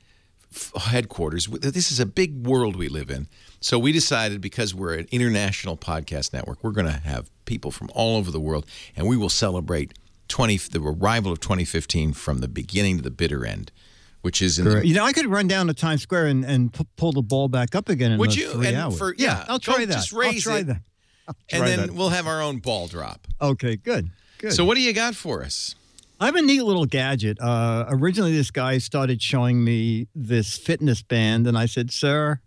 headquarters. This is a big world we live in. So we decided, because we're an international podcast network, we're going to have people from all over the world, and we will celebrate the arrival of 2015 from the beginning to the bitter end, which is in I could run down to Times Square and pull the ball back up again in Would those you? 3 And hours. I'll try that. Just raise I'll try it, that. and then we'll have our own ball drop. Okay, good. So what do you got for us? I have a neat little gadget. Originally, this guy started showing me this fitness band, and I said, "Sir,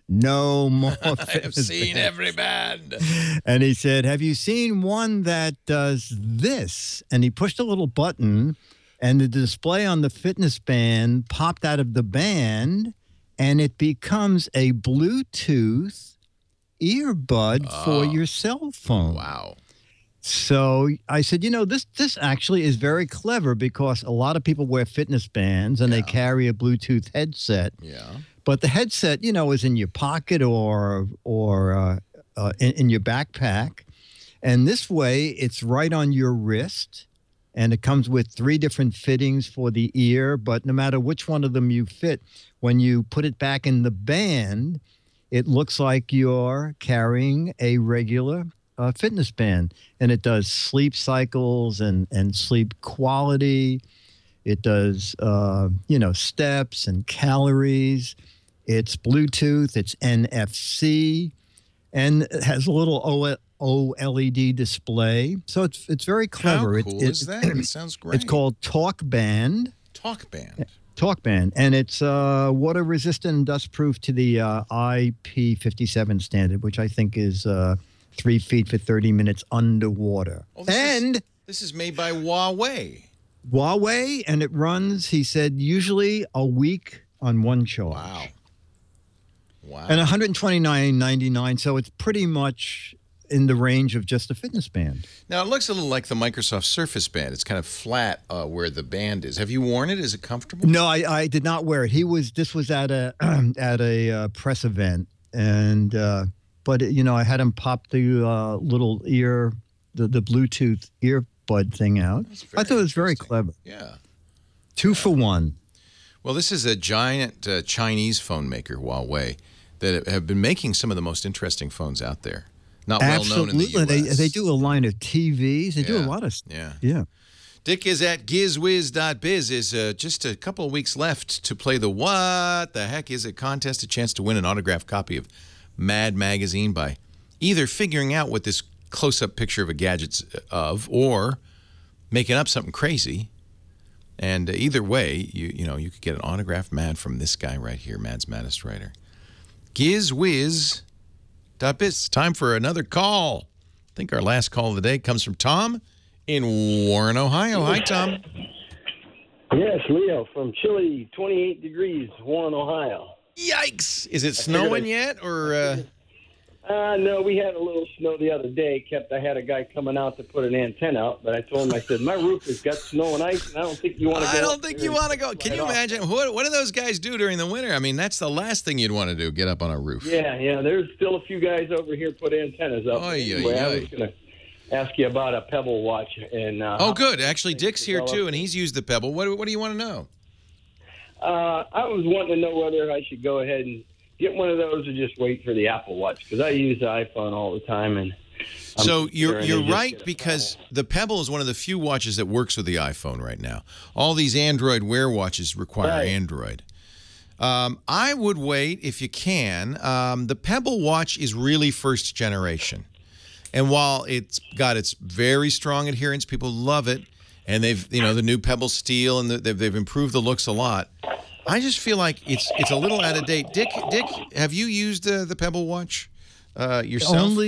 no more fitness I have seen bands." every band. And he said, "Have you seen one that does this?" And he pushed a little button, and the display on the fitness band popped out of the band, and it becomes a Bluetooth earbud for your cell phone. Wow. So I said, this actually is very clever because a lot of people wear fitness bands and they carry a Bluetooth headset. Yeah. But the headset, is in your pocket or in your backpack. And this way, it's right on your wrist. And it comes with 3 different fittings for the ear. But no matter which one of them you fit, when you put it back in the band, it looks like you're carrying a regular fitness band. And it does sleep cycles and sleep quality. It does, steps and calories. It's Bluetooth. It's NFC. And it has a little OLED display. So it's very clever. How cool is that? It sounds great. It's called TalkBand. TalkBand. TalkBand. And it's water resistant and dust proof to the IP57 standard, which I think is 3 feet for 30 minutes underwater. Oh, this is made by Huawei. And it runs, he said, usually a week on one charge. Wow. And $129.99, so it's pretty much in the range of just a fitness band. Now, it looks a little like the Microsoft Surface Band. It's kind of flat where the band is. Have you worn it? Is it comfortable? No, I did not wear it. This was at a at a press event, and but I had him pop the little ear, the Bluetooth earbud thing out. I thought it was very clever. Yeah. 2 for 1. Well, this is a giant Chinese phone maker, Huawei, that have been making some of the most interesting phones out there. Not well known in the U.S. Absolutely. They do a line of TVs. They do a lot of stuff. Yeah. Dick is at gizwiz.biz. Is just a couple of weeks left to play the What the Heck Is It contest, a chance to win an autographed copy of Mad Magazine by either figuring out what this close-up picture of a gadget's of or making up something crazy. And either way, you could get an autographed Mad from this guy right here, Mad's Maddest Writer. Gizwiz.biz. Time for another call. I think our last call of the day comes from Tom in Warren, Ohio. Hi, Tom. Yes, Leo from chilly 28 degrees, Warren, Ohio. Yikes. Is it snowing yet, or... No, we had a little snow the other day. I had a guy coming out to put an antenna out, but I told him, I said, my roof has got snow and ice, and I don't think you want to go. I don't think you want to go. Can you imagine? What do those guys do during the winter? I mean, that's the last thing you'd want to do, get up on a roof. Yeah. There's still a few guys over here put antennas up. Anyway, I was going to ask you about a Pebble watch. And oh, good. Actually, Dick's here, too, and he's used the Pebble. What do you want to know? I was wanting to know whether I should go ahead and get one of those or just wait for the Apple Watch, because I use the iPhone all the time. And so you're right, because the Pebble is one of the few watches that works with the iPhone right now. All these Android Wear watches require Android. I would wait if you can. The Pebble watch is really first generation. And while it's got its very strong adherence, people love it, and they've, the new Pebble steel, and they've improved the looks a lot. I just feel like it's a little out of date. Dick, have you used the Pebble watch yourself?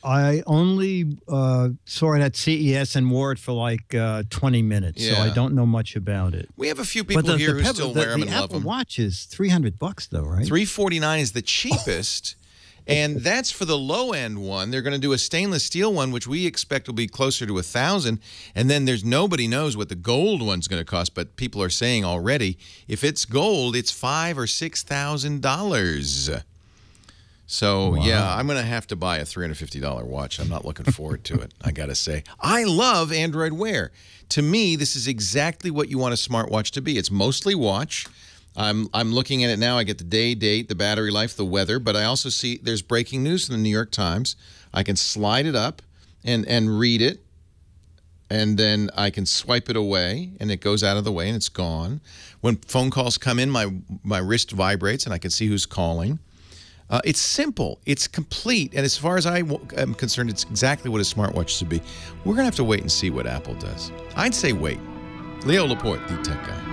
I only saw it at CES and wore it for like 20 minutes, so I don't know much about it. We have a few people here who still wear them and love them. The Apple Watch is $300 though, right? $349 is the cheapest. And that's for the low-end one. They're going to do a stainless steel one, which we expect will be closer to $1,000. And then nobody knows what the gold one's going to cost, but people are saying already, if it's gold, it's $5,000 or $6,000. So, yeah, I'm going to have to buy a $350 watch. I'm not looking forward to it, I got to say. I love Android Wear. To me, this is exactly what you want a smartwatch to be. It's mostly watch. I'm looking at it now. I get the day, date, the battery life, the weather, but I also see there's breaking news in the New York Times. I can slide it up and read it, and then I can swipe it away, and it goes out of the way, and it's gone. When phone calls come in, my wrist vibrates, and I can see who's calling. It's simple. It's complete, and as far as I am concerned, it's exactly what a smartwatch should be. We're going to have to wait and see what Apple does. I'd say wait. Leo Laporte, the Tech Guy.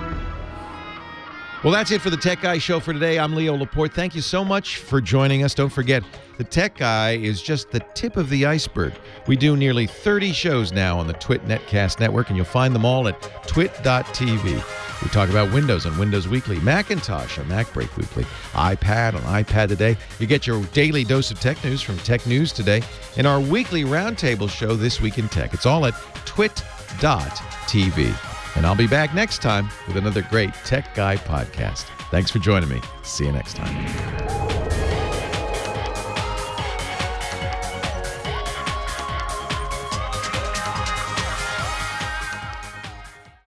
Well, that's it for the Tech Guy Show for today. I'm Leo Laporte. Thank you so much for joining us. Don't forget, the Tech Guy is just the tip of the iceberg. We do nearly 30 shows now on the Twit Netcast Network, and you'll find them all at twit.tv. We talk about Windows on Windows Weekly, Macintosh on Mac Break Weekly, iPad on iPad Today. You get your daily dose of tech news from Tech News Today, and our weekly roundtable show, This Week in Tech. It's all at twit.tv. And I'll be back next time with another great Tech Guy podcast. Thanks for joining me. See you next time.